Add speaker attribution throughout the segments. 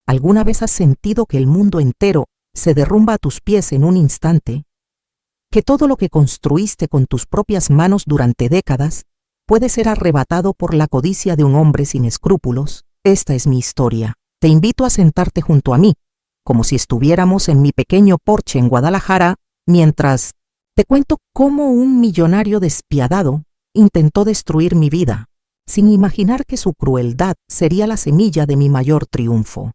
Speaker 1: ¿Alguna vez has sentido que el mundo entero se derrumba a tus pies en un instante? ¿Que todo lo que construiste con tus propias manos durante décadas puede ser arrebatado por la codicia de un hombre sin escrúpulos? Esta es mi historia. Te invito a sentarte junto a mí, como si estuviéramos en mi pequeño porche en Guadalajara, mientras te cuento cómo un millonario despiadado intentó destruir mi vida, sin imaginar que su crueldad sería la semilla de mi mayor triunfo.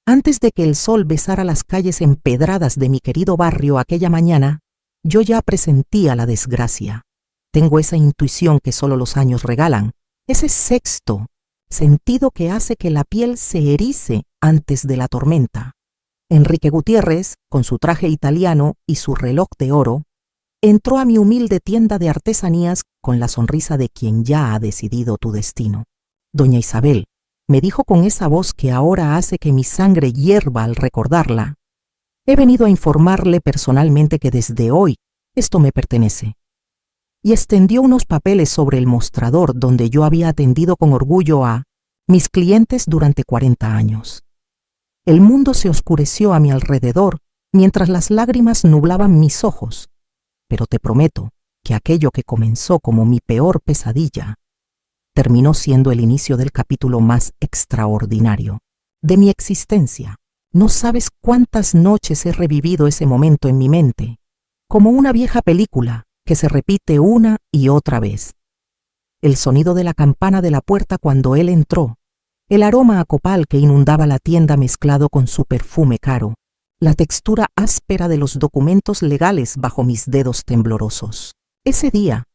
Speaker 1: Antes de que el sol besara las calles empedradas de mi querido barrio aquella mañana, yo ya presentía la desgracia. Tengo esa intuición que solo los años regalan, ese sexto sentido que hace que la piel se erice antes de la tormenta. Enrique Gutiérrez, con su traje italiano y su reloj de oro, entró a mi humilde tienda de artesanías con la sonrisa de quien ya ha decidido tu destino. Doña Isabel, me dijo con esa voz que ahora hace que mi sangre hierva al recordarla, he venido a informarle personalmente que desde hoy esto me pertenece. Y extendió unos papeles sobre el mostrador donde yo había atendido con orgullo a mis clientes durante 40 años. El mundo se oscureció a mi alrededor mientras las lágrimas nublaban mis ojos, pero te prometo que aquello que comenzó como mi peor pesadilla terminó siendo el inicio del capítulo más extraordinario de mi existencia. No sabes cuántas noches he revivido ese momento en mi mente, como una vieja película que se repite una y otra vez. El sonido de la campana de la puerta cuando él entró, el aroma a copal que inundaba la tienda mezclado con su perfume caro, la textura áspera de los documentos legales bajo mis dedos temblorosos. Ese día,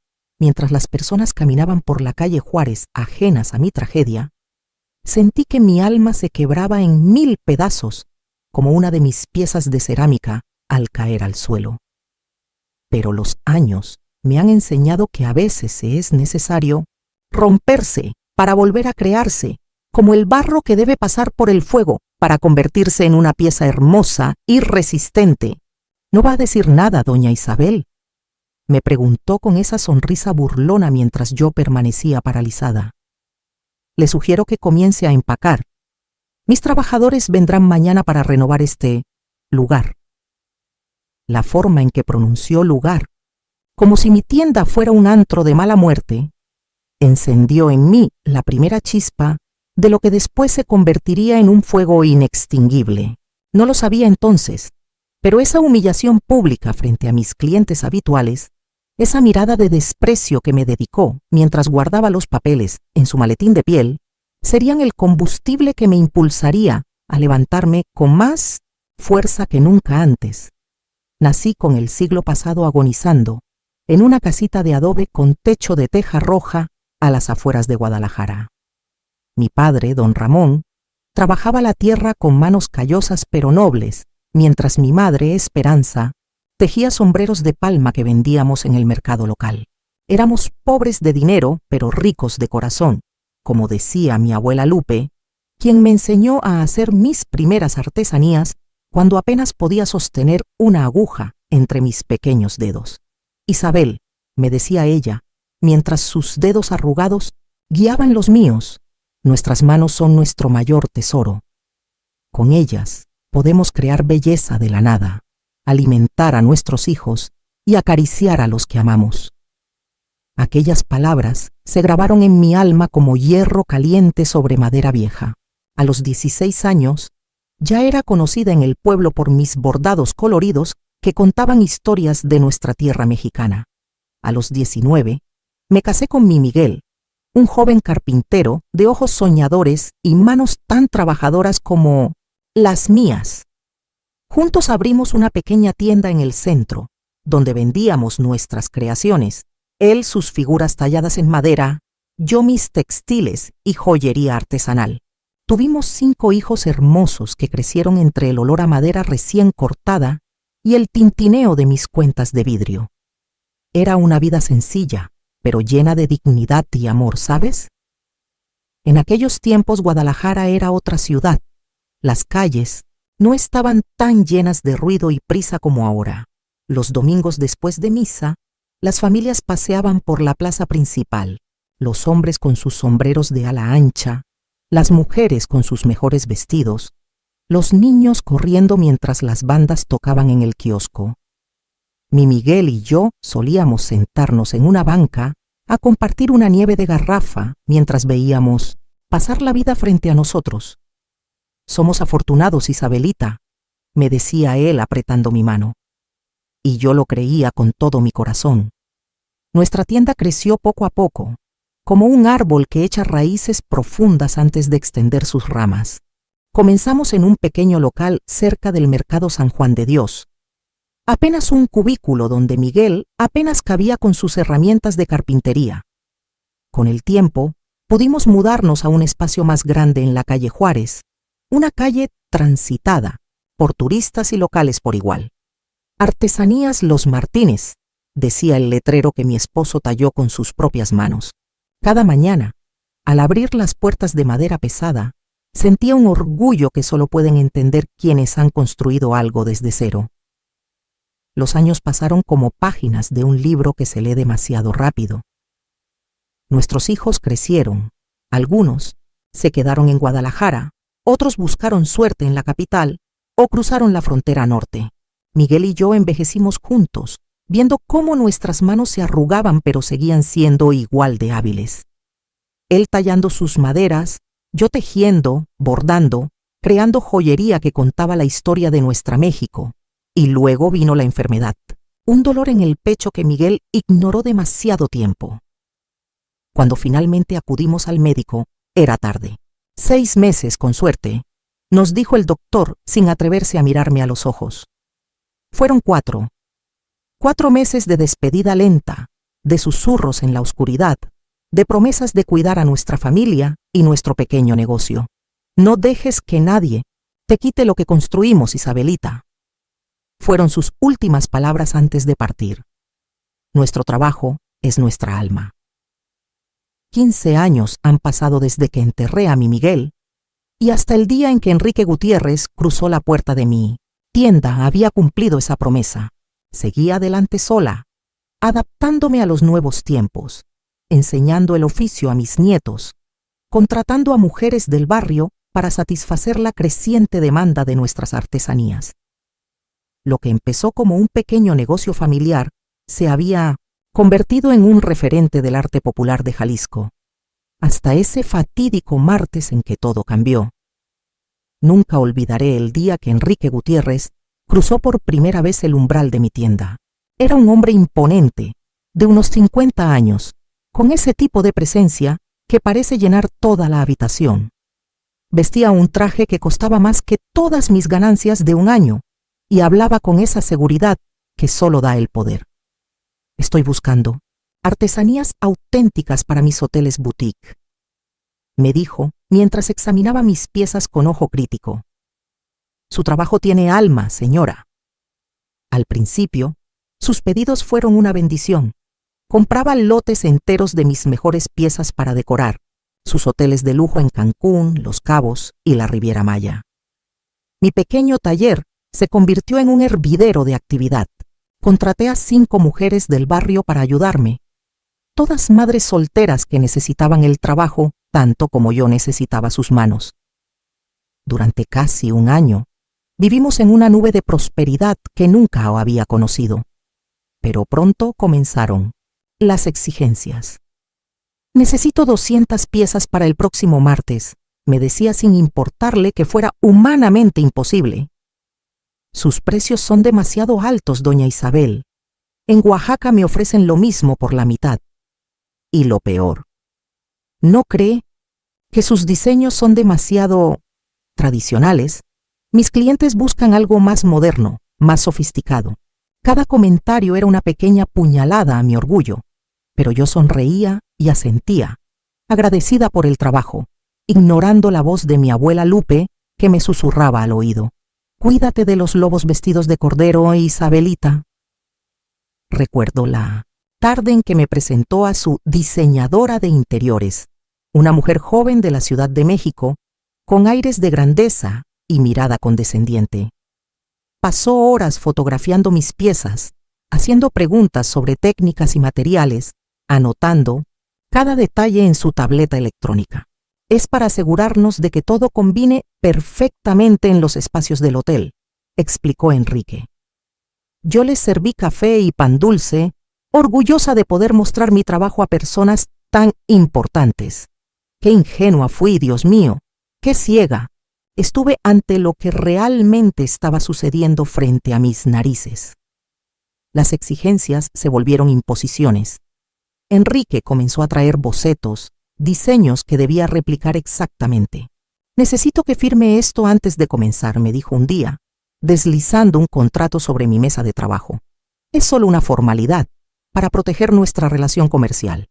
Speaker 1: mientras las personas caminaban por la calle Juárez ajenas a mi tragedia, sentí que mi alma se quebraba en 1000 pedazos, como una de mis piezas de cerámica al caer al suelo. Pero los años me han enseñado que a veces se es necesario romperse para volver a crearse, como el barro que debe pasar por el fuego para convertirse en una pieza hermosa y resistente. ¿No va a decir nada, doña Isabel?, me preguntó con esa sonrisa burlona mientras yo permanecía paralizada. Le sugiero que comience a empacar. Mis trabajadores vendrán mañana para renovar este lugar. La forma en que pronunció lugar, como si mi tienda fuera un antro de mala muerte, encendió en mí la primera chispa de lo que después se convertiría en un fuego inextinguible. No lo sabía entonces, pero esa humillación pública frente a mis clientes habituales, esa mirada de desprecio que me dedicó mientras guardaba los papeles en su maletín de piel, serían el combustible que me impulsaría a levantarme con más fuerza que nunca antes. Nací con el siglo pasado agonizando en una casita de adobe con techo de teja roja a las afueras de Guadalajara. Mi padre, don Ramón, trabajaba la tierra con manos callosas pero nobles, mientras mi madre, Esperanza, tejía sombreros de palma que vendíamos en el mercado local. Éramos pobres de dinero, pero ricos de corazón, como decía mi abuela Lupe, quien me enseñó a hacer mis primeras artesanías cuando apenas podía sostener una aguja entre mis pequeños dedos. Isabel, me decía ella, mientras sus dedos arrugados guiaban los míos, nuestras manos son nuestro mayor tesoro. Con ellas podemos crear belleza de la nada, alimentar a nuestros hijos y acariciar a los que amamos. Aquellas palabras se grabaron en mi alma como hierro caliente sobre madera vieja. A los 16 años, ya era conocida en el pueblo por mis bordados coloridos que contaban historias de nuestra tierra mexicana. A los 19, me casé con mi Miguel, un joven carpintero de ojos soñadores y manos tan trabajadoras como las mías. Juntos abrimos una pequeña tienda en el centro, donde vendíamos nuestras creaciones, él sus figuras talladas en madera, yo mis textiles y joyería artesanal. Tuvimos 5 hijos hermosos que crecieron entre el olor a madera recién cortada y el tintineo de mis cuentas de vidrio. Era una vida sencilla, pero llena de dignidad y amor, ¿sabes? En aquellos tiempos Guadalajara era otra ciudad. Las calles no estaban tan llenas de ruido y prisa como ahora. Los domingos después de misa, las familias paseaban por la plaza principal, los hombres con sus sombreros de ala ancha, las mujeres con sus mejores vestidos, los niños corriendo mientras las bandas tocaban en el kiosco. Mi Miguel y yo solíamos sentarnos en una banca a compartir una nieve de garrafa mientras veíamos pasar la vida frente a nosotros. Somos afortunados, Isabelita, me decía él apretando mi mano. Y yo lo creía con todo mi corazón. Nuestra tienda creció poco a poco, como un árbol que echa raíces profundas antes de extender sus ramas. Comenzamos en un pequeño local cerca del Mercado San Juan de Dios. Apenas un cubículo donde Miguel apenas cabía con sus herramientas de carpintería. Con el tiempo, pudimos mudarnos a un espacio más grande en la calle Juárez, una calle transitada por turistas y locales por igual. Artesanías Los Martínez, decía el letrero que mi esposo talló con sus propias manos. Cada mañana, al abrir las puertas de madera pesada, sentía un orgullo que solo pueden entender quienes han construido algo desde cero. Los años pasaron como páginas de un libro que se lee demasiado rápido. Nuestros hijos crecieron. Algunos se quedaron en Guadalajara, otros buscaron suerte en la capital o cruzaron la frontera norte. Miguel y yo envejecimos juntos, viendo cómo nuestras manos se arrugaban pero seguían siendo igual de hábiles. Él tallando sus maderas, yo tejiendo, bordando, creando joyería que contaba la historia de nuestra México. Y luego vino la enfermedad, un dolor en el pecho que Miguel ignoró demasiado tiempo. Cuando finalmente acudimos al médico, era tarde. 6 meses, con suerte, nos dijo el doctor sin atreverse a mirarme a los ojos. Fueron 4. 4 meses de despedida lenta, de susurros en la oscuridad, de promesas de cuidar a nuestra familia y nuestro pequeño negocio. No dejes que nadie te quite lo que construimos, Isabelita. Fueron sus últimas palabras antes de partir. Nuestro trabajo es nuestra alma. 15 años han pasado desde que enterré a mi Miguel y hasta el día en que Enrique Gutiérrez cruzó la puerta de mi tienda había cumplido esa promesa. Seguía adelante sola, adaptándome a los nuevos tiempos, enseñando el oficio a mis nietos, contratando a mujeres del barrio para satisfacer la creciente demanda de nuestras artesanías. Lo que empezó como un pequeño negocio familiar se había convertido en un referente del arte popular de Jalisco, hasta ese fatídico martes en que todo cambió. Nunca olvidaré el día que Enrique Gutiérrez cruzó por primera vez el umbral de mi tienda. Era un hombre imponente, de unos 50 años, con ese tipo de presencia que parece llenar toda la habitación. Vestía un traje que costaba más que todas mis ganancias de un año, y hablaba con esa seguridad que solo da el poder. Estoy buscando artesanías auténticas para mis hoteles boutique, me dijo mientras examinaba mis piezas con ojo crítico. Su trabajo tiene alma, señora. Al principio, sus pedidos fueron una bendición. Compraba lotes enteros de mis mejores piezas para decorar sus hoteles de lujo en Cancún, Los Cabos y la Riviera Maya. Mi pequeño taller se convirtió en un hervidero de actividad. Contraté a 5 mujeres del barrio para ayudarme, todas madres solteras que necesitaban el trabajo tanto como yo necesitaba sus manos. Durante casi un año, vivimos en una nube de prosperidad que nunca había conocido. Pero pronto comenzaron las exigencias. Necesito 200 piezas para el próximo martes, me decía sin importarle que fuera humanamente imposible. Sus precios son demasiado altos, doña Isabel. En Oaxaca me ofrecen lo mismo por la mitad. Y lo peor, ¿no cree que sus diseños son demasiado tradicionales? Mis clientes buscan algo más moderno, más sofisticado. Cada comentario era una pequeña puñalada a mi orgullo, pero yo sonreía y asentía, agradecida por el trabajo, ignorando la voz de mi abuela Lupe que me susurraba al oído. Cuídate de los lobos vestidos de cordero, Isabelita. Recuerdo la tarde en que me presentó a su diseñadora de interiores, una mujer joven de la Ciudad de México, con aires de grandeza y mirada condescendiente. Pasó horas fotografiando mis piezas, haciendo preguntas sobre técnicas y materiales, anotando cada detalle en su tableta electrónica. Es para asegurarnos de que todo combine perfectamente en los espacios del hotel, explicó Enrique. Yo les serví café y pan dulce, orgullosa de poder mostrar mi trabajo a personas tan importantes. Qué ingenua fui, Dios mío, qué ciega. Estuve ante lo que realmente estaba sucediendo frente a mis narices. Las exigencias se volvieron imposiciones. Enrique comenzó a traer bocetos, diseños que debía replicar exactamente. Necesito que firme esto antes de comenzar, me dijo un día, deslizando un contrato sobre mi mesa de trabajo. Es solo una formalidad para proteger nuestra relación comercial.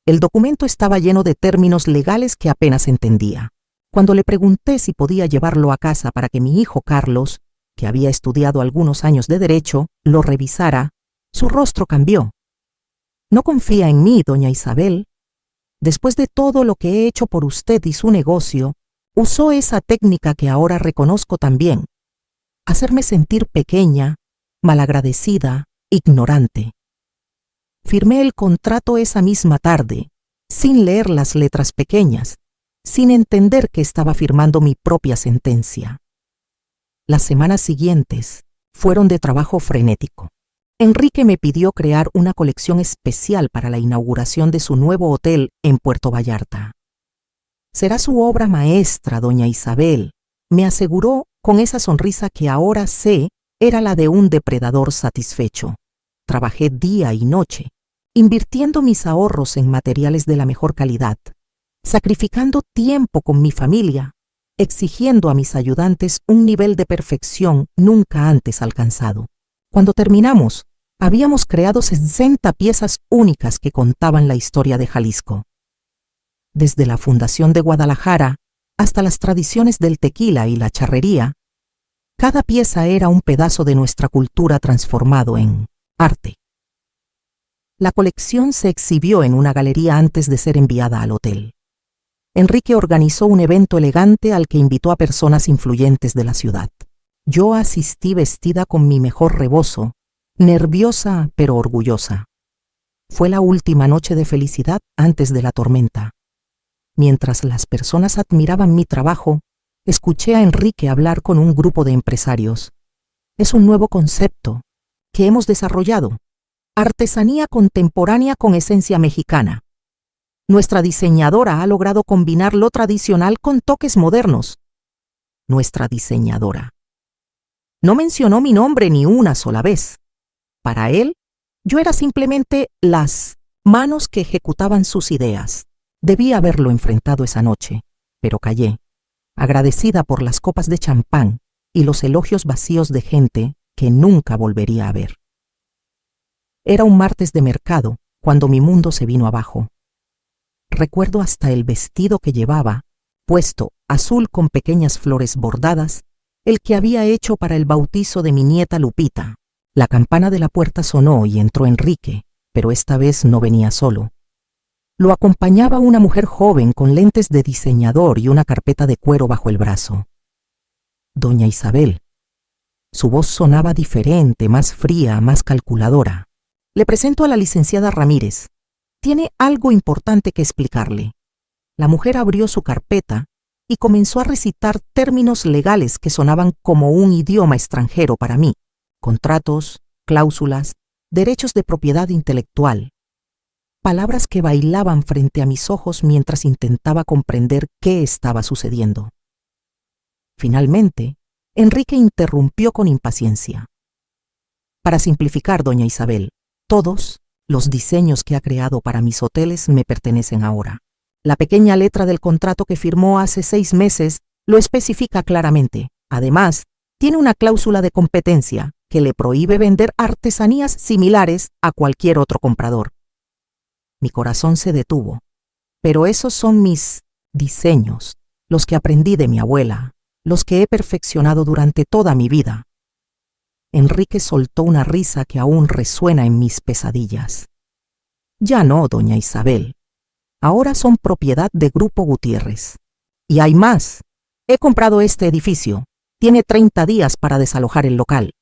Speaker 1: El documento estaba lleno de términos legales que apenas entendía. Cuando le pregunté si podía llevarlo a casa para que mi hijo Carlos, que había estudiado algunos años de derecho, lo revisara, su rostro cambió. ¿No confía en mí, doña Isabel? Después de todo lo que he hecho por usted y su negocio, usó esa técnica que ahora reconozco también. Hacerme sentir pequeña, malagradecida, ignorante. Firmé el contrato esa misma tarde, sin leer las letras pequeñas, sin entender que estaba firmando mi propia sentencia. Las semanas siguientes fueron de trabajo frenético. Enrique me pidió crear una colección especial para la inauguración de su nuevo hotel en Puerto Vallarta. Será su obra maestra, doña Isabel, me aseguró con esa sonrisa que ahora sé era la de un depredador satisfecho. Trabajé día y noche, invirtiendo mis ahorros en materiales de la mejor calidad, sacrificando tiempo con mi familia, exigiendo a mis ayudantes un nivel de perfección nunca antes alcanzado. Cuando terminamos, habíamos creado 60 piezas únicas que contaban la historia de Jalisco. Desde la fundación de Guadalajara hasta las tradiciones del tequila y la charrería, cada pieza era un pedazo de nuestra cultura transformado en arte. La colección se exhibió en una galería antes de ser enviada al hotel. Enrique organizó un evento elegante al que invitó a personas influyentes de la ciudad. Yo asistí vestida con mi mejor rebozo, nerviosa pero orgullosa. Fue la última noche de felicidad antes de la tormenta. Mientras las personas admiraban mi trabajo, escuché a Enrique hablar con un grupo de empresarios. Es un nuevo concepto que hemos desarrollado. Artesanía contemporánea con esencia mexicana. Nuestra diseñadora ha logrado combinar lo tradicional con toques modernos. Nuestra diseñadora. No mencionó mi nombre ni una sola vez. Para él, yo era simplemente las manos que ejecutaban sus ideas. Debí haberlo enfrentado esa noche, pero callé, agradecida por las copas de champán y los elogios vacíos de gente que nunca volvería a ver. Era un martes de mercado cuando mi mundo se vino abajo. Recuerdo hasta el vestido que llevaba, puesto azul con pequeñas flores bordadas, el que había hecho para el bautizo de mi nieta Lupita. La campana de la puerta sonó y entró Enrique, pero esta vez no venía solo. Lo acompañaba una mujer joven con lentes de diseñador y una carpeta de cuero bajo el brazo. Doña Isabel. Su voz sonaba diferente, más fría, más calculadora. Le presento a la licenciada Ramírez. Tiene algo importante que explicarle. La mujer abrió su carpeta y comenzó a recitar términos legales que sonaban como un idioma extranjero para mí. Contratos, cláusulas, derechos de propiedad intelectual. Palabras que bailaban frente a mis ojos mientras intentaba comprender qué estaba sucediendo. Finalmente, Enrique interrumpió con impaciencia. Para simplificar, doña Isabel, todos los diseños que ha creado para mis hoteles me pertenecen ahora. La pequeña letra del contrato que firmó hace 6 meses lo especifica claramente. Además, tiene una cláusula de competencia que le prohíbe vender artesanías similares a cualquier otro comprador. Mi corazón se detuvo. Pero esos son mis diseños, los que aprendí de mi abuela, los que he perfeccionado durante toda mi vida. Enrique soltó una risa que aún resuena en mis pesadillas. Ya no, doña Isabel. Ahora son propiedad de Grupo Gutiérrez. Y hay más. He comprado este edificio. Tiene 30 días para desalojar el local.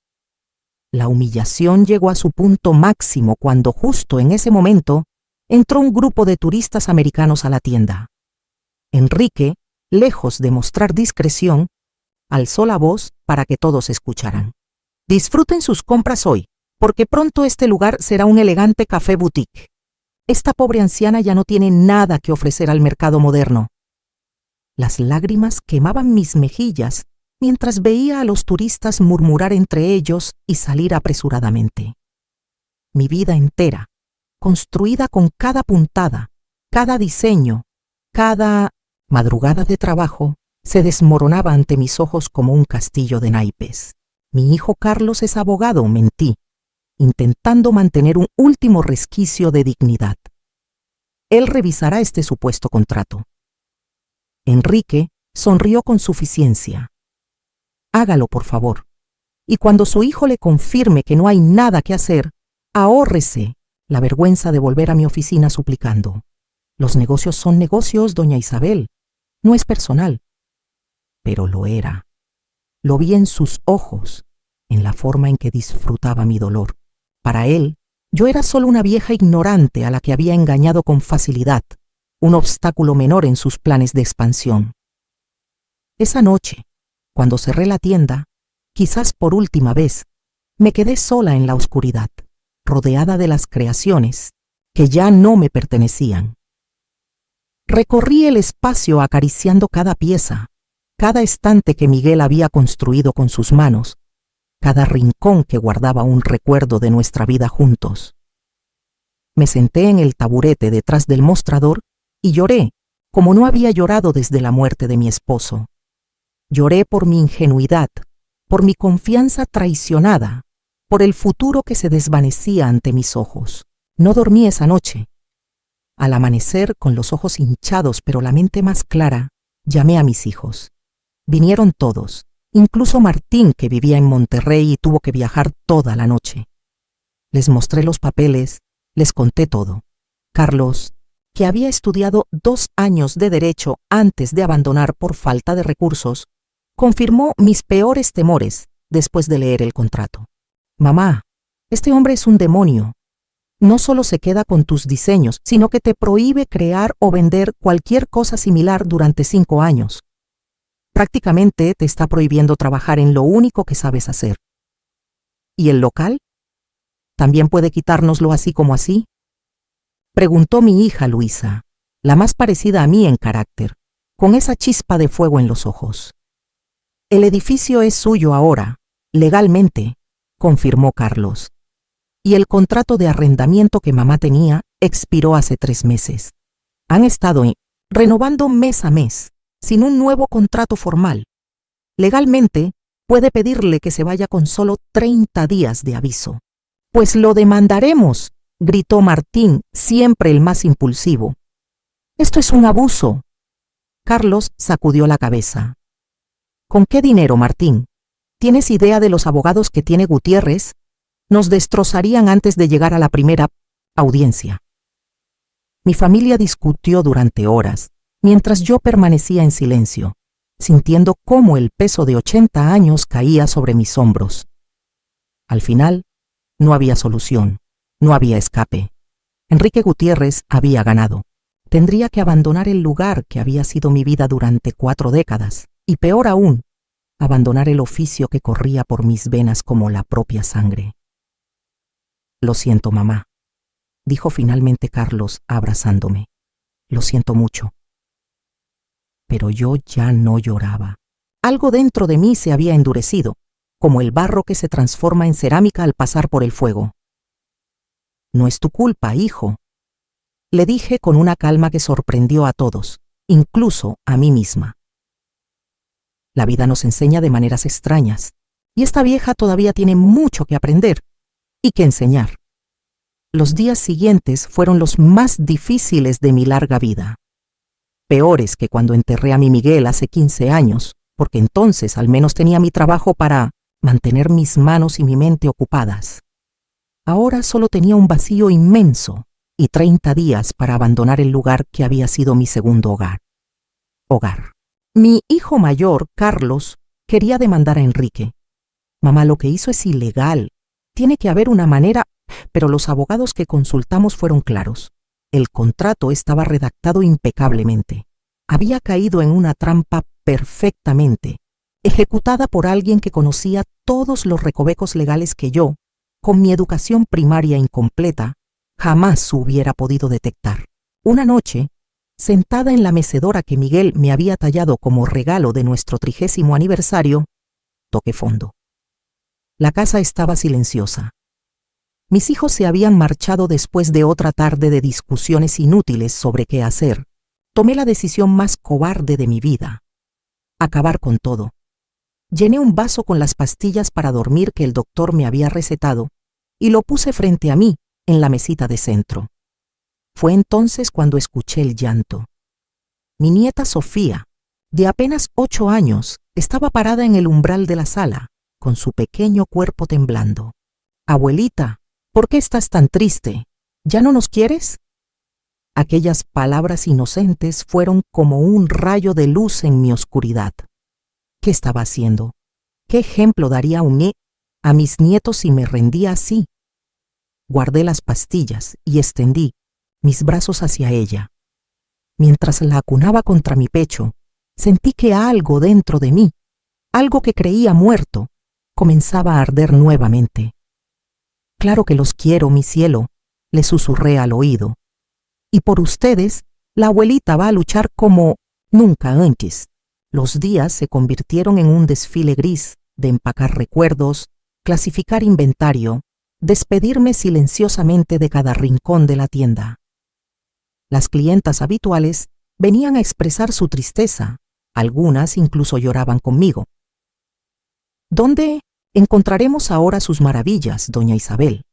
Speaker 1: La humillación llegó a su punto máximo cuando justo en ese momento entró un grupo de turistas americanos a la tienda. Enrique, lejos de mostrar discreción, alzó la voz para que todos escucharan. Disfruten sus compras hoy, porque pronto este lugar será un elegante café boutique. Esta pobre anciana ya no tiene nada que ofrecer al mercado moderno. Las lágrimas quemaban mis mejillas mientras veía a los turistas murmurar entre ellos y salir apresuradamente. Mi vida entera, construida con cada puntada, cada diseño, cada madrugada de trabajo, se desmoronaba ante mis ojos como un castillo de naipes. Mi hijo Carlos es abogado, mentí, intentando mantener un último resquicio de dignidad. Él revisará este supuesto contrato. Enrique sonrió con suficiencia. Hágalo, por favor. Y cuando su hijo le confirme que no hay nada que hacer, ahórrese la vergüenza de volver a mi oficina suplicando. Los negocios son negocios, doña Isabel. No es personal. Pero lo era. Lo vi en sus ojos, en la forma en que disfrutaba mi dolor. Para él, yo era solo una vieja ignorante a la que había engañado con facilidad, un obstáculo menor en sus planes de expansión. Esa noche, cuando cerré la tienda, quizás por última vez, me quedé sola en la oscuridad, rodeada de las creaciones que ya no me pertenecían. Recorrí el espacio acariciando cada pieza, cada estante que Miguel había construido con sus manos, cada rincón que guardaba un recuerdo de nuestra vida juntos. Me senté en el taburete detrás del mostrador y lloré, como no había llorado desde la muerte de mi esposo. Lloré por mi ingenuidad, por mi confianza traicionada, por el futuro que se desvanecía ante mis ojos. No dormí esa noche. Al amanecer, con los ojos hinchados pero la mente más clara, llamé a mis hijos. Vinieron todos, incluso Martín, que vivía en Monterrey y tuvo que viajar toda la noche. Les mostré los papeles, les conté todo. Carlos, que había estudiado 2 años de Derecho antes de abandonar por falta de recursos, confirmó mis peores temores después de leer el contrato. Mamá, este hombre es un demonio. No solo se queda con tus diseños, sino que te prohíbe crear o vender cualquier cosa similar durante 5 años. Prácticamente te está prohibiendo trabajar en lo único que sabes hacer. ¿Y el local? ¿También puede quitárnoslo así como así? Preguntó mi hija Luisa, la más parecida a mí en carácter, con esa chispa de fuego en los ojos. El edificio es suyo ahora, legalmente, confirmó Carlos. Y el contrato de arrendamiento que mamá tenía expiró hace 3 meses. Han estado renovando mes a mes, sin un nuevo contrato formal. Legalmente, puede pedirle que se vaya con solo 30 días de aviso. Pues lo demandaremos, gritó Martín, siempre el más impulsivo. Esto es un abuso. Carlos sacudió la cabeza. ¿Con qué dinero, Martín? ¿Tienes idea de los abogados que tiene Gutiérrez? Nos destrozarían antes de llegar a la primera audiencia. Mi familia discutió durante horas, mientras yo permanecía en silencio, sintiendo cómo el peso de 80 años caía sobre mis hombros. Al final, no había solución, no había escape. Enrique Gutiérrez había ganado. Tendría que abandonar el lugar que había sido mi vida durante 4 décadas, y peor aún, abandonar el oficio que corría por mis venas como la propia sangre. Lo siento, mamá, dijo finalmente Carlos abrazándome. Lo siento mucho. Pero yo ya no lloraba. Algo dentro de mí se había endurecido, como el barro que se transforma en cerámica al pasar por el fuego. No es tu culpa, hijo, le dije con una calma que sorprendió a todos, incluso a mí misma. La vida nos enseña de maneras extrañas, y esta vieja todavía tiene mucho que aprender y que enseñar. Los días siguientes fueron los más difíciles de mi larga vida. Peores que cuando enterré a mi Miguel hace 15 años, porque entonces al menos tenía mi trabajo para mantener mis manos y mi mente ocupadas. Ahora solo tenía un vacío inmenso y 30 días para abandonar el lugar que había sido mi segundo hogar. Mi hijo mayor, Carlos, quería demandar a Enrique. Mamá, lo que hizo es ilegal. Tiene que haber una manera, pero los abogados que consultamos fueron claros. El contrato estaba redactado impecablemente. Había caído en una trampa perfectamente, ejecutada por alguien que conocía todos los recovecos legales que yo, con mi educación primaria incompleta, jamás hubiera podido detectar. Una noche, sentada en la mecedora que Miguel me había tallado como regalo de nuestro 30º aniversario, toqué fondo. La casa estaba silenciosa. Mis hijos se habían marchado después de otra tarde de discusiones inútiles sobre qué hacer. Tomé la decisión más cobarde de mi vida: acabar con todo. Llené un vaso con las pastillas para dormir que el doctor me había recetado y lo puse frente a mí en la mesita de centro. Fue entonces cuando escuché el llanto. Mi nieta Sofía, de apenas 8 años, estaba parada en el umbral de la sala, con su pequeño cuerpo temblando. «Abuelita, ¿por qué estás tan triste? ¿Ya no nos quieres?». Aquellas palabras inocentes fueron como un rayo de luz en mi oscuridad. ¿Qué estaba haciendo? ¿Qué ejemplo daría a mis nietos si me rendía así? Guardé las pastillas y extendí mis brazos hacia ella. Mientras la acunaba contra mi pecho, sentí que algo dentro de mí, algo que creía muerto, comenzaba a arder nuevamente. «Claro que los quiero, mi cielo», le susurré al oído. «Y por ustedes, la abuelita va a luchar como nunca antes». Los días se convirtieron en un desfile gris de empacar recuerdos, clasificar inventario, despedirme silenciosamente de cada rincón de la tienda. Las clientas habituales venían a expresar su tristeza, algunas incluso lloraban conmigo. «¿Dónde encontraremos ahora sus maravillas, doña Isabel?»,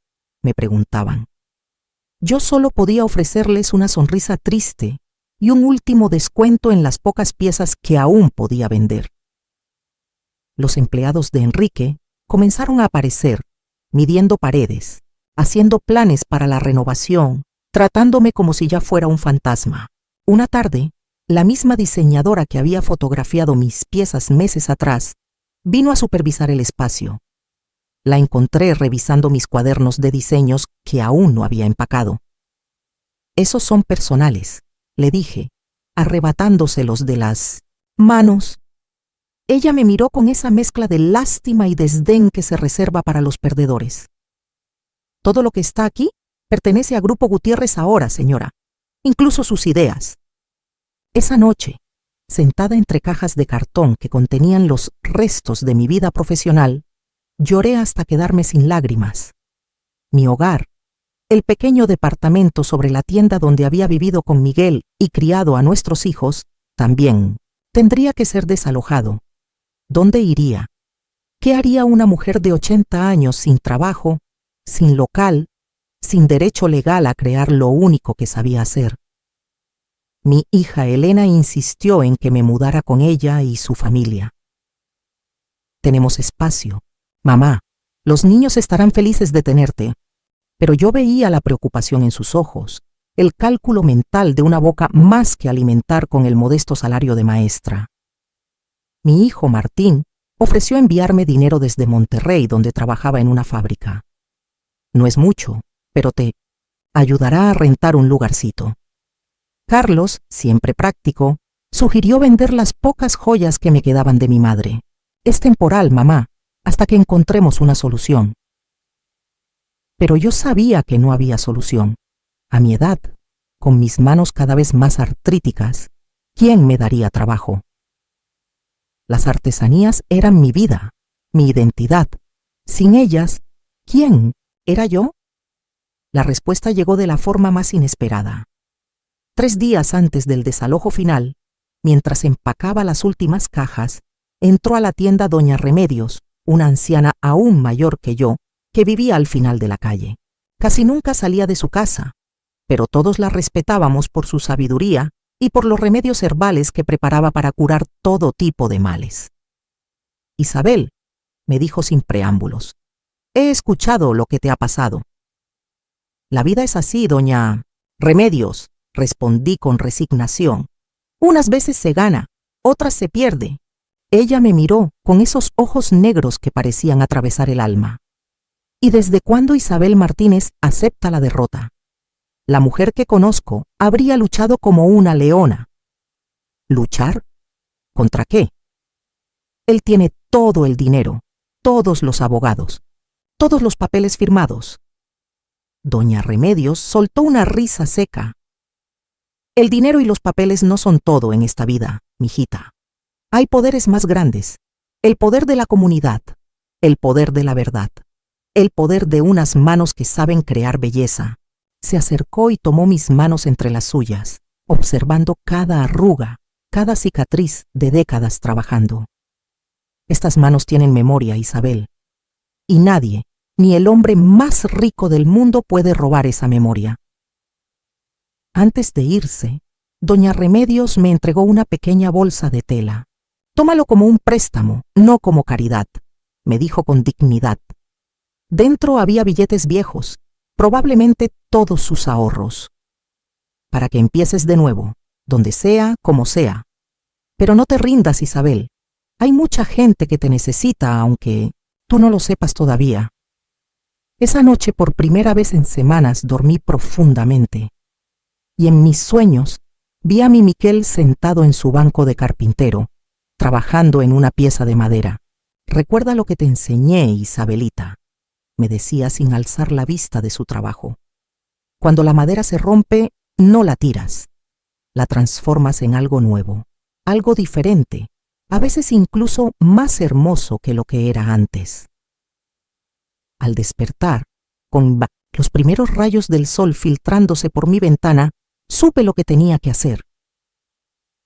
Speaker 1: me preguntaban. Yo solo podía ofrecerles una sonrisa triste y un último descuento en las pocas piezas que aún podía vender. Los empleados de Enrique comenzaron a aparecer, midiendo paredes, haciendo planes para la renovación, tratándome como si ya fuera un fantasma. Una tarde, la misma diseñadora que había fotografiado mis piezas meses atrás vino a supervisar el espacio. La encontré revisando mis cuadernos de diseños que aún no había empacado. «Esos son personales», le dije, arrebatándoselos de las manos. Ella me miró con esa mezcla de lástima y desdén que se reserva para los perdedores. «Todo lo que está aquí pertenece a Grupo Gutiérrez ahora, señora, incluso sus ideas». Esa noche, sentada entre cajas de cartón que contenían los restos de mi vida profesional, lloré hasta quedarme sin lágrimas. Mi hogar, el pequeño departamento sobre la tienda donde había vivido con Miguel y criado a nuestros hijos, también tendría que ser desalojado. ¿Dónde iría? ¿Qué haría una mujer de 80 años sin trabajo, sin local, sin derecho legal a crear lo único que sabía hacer? Mi hija Elena insistió en que me mudara con ella y su familia. «Tenemos espacio. Mamá, los niños estarán felices de tenerte». Pero yo veía la preocupación en sus ojos, el cálculo mental de una boca más que alimentar con el modesto salario de maestra. Mi hijo Martín ofreció enviarme dinero desde Monterrey, donde trabajaba en una fábrica. «No es mucho, pero te ayudará a rentar un lugarcito». Carlos, siempre práctico, sugirió vender las pocas joyas que me quedaban de mi madre. «Es temporal, mamá, hasta que encontremos una solución». Pero yo sabía que no había solución. A mi edad, con mis manos cada vez más artríticas, ¿quién me daría trabajo? Las artesanías eran mi vida, mi identidad. Sin ellas, ¿quién era yo? La respuesta llegó de la forma más inesperada. 3 días antes del desalojo final, mientras empacaba las últimas cajas, entró a la tienda doña Remedios, una anciana aún mayor que yo, que vivía al final de la calle. Casi nunca salía de su casa, pero todos la respetábamos por su sabiduría y por los remedios herbales que preparaba para curar todo tipo de males. «Isabel», me dijo sin preámbulos, «he escuchado lo que te ha pasado». «La vida es así, doña Remedios», respondí con resignación. «Unas veces se gana, otras se pierde». Ella me miró con esos ojos negros que parecían atravesar el alma. «¿Y desde cuándo Isabel Martínez acepta la derrota? La mujer que conozco habría luchado como una leona». ¿Luchar? ¿Contra qué? Él tiene todo el dinero, todos los abogados, todos los papeles firmados. Doña Remedios soltó una risa seca. El dinero y los papeles no son todo en esta vida, mijita. Hay poderes más grandes. El poder de la comunidad, el poder de la verdad, el poder de unas manos que saben crear belleza. Se acercó y tomó mis manos entre las suyas, observando cada arruga, cada cicatriz de décadas trabajando. Estas manos tienen memoria, Isabel, y nadie, ni el hombre más rico del mundo puede robar esa memoria. Antes de irse, doña Remedios me entregó una pequeña bolsa de tela. Tómalo como un préstamo, no como caridad, me dijo con dignidad. Dentro había billetes viejos, probablemente todos sus ahorros. Para que empieces de nuevo, donde sea, como sea. Pero no te rindas, Isabel. Hay mucha gente que te necesita, aunque tú no lo sepas todavía. Esa noche, por primera vez en semanas, dormí profundamente. Y en mis sueños vi a mi Miquel sentado en su banco de carpintero, trabajando en una pieza de madera. Recuerda lo que te enseñé, Isabelita, me decía sin alzar la vista de su trabajo. Cuando la madera se rompe, no la tiras. La transformas en algo nuevo, algo diferente, a veces incluso más hermoso que lo que era antes. Al despertar, con los primeros rayos del sol filtrándose por mi ventana, supe lo que tenía que hacer.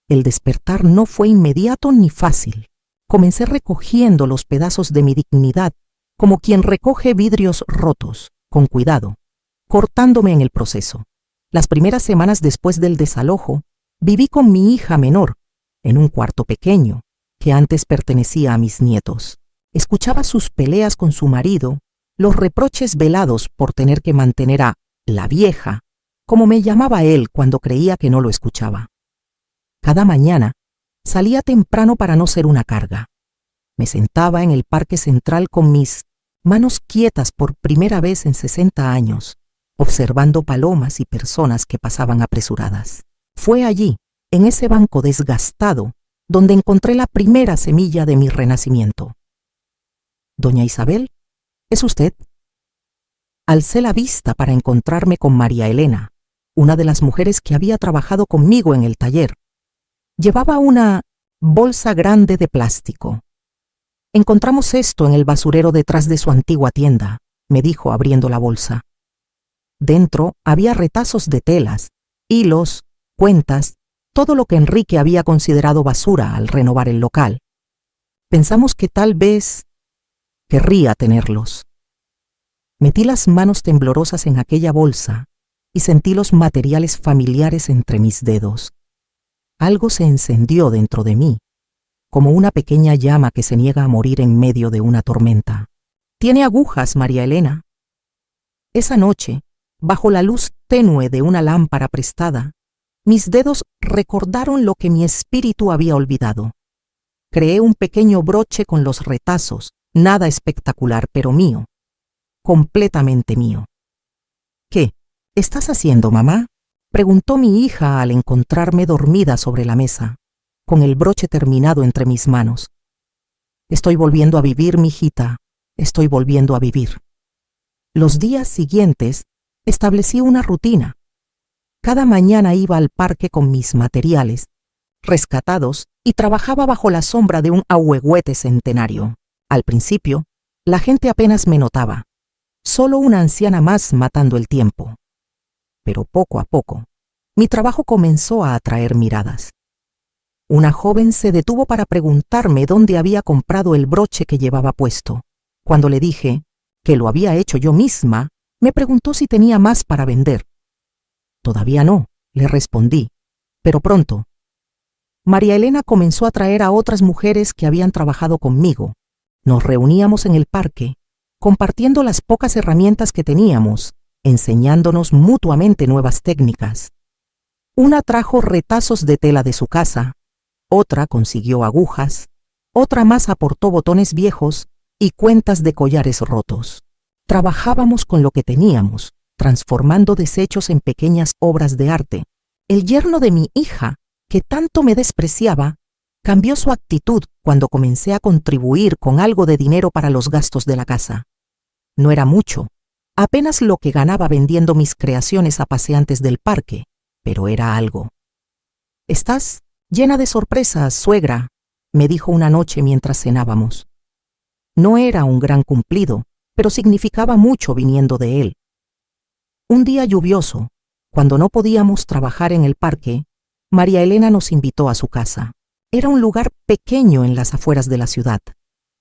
Speaker 1: El despertar no fue inmediato ni fácil. Comencé recogiendo los pedazos de mi dignidad, como quien recoge vidrios rotos, con cuidado, cortándome en el proceso. Las primeras semanas después del desalojo, viví con mi hija menor, en un cuarto pequeño, que antes pertenecía a mis nietos. Escuchaba sus peleas con su marido, los reproches velados por tener que mantener a la vieja, como me llamaba él cuando creía que no lo escuchaba. Cada mañana salía temprano para no ser una carga. Me sentaba en el parque central con mis manos quietas por primera vez en 60 años, observando palomas y personas que pasaban apresuradas. Fue allí, en ese banco desgastado, donde encontré la primera semilla de mi renacimiento. «Doña Isabel, ¿es usted?». Alcé la vista para encontrarme con María Elena, una de las mujeres que había trabajado conmigo en el taller. Llevaba una bolsa grande de plástico. «Encontramos esto en el basurero detrás de su antigua tienda», me dijo abriendo la bolsa. Dentro había retazos de telas, hilos, cuentas, todo lo que Enrique había considerado basura al renovar el local. Pensamos que tal vez querría tenerlos. Metí las manos temblorosas en aquella bolsa y sentí los materiales familiares entre mis dedos. Algo se encendió dentro de mí, como una pequeña llama que se niega a morir en medio de una tormenta. «Tiene agujas, María Elena». Esa noche, bajo la luz tenue de una lámpara prestada, mis dedos recordaron lo que mi espíritu había olvidado. Creé un pequeño broche con los retazos, nada espectacular, pero mío, completamente mío. «¿Qué estás haciendo, mamá?», preguntó mi hija al encontrarme dormida sobre la mesa, con el broche terminado entre mis manos. «Estoy volviendo a vivir, mijita, estoy volviendo a vivir». Los días siguientes establecí una rutina. Cada mañana iba al parque con mis materiales, rescatados, y trabajaba bajo la sombra de un ahuehuete centenario. Al principio, la gente apenas me notaba, solo una anciana más matando el tiempo. Pero poco a poco, mi trabajo comenzó a atraer miradas. Una joven se detuvo para preguntarme dónde había comprado el broche que llevaba puesto. Cuando le dije que lo había hecho yo misma, me preguntó si tenía más para vender. «Todavía no», le respondí, «pero pronto». María Elena comenzó a traer a otras mujeres que habían trabajado conmigo. Nos reuníamos en el parque, compartiendo las pocas herramientas que teníamos, enseñándonos mutuamente nuevas técnicas. Una trajo retazos de tela de su casa, otra consiguió agujas, otra más aportó botones viejos y cuentas de collares rotos. Trabajábamos con lo que teníamos, transformando desechos en pequeñas obras de arte. El yerno de mi hija, que tanto me despreciaba, cambió su actitud cuando comencé a contribuir con algo de dinero para los gastos de la casa. No era mucho, apenas lo que ganaba vendiendo mis creaciones a paseantes del parque, pero era algo. «Estás llena de sorpresas, suegra», me dijo una noche mientras cenábamos. No era un gran cumplido, pero significaba mucho viniendo de él. Un día lluvioso, cuando no podíamos trabajar en el parque, María Elena nos invitó a su casa. Era un lugar pequeño en las afueras de la ciudad,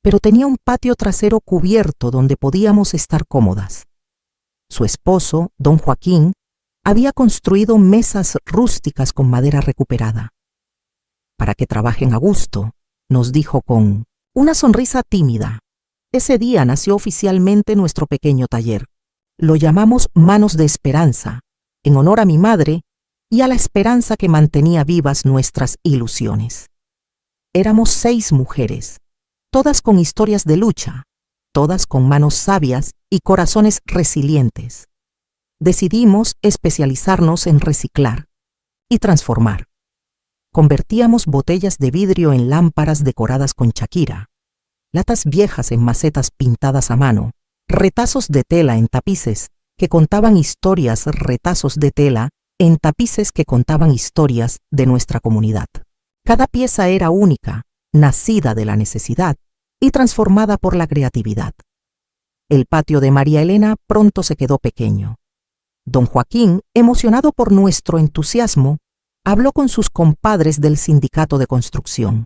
Speaker 1: pero tenía un patio trasero cubierto donde podíamos estar cómodas. Su esposo, don Joaquín, había construido mesas rústicas con madera recuperada. «Para que trabajen a gusto», nos dijo con una sonrisa tímida. Ese día nació oficialmente nuestro pequeño taller. Lo llamamos Manos de Esperanza, en honor a mi madre y a la esperanza que mantenía vivas nuestras ilusiones. Éramos 6 mujeres, todas con historias de lucha, todas con manos sabias y corazones resilientes. Decidimos especializarnos en reciclar y transformar. Convertíamos botellas de vidrio en lámparas decoradas con Shakira, latas viejas en macetas pintadas a mano, retazos de tela en tapices que contaban historias, retazos de tela en tapices que contaban historias de nuestra comunidad. Cada pieza era única, nacida de la necesidad y transformada por la creatividad. El patio de María Elena pronto se quedó pequeño. Don Joaquín, emocionado por nuestro entusiasmo, habló con sus compadres del sindicato de construcción.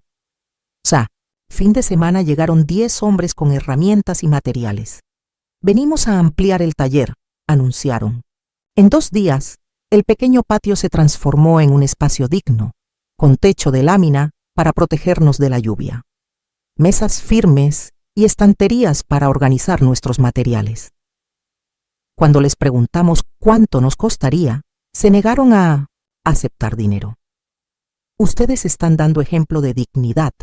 Speaker 1: Fin de semana llegaron 10 hombres con herramientas y materiales. «Venimos a ampliar el taller», anunciaron. En 2 días, el pequeño patio se transformó en un espacio digno, con techo de lámina para protegernos de la lluvia, mesas firmes y estanterías para organizar nuestros materiales. Cuando les preguntamos cuánto nos costaría, se negaron a aceptar dinero. «Ustedes están dando ejemplo de dignidad»,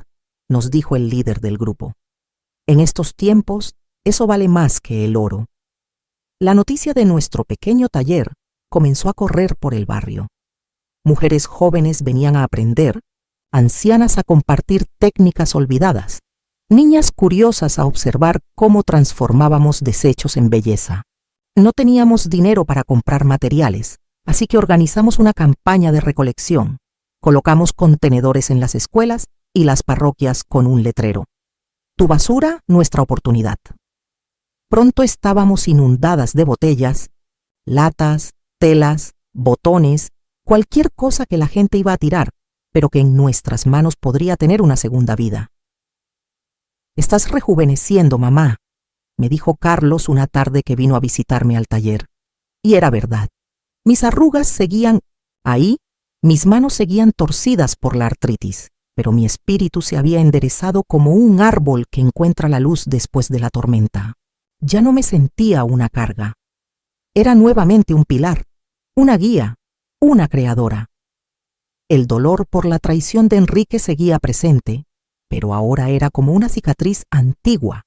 Speaker 1: nos dijo el líder del grupo. «En estos tiempos, eso vale más que el oro». La noticia de nuestro pequeño taller comenzó a correr por el barrio. Mujeres jóvenes venían a aprender, ancianas a compartir técnicas olvidadas, niñas curiosas a observar cómo transformábamos desechos en belleza. No teníamos dinero para comprar materiales, así que organizamos una campaña de recolección. Colocamos contenedores en las escuelas y las parroquias con un letrero: «Tu basura, nuestra oportunidad». Pronto estábamos inundadas de botellas, latas, telas, botones, cualquier cosa que la gente iba a tirar, pero que en nuestras manos podría tener una segunda vida. «Estás rejuveneciendo, mamá», me dijo Carlos una tarde que vino a visitarme al taller. Y era verdad. Mis arrugas seguían ahí, mis manos seguían torcidas por la artritis, pero mi espíritu se había enderezado como un árbol que encuentra la luz después de la tormenta. Ya no me sentía una carga. Era nuevamente un pilar, una guía, una creadora. El dolor por la traición de Enrique seguía presente, pero ahora era como una cicatriz antigua,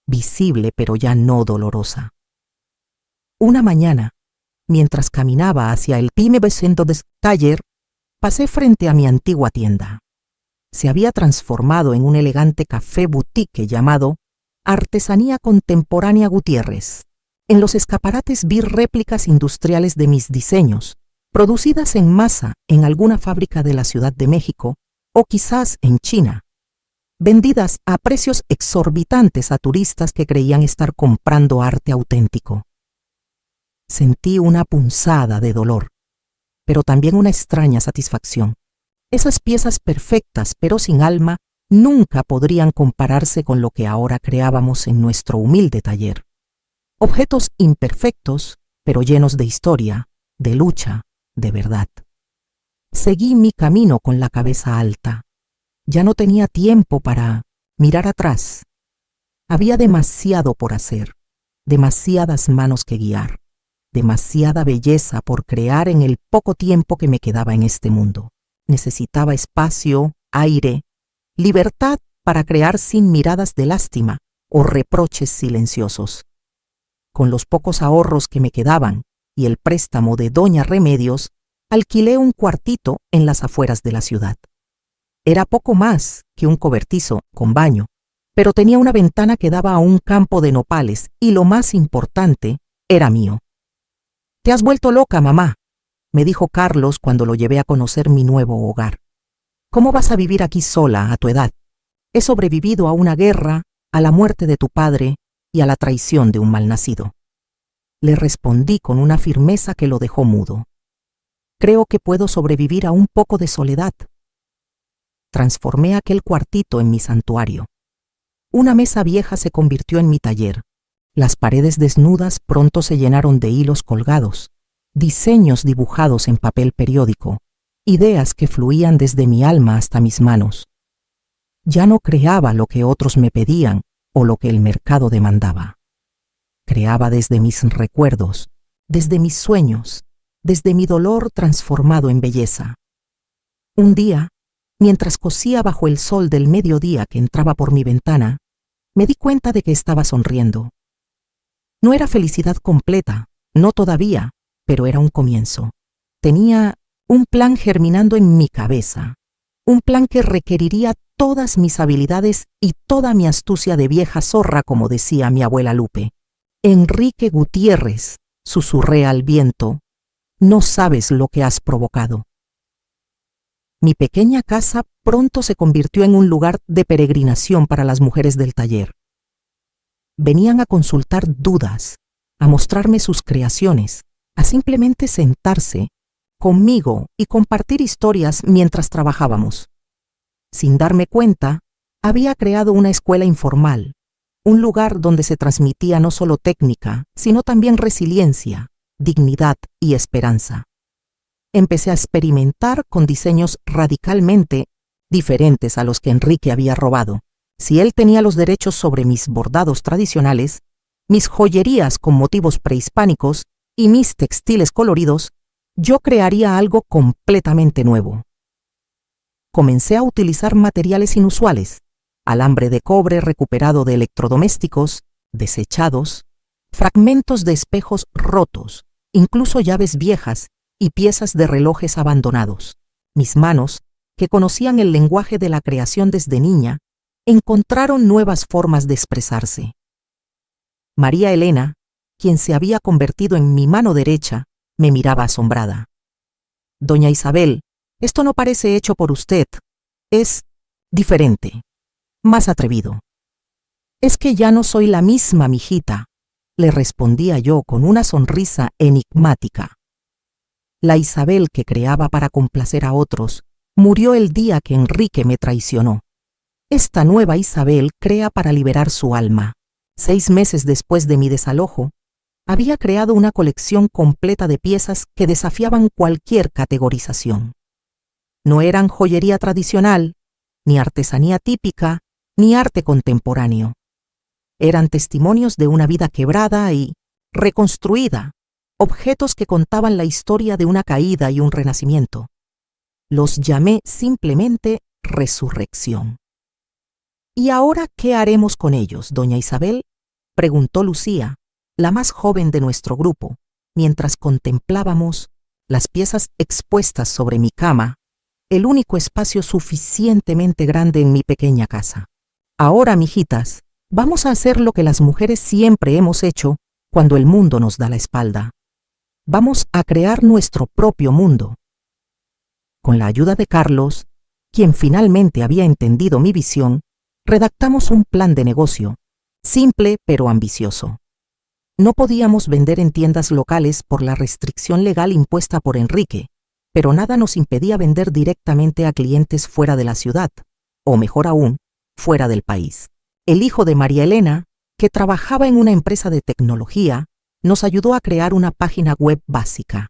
Speaker 1: visible pero ya no dolorosa. Una mañana, mientras caminaba hacia el Pyme Centro de Taller, pasé frente a mi antigua tienda. Se había transformado en un elegante café boutique llamado Artesanía Contemporánea Gutiérrez. En los escaparates vi réplicas industriales de mis diseños, producidas en masa en alguna fábrica de la Ciudad de México o quizás en China, vendidas a precios exorbitantes a turistas que creían estar comprando arte auténtico. Sentí una punzada de dolor, pero también una extraña satisfacción. Esas piezas perfectas pero sin alma nunca podrían compararse con lo que ahora creábamos en nuestro humilde taller. Objetos imperfectos, pero llenos de historia, de lucha, de verdad. Seguí mi camino con la cabeza alta. Ya no tenía tiempo para mirar atrás. Había demasiado por hacer, demasiadas manos que guiar, demasiada belleza por crear en el poco tiempo que me quedaba en este mundo. Necesitaba espacio, aire, libertad para crear sin miradas de lástima o reproches silenciosos. Con los pocos ahorros que me quedaban y el préstamo de Doña Remedios, alquilé un cuartito en las afueras de la ciudad. Era poco más que un cobertizo con baño, pero tenía una ventana que daba a un campo de nopales y lo más importante, era mío. «Te has vuelto loca, mamá», me dijo Carlos cuando lo llevé a conocer mi nuevo hogar. «¿Cómo vas a vivir aquí sola a tu edad? He sobrevivido a una guerra, a la muerte de tu padre y a la traición de un malnacido». Le respondí con una firmeza que lo dejó mudo. «Creo que puedo sobrevivir a un poco de soledad». Transformé aquel cuartito en mi santuario. Una mesa vieja se convirtió en mi taller. Las paredes desnudas pronto se llenaron de hilos colgados, diseños dibujados en papel periódico, ideas que fluían desde mi alma hasta mis manos. Ya no creaba lo que otros me pedían o lo que el mercado demandaba. Creaba desde mis recuerdos, desde mis sueños, desde mi dolor transformado en belleza. Un día, mientras cosía bajo el sol del mediodía que entraba por mi ventana, me di cuenta de que estaba sonriendo. No era felicidad completa, no todavía, pero era un comienzo. Tenía un plan germinando en mi cabeza, un plan que requeriría todas mis habilidades y toda mi astucia de vieja zorra, como decía mi abuela Lupe. «Enrique Gutiérrez», susurré al viento, «no sabes lo que has provocado». Mi pequeña casa pronto se convirtió en un lugar de peregrinación para las mujeres del taller. Venían a consultar dudas, a mostrarme sus creaciones, a simplemente sentarse conmigo y compartir historias mientras trabajábamos. Sin darme cuenta, había creado una escuela informal, un lugar donde se transmitía no solo técnica, sino también resiliencia, dignidad y esperanza. Empecé a experimentar con diseños radicalmente diferentes a los que Enrique había robado. Si él tenía los derechos sobre mis bordados tradicionales, mis joyerías con motivos prehispánicos y mis textiles coloridos, yo crearía algo completamente nuevo. Comencé a utilizar materiales inusuales, alambre de cobre recuperado de electrodomésticos, desechados, fragmentos de espejos rotos, incluso llaves viejas y piezas de relojes abandonados. Mis manos, que conocían el lenguaje de la creación desde niña, encontraron nuevas formas de expresarse. María Elena, quien se había convertido en mi mano derecha, me miraba asombrada. «Doña Isabel, esto no parece hecho por usted. Es diferente, más atrevido». «Es que ya no soy la misma, mijita», le respondía yo con una sonrisa enigmática. La Isabel que creaba para complacer a otros murió el día que Enrique me traicionó. Esta nueva Isabel crea para liberar su alma. 6 meses después de mi desalojo, había creado una colección completa de piezas que desafiaban cualquier categorización. No eran joyería tradicional, ni artesanía típica, ni arte contemporáneo. Eran testimonios de una vida quebrada y reconstruida, objetos que contaban la historia de una caída y un renacimiento. Los llamé simplemente resurrección. «¿Y ahora qué haremos con ellos, doña Isabel?», preguntó Lucía, la más joven de nuestro grupo, mientras contemplábamos las piezas expuestas sobre mi cama, el único espacio suficientemente grande en mi pequeña casa. «Ahora, mijitas, vamos a hacer lo que las mujeres siempre hemos hecho cuando el mundo nos da la espalda. Vamos a crear nuestro propio mundo». Con la ayuda de Carlos, quien finalmente había entendido mi visión, redactamos un plan de negocio, simple pero ambicioso. No podíamos vender en tiendas locales por la restricción legal impuesta por Enrique, pero nada nos impedía vender directamente a clientes fuera de la ciudad, o mejor aún, fuera del país. El hijo de María Elena, que trabajaba en una empresa de tecnología, nos ayudó a crear una página web básica.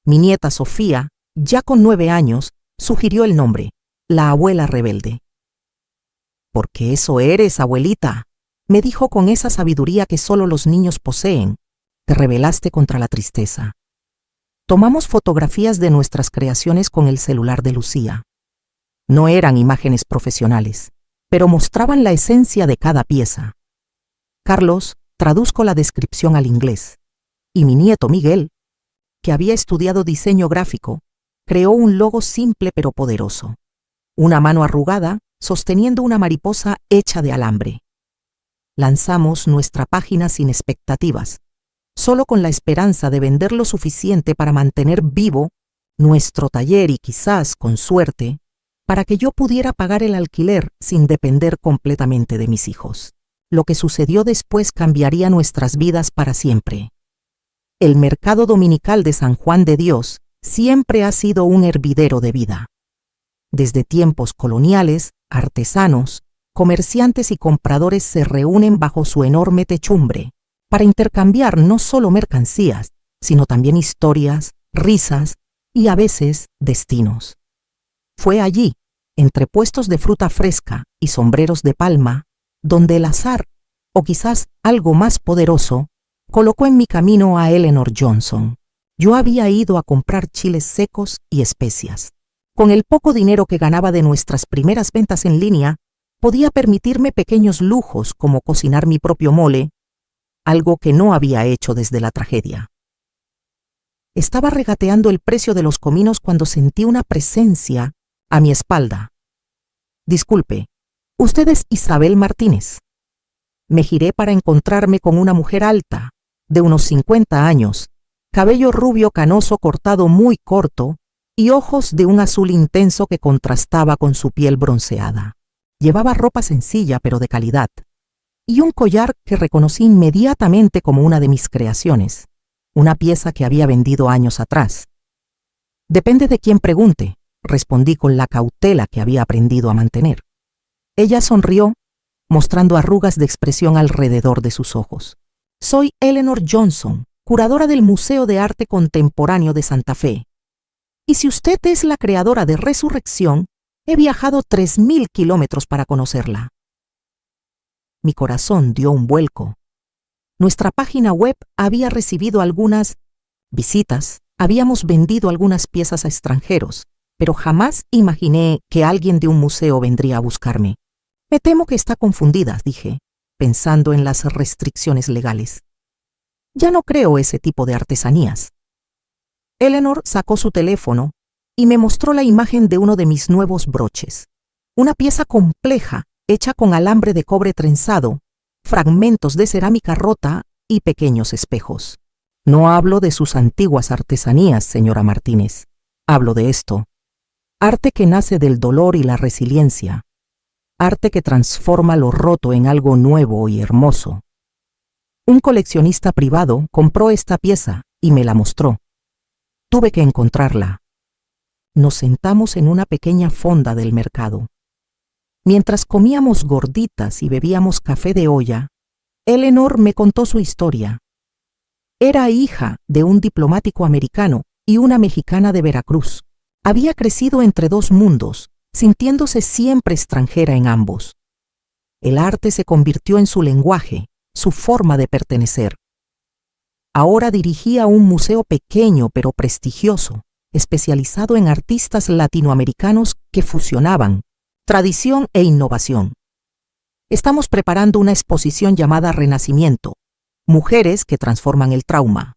Speaker 1: Mi nieta Sofía, ya con 9 años, sugirió el nombre, La Abuela Rebelde. «Porque eso eres, abuelita», me dijo con esa sabiduría que solo los niños poseen. «Te rebelaste contra la tristeza». Tomamos fotografías de nuestras creaciones con el celular de Lucía. No eran imágenes profesionales, pero mostraban la esencia de cada pieza. Carlos traduzco la descripción al inglés, y mi nieto Miguel, que había estudiado diseño gráfico, creó un logo simple pero poderoso. Una mano arrugada sosteniendo una mariposa hecha de alambre. Lanzamos nuestra página sin expectativas, solo con la esperanza de vender lo suficiente para mantener vivo nuestro taller y quizás, con suerte, para que yo pudiera pagar el alquiler sin depender completamente de mis hijos. Lo que sucedió después cambiaría nuestras vidas para siempre. El mercado dominical de San Juan de Dios siempre ha sido un hervidero de vida. Desde tiempos coloniales, artesanos, comerciantes y compradores se reúnen bajo su enorme techumbre para intercambiar no solo mercancías, sino también historias, risas y a veces destinos. Fue allí, entre puestos de fruta fresca y sombreros de palma, donde el azar, o quizás algo más poderoso, colocó en mi camino a Eleanor Johnson. Yo había ido a comprar chiles secos y especias. Con el poco dinero que ganaba de nuestras primeras ventas en línea, podía permitirme pequeños lujos como cocinar mi propio mole, algo que no había hecho desde la tragedia. Estaba regateando el precio de los cominos cuando sentí una presencia a mi espalda. «Disculpe, ¿usted es Isabel Martínez?» Me giré para encontrarme con una mujer alta, de unos 50 años, cabello rubio canoso cortado muy corto y ojos de un azul intenso que contrastaba con su piel bronceada. Llevaba ropa sencilla pero de calidad, y un collar que reconocí inmediatamente como una de mis creaciones, una pieza que había vendido años atrás. «Depende de quién pregunte», respondí con la cautela que había aprendido a mantener. Ella sonrió, mostrando arrugas de expresión alrededor de sus ojos. «Soy Eleanor Johnson, curadora del Museo de Arte Contemporáneo de Santa Fe. Y si usted es la creadora de Resurrección, he viajado 3000 kilómetros para conocerla». Mi corazón dio un vuelco. Nuestra página web había recibido algunas visitas, habíamos vendido algunas piezas a extranjeros, pero jamás imaginé que alguien de un museo vendría a buscarme. «Me temo que está confundida», dije, pensando en las restricciones legales. «Ya no creo ese tipo de artesanías». Eleanor sacó su teléfono y me mostró la imagen de uno de mis nuevos broches. Una pieza compleja, hecha con alambre de cobre trenzado, fragmentos de cerámica rota y pequeños espejos. «No hablo de sus antiguas artesanías, señora Martínez. Hablo de esto. Arte que nace del dolor y la resiliencia. Arte que transforma lo roto en algo nuevo y hermoso. Un coleccionista privado compró esta pieza y me la mostró. Tuve que encontrarla». Nos sentamos en una pequeña fonda del mercado. Mientras comíamos gorditas y bebíamos café de olla, Eleanor me contó su historia. Era hija de un diplomático americano y una mexicana de Veracruz. Había crecido entre dos mundos, sintiéndose siempre extranjera en ambos. El arte se convirtió en su lenguaje, su forma de pertenecer. Ahora dirigía un museo pequeño pero prestigioso, especializado en artistas latinoamericanos que fusionaban tradición e innovación. Estamos preparando una exposición llamada Renacimiento, Mujeres que transforman el trauma.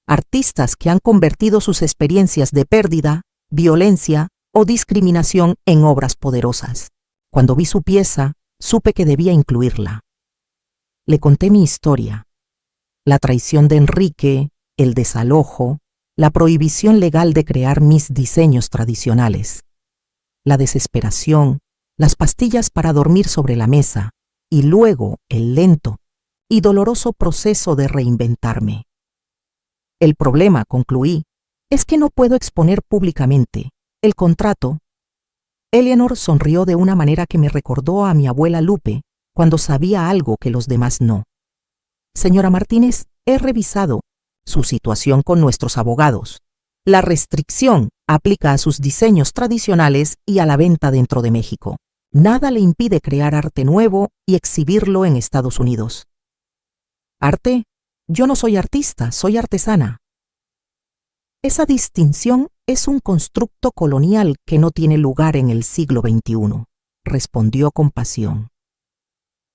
Speaker 1: Artistas que han convertido sus experiencias de pérdida, violencia o discriminación en obras poderosas. Cuando vi su pieza, supe que debía incluirla. Le conté mi historia, la traición de Enrique, el desalojo, la prohibición legal de crear mis diseños tradicionales, la desesperación, las pastillas para dormir sobre la mesa y luego el lento y doloroso proceso de reinventarme. El problema, concluí, es que no puedo exponer públicamente el contrato. Eleanor sonrió de una manera que me recordó a mi abuela Lupe cuando sabía algo que los demás no. «Señora Martínez, he revisado su situación con nuestros abogados. La restricción aplica a sus diseños tradicionales y a la venta dentro de México. Nada le impide crear arte nuevo y exhibirlo en Estados Unidos». «¿Arte? Yo no soy artista, soy artesana». «Esa distinción es un constructo colonial que no tiene lugar en el siglo XXI», respondió con pasión.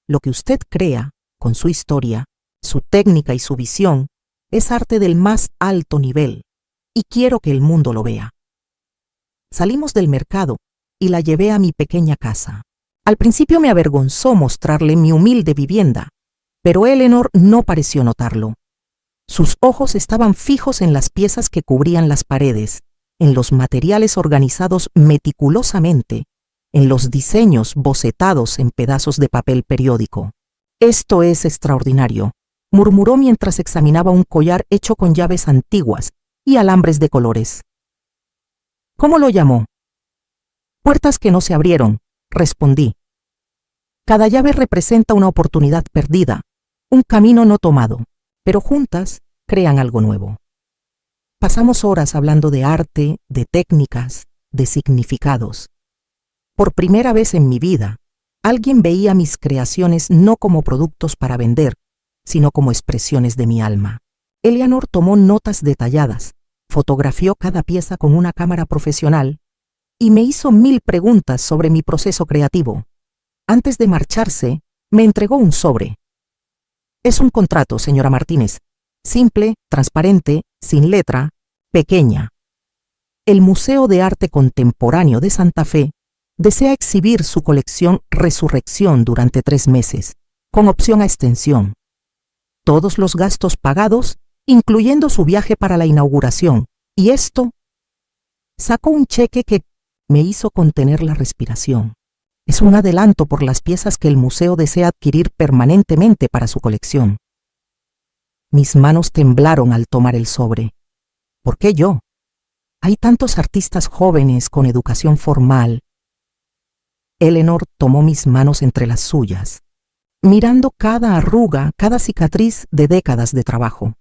Speaker 1: «Lo que usted crea, con su historia, su técnica y su visión, es arte del más alto nivel, y quiero que el mundo lo vea. Salimos del mercado y la llevé a mi pequeña casa. Al principio me avergonzó mostrarle mi humilde vivienda, pero Eleanor no pareció notarlo. Sus ojos estaban fijos en las piezas que cubrían las paredes, en los materiales organizados meticulosamente, en los diseños bocetados en pedazos de papel periódico. «Esto es extraordinario», murmuró mientras examinaba un collar hecho con llaves antiguas y alambres de colores. «¿Cómo lo llamó?» «Puertas que no se abrieron», respondí. «Cada llave representa una oportunidad perdida, un camino no tomado, pero juntas crean algo nuevo». Pasamos horas hablando de arte, de técnicas, de significados. Por primera vez en mi vida, alguien veía mis creaciones no como productos para vender, sino como expresiones de mi alma. Eleanor tomó notas detalladas, fotografió cada pieza con una cámara profesional y me hizo 1000 preguntas sobre mi proceso creativo. Antes de marcharse, me entregó un sobre. «Es un contrato, señora Martínez. Simple, transparente, sin letra, pequeña. El Museo de Arte Contemporáneo de Santa Fe desea exhibir su colección Resurrección durante 3 meses, con opción a extensión. Todos los gastos pagados, incluyendo su viaje para la inauguración. Y esto…» Sacó un cheque que me hizo contener la respiración. «Es un adelanto por las piezas que el museo desea adquirir permanentemente para su colección». Mis manos temblaron al tomar el sobre. ¿Por qué yo? Hay tantos artistas jóvenes con educación formal. Eleanor tomó mis manos entre las suyas, mirando cada arruga, cada cicatriz de décadas de trabajo.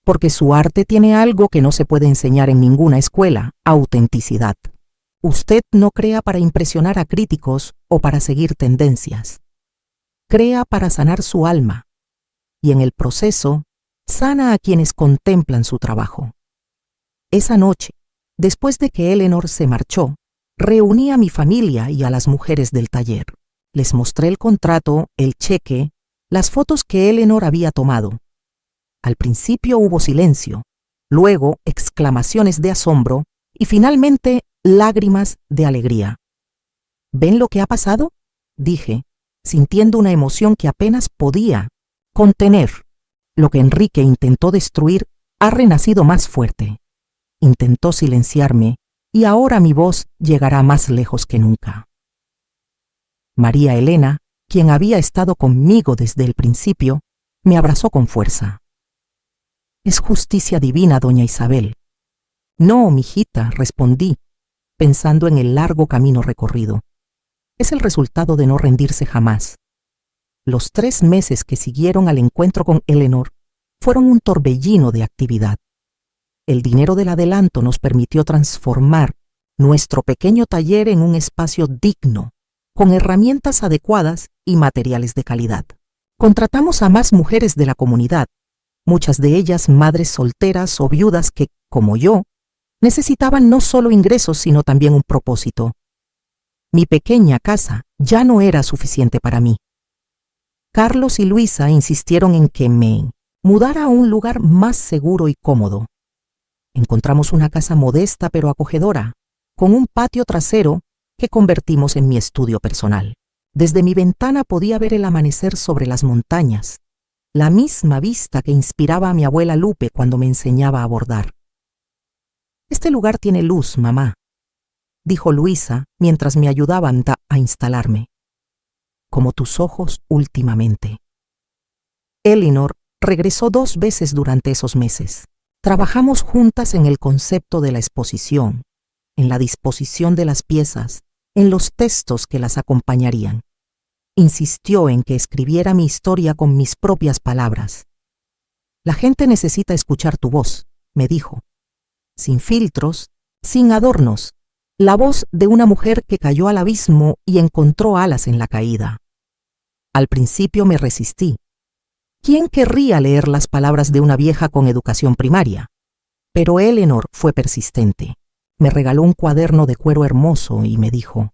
Speaker 1: Porque su arte tiene algo que no se puede enseñar en ninguna escuela: autenticidad. Usted no crea para impresionar a críticos o para seguir tendencias. Crea para sanar su alma. Y en el proceso, sana a quienes contemplan su trabajo. Esa noche, después de que Eleanor se marchó, reuní a mi familia y a las mujeres del taller. Les mostré el contrato, el cheque, las fotos que Eleanor había tomado. Al principio hubo silencio, luego exclamaciones de asombro y finalmente lágrimas de alegría. ¿Ven lo que ha pasado?, dije, sintiendo una emoción que apenas podía contener. Lo que Enrique intentó destruir ha renacido más fuerte. Intentó silenciarme y ahora mi voz llegará más lejos que nunca. María Elena, quien había estado conmigo desde el principio, me abrazó con fuerza. «Es justicia divina, doña Isabel». «No, mijita», respondí, pensando en el largo camino recorrido. «Es el resultado de no rendirse jamás». Los 3 meses que siguieron al encuentro con Eleanor fueron un torbellino de actividad. El dinero del adelanto nos permitió transformar nuestro pequeño taller en un espacio digno, con herramientas adecuadas y materiales de calidad. Contratamos a más mujeres de la comunidad, muchas de ellas madres solteras o viudas que, como yo, necesitaban no solo ingresos sino también un propósito. Mi pequeña casa ya no era suficiente para mí. Carlos y Luisa insistieron en que me mudara a un lugar más seguro y cómodo. Encontramos una casa modesta pero acogedora, con un patio trasero que convertimos en mi estudio personal. Desde mi ventana podía ver el amanecer sobre las montañas, la misma vista que inspiraba a mi abuela Lupe cuando me enseñaba a bordar. «Este lugar tiene luz, mamá», dijo Luisa mientras me ayudaban a instalarme. «Como tus ojos últimamente». Eleanor regresó 2 veces durante esos meses. Trabajamos juntas en el concepto de la exposición, en la disposición de las piezas, en los textos que las acompañarían. Insistió en que escribiera mi historia con mis propias palabras. «La gente necesita escuchar tu voz», me dijo. «Sin filtros, sin adornos, la voz de una mujer que cayó al abismo y encontró alas en la caída». Al principio me resistí. ¿Quién querría leer las palabras de una vieja con educación primaria? Pero Eleanor fue persistente. Me regaló un cuaderno de cuero hermoso y me dijo: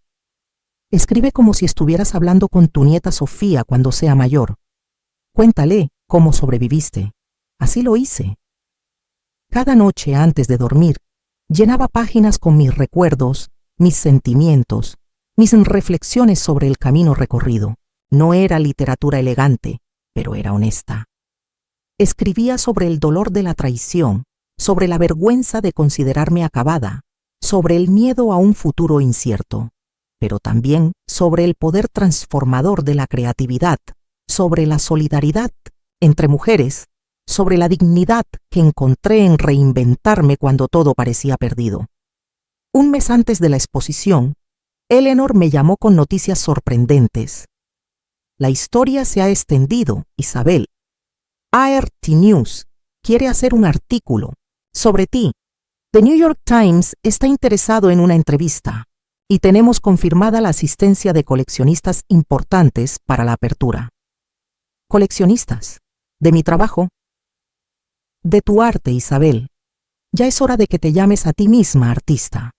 Speaker 1: «Escribe como si estuvieras hablando con tu nieta Sofía cuando sea mayor. Cuéntale cómo sobreviviste». Así lo hice. Cada noche antes de dormir, llenaba páginas con mis recuerdos, mis sentimientos, mis reflexiones sobre el camino recorrido. No era literatura elegante, pero era honesta. Escribía sobre el dolor de la traición, sobre la vergüenza de considerarme acabada, sobre el miedo a un futuro incierto, pero también sobre el poder transformador de la creatividad, sobre la solidaridad entre mujeres, sobre la dignidad que encontré en reinventarme cuando todo parecía perdido. Un mes antes de la exposición, Eleanor me llamó con noticias sorprendentes. La historia se ha extendido, Isabel. ART News quiere hacer un artículo sobre ti. The New York Times está interesado en una entrevista y tenemos confirmada la asistencia de coleccionistas importantes para la apertura. ¿Coleccionistas? ¿De mi trabajo? De tu arte, Isabel. Ya es hora de que te llames a ti misma artista.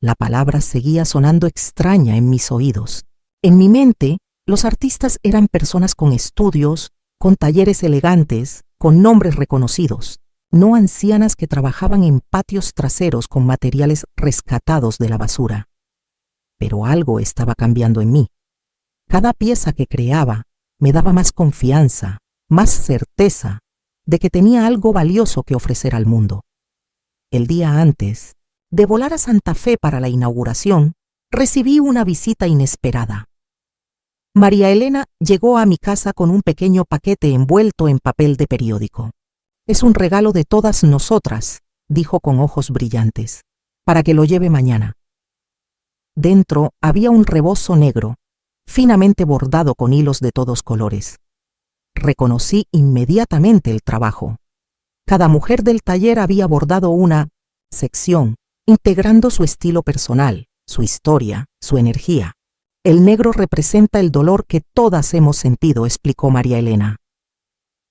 Speaker 1: La palabra seguía sonando extraña en mis oídos. En mi mente, los artistas eran personas con estudios, con talleres elegantes, con nombres reconocidos, no ancianas que trabajaban en patios traseros con materiales rescatados de la basura. Pero algo estaba cambiando en mí. Cada pieza que creaba me daba más confianza, más certeza de que tenía algo valioso que ofrecer al mundo. El día antes de volar a Santa Fe para la inauguración, recibí una visita inesperada. María Elena llegó a mi casa con un pequeño paquete envuelto en papel de periódico. Es un regalo de todas nosotras, dijo con ojos brillantes, para que lo lleve mañana. Dentro había un rebozo negro, finamente bordado con hilos de todos colores. Reconocí inmediatamente el trabajo. Cada mujer del taller había bordado una sección, integrando su estilo personal, su historia, su energía. El negro representa el dolor que todas hemos sentido, explicó María Elena.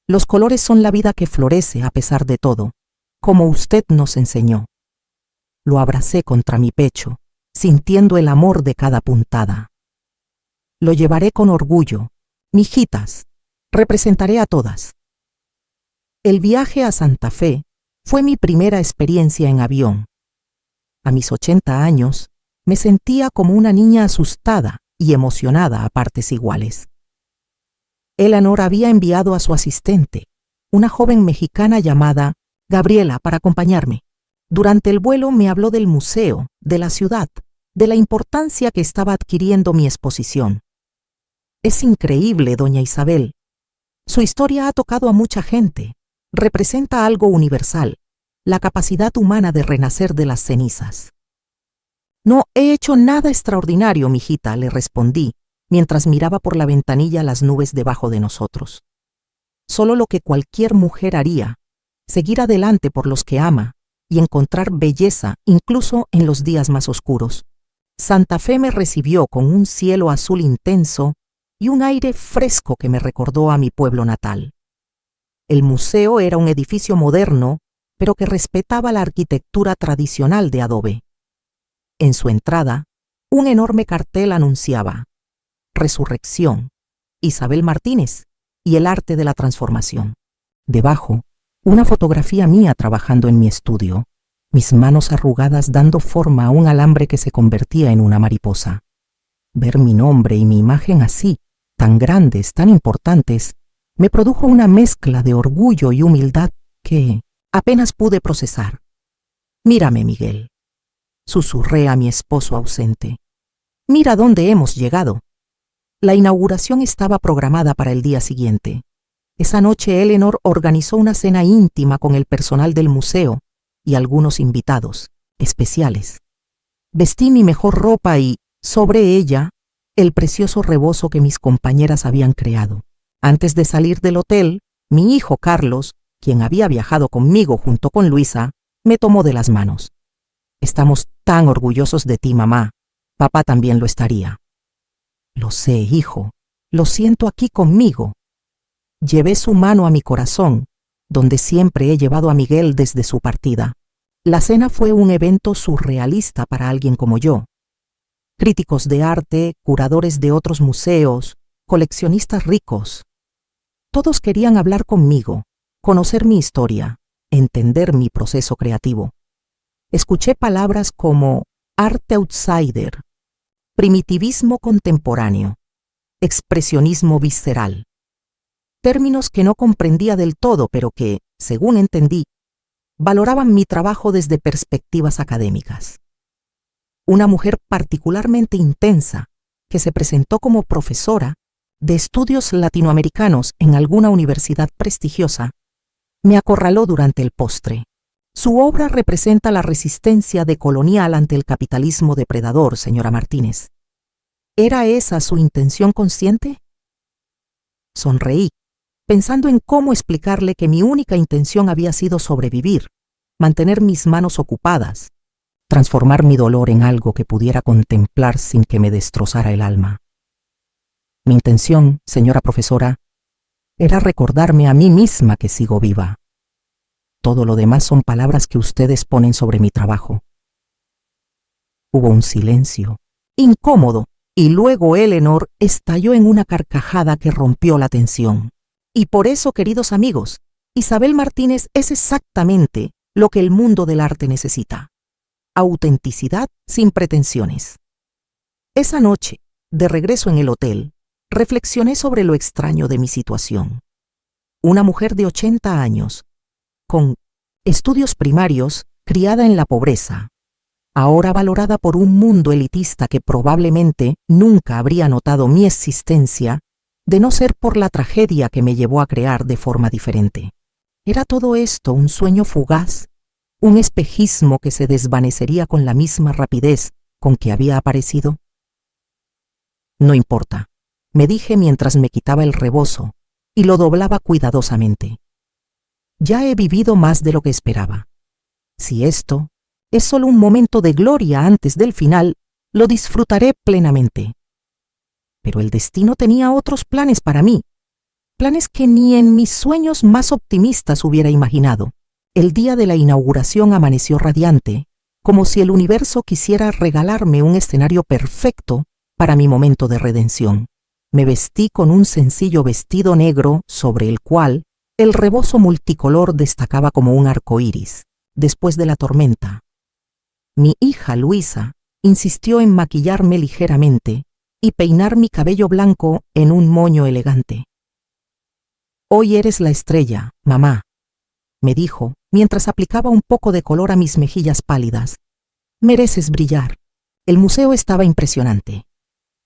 Speaker 1: Los colores son la vida que florece a pesar de todo, como usted nos enseñó. Lo abracé contra mi pecho, sintiendo el amor de cada puntada. Lo llevaré con orgullo. Mijitas, representaré a todas. El viaje a Santa Fe fue mi primera experiencia en avión. A mis 80 años, me sentía como una niña asustada y emocionada a partes iguales. Eleanor había enviado a su asistente, una joven mexicana llamada Gabriela, para acompañarme. Durante el vuelo me habló del museo, de la ciudad, de la importancia que estaba adquiriendo mi exposición. Es increíble, doña Isabel. Su historia ha tocado a mucha gente. Representa algo universal, la capacidad humana de renacer de las cenizas. No he hecho nada extraordinario, mijita, le respondí, mientras miraba por la ventanilla las nubes debajo de nosotros. Solo lo que cualquier mujer haría, seguir adelante por los que ama y encontrar belleza incluso en los días más oscuros. Santa Fe me recibió con un cielo azul intenso y un aire fresco que me recordó a mi pueblo natal. El museo era un edificio moderno, pero que respetaba la arquitectura tradicional de adobe. En su entrada, un enorme cartel anunciaba Resurrección, Isabel Martínez y el arte de la transformación. Debajo, una fotografía mía trabajando en mi estudio, mis manos arrugadas dando forma a un alambre que se convertía en una mariposa. Ver mi nombre y mi imagen así, tan grandes, tan importantes, me produjo una mezcla de orgullo y humildad que apenas pude procesar. Mírame, Miguel, susurré a mi esposo ausente. Mira dónde hemos llegado. La inauguración estaba programada para el día siguiente. Esa noche Eleanor organizó una cena íntima con el personal del museo y algunos invitados especiales. Vestí mi mejor ropa y, sobre ella, el precioso rebozo que mis compañeras habían creado. Antes de salir del hotel, mi hijo Carlos, quien había viajado conmigo junto con Luisa, me tomó de las manos. Estamos tan orgullosos de ti, mamá. Papá también lo estaría. Lo sé, hijo. Lo siento aquí conmigo. Llevé su mano a mi corazón, donde siempre he llevado a Miguel desde su partida. La cena fue un evento surrealista para alguien como yo. Críticos de arte, curadores de otros museos, coleccionistas ricos. Todos querían hablar conmigo, conocer mi historia, entender mi proceso creativo. Escuché palabras como arte outsider, primitivismo contemporáneo, expresionismo visceral. Términos que no comprendía del todo, pero que, según entendí, valoraban mi trabajo desde perspectivas académicas. Una mujer particularmente intensa, que se presentó como profesora de estudios latinoamericanos en alguna universidad prestigiosa, me acorraló durante el postre. Su obra representa la resistencia decolonial ante el capitalismo depredador, señora Martínez. ¿Era esa su intención consciente? Sonreí, pensando en cómo explicarle que mi única intención había sido sobrevivir, mantener mis manos ocupadas, transformar mi dolor en algo que pudiera contemplar sin que me destrozara el alma. Mi intención, señora profesora, era recordarme a mí misma que sigo viva. Todo lo demás son palabras que ustedes ponen sobre mi trabajo. Hubo un silencio, incómodo, y luego Eleanor estalló en una carcajada que rompió la tensión. Y por eso, queridos amigos, Isabel Martínez es exactamente lo que el mundo del arte necesita. Autenticidad sin pretensiones. Esa noche, de regreso en el hotel, reflexioné sobre lo extraño de mi situación. Una mujer de 80 años, con estudios primarios, criada en la pobreza, ahora valorada por un mundo elitista que probablemente nunca habría notado mi existencia, de no ser por la tragedia que me llevó a crear de forma diferente. ¿Era todo esto un sueño fugaz? ¿Un espejismo que se desvanecería con la misma rapidez con que había aparecido? No importa, me dije mientras me quitaba el rebozo y lo doblaba cuidadosamente. Ya he vivido más de lo que esperaba. Si esto es solo un momento de gloria antes del final, lo disfrutaré plenamente. Pero el destino tenía otros planes para mí, planes que ni en mis sueños más optimistas hubiera imaginado. El día de la inauguración amaneció radiante, como si el universo quisiera regalarme un escenario perfecto para mi momento de redención. Me vestí con un sencillo vestido negro sobre el cual el rebozo multicolor destacaba como un arco iris, después de la tormenta. Mi hija Luisa insistió en maquillarme ligeramente y peinar mi cabello blanco en un moño elegante. «Hoy eres la estrella, mamá», me dijo, mientras aplicaba un poco de color a mis mejillas pálidas. «Mereces brillar». El museo estaba impresionante.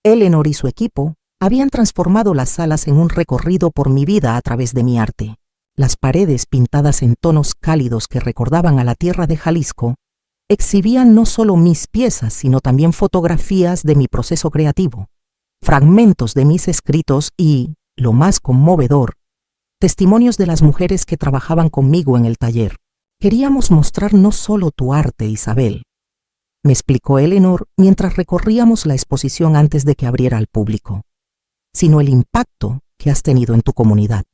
Speaker 1: Eleanor y su equipo habían transformado las salas en un recorrido por mi vida a través de mi arte. Las paredes, pintadas en tonos cálidos que recordaban a la tierra de Jalisco, exhibían no solo mis piezas, sino también fotografías de mi proceso creativo, fragmentos de mis escritos y, lo más conmovedor, testimonios de las mujeres que trabajaban conmigo en el taller. «Queríamos mostrar no solo tu arte, Isabel», me explicó Eleanor mientras recorríamos la exposición antes de que abriera al público, «sino el impacto que has tenido en tu comunidad.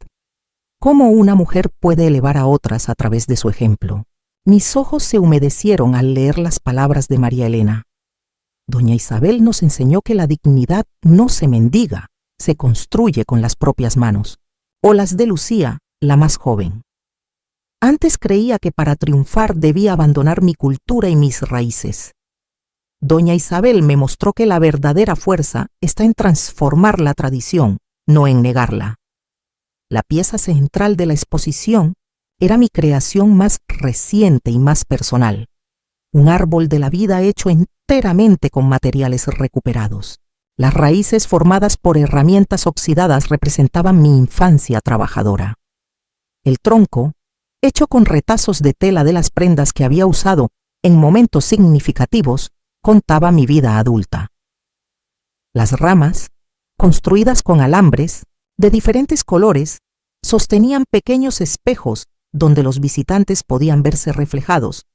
Speaker 1: ¿Cómo una mujer puede elevar a otras a través de su ejemplo?» Mis ojos se humedecieron al leer las palabras de María Elena. Doña Isabel nos enseñó que la dignidad no se mendiga, se construye con las propias manos. O las de Lucía, la más joven. Antes creía que para triunfar debía abandonar mi cultura y mis raíces. Doña Isabel me mostró que la verdadera fuerza está en transformar la tradición, no en negarla. La pieza central de la exposición era mi creación más reciente y más personal, un árbol de la vida hecho enteramente con materiales recuperados. Las raíces formadas por herramientas oxidadas representaban mi infancia trabajadora. El tronco, hecho con retazos de tela de las prendas que había usado en momentos significativos, contaba mi vida adulta. Las ramas, construidas con alambres de diferentes colores, sostenían pequeños espejos donde los visitantes podían verse reflejados,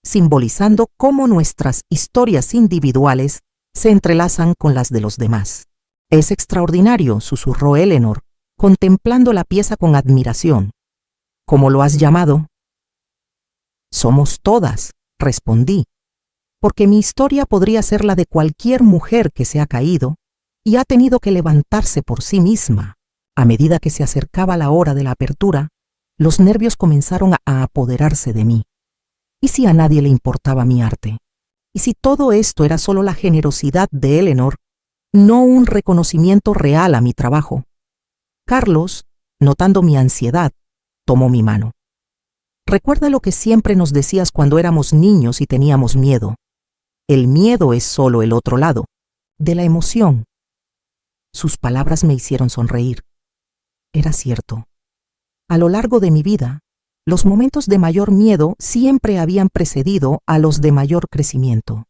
Speaker 1: simbolizando cómo nuestras historias individuales se entrelazan con las de los demás. «Es extraordinario», susurró Eleanor, contemplando la pieza con admiración. «¿Cómo lo has llamado?» «Somos todas», respondí, porque mi historia podría ser la de cualquier mujer que se ha caído y ha tenido que levantarse por sí misma. A medida que se acercaba la hora de la apertura, Los nervios comenzaron a apoderarse de mí. ¿Y si a nadie le importaba mi arte? ¿Y si todo esto era solo la generosidad de Eleanor, no un reconocimiento real a mi trabajo? Carlos, notando mi ansiedad, tomó mi mano. Recuerda lo que siempre nos decías cuando éramos niños y teníamos miedo. El miedo es solo el otro lado, de la emoción. Sus palabras me hicieron sonreír. Era cierto. A lo largo de mi vida, los momentos de mayor miedo siempre habían precedido a los de mayor crecimiento.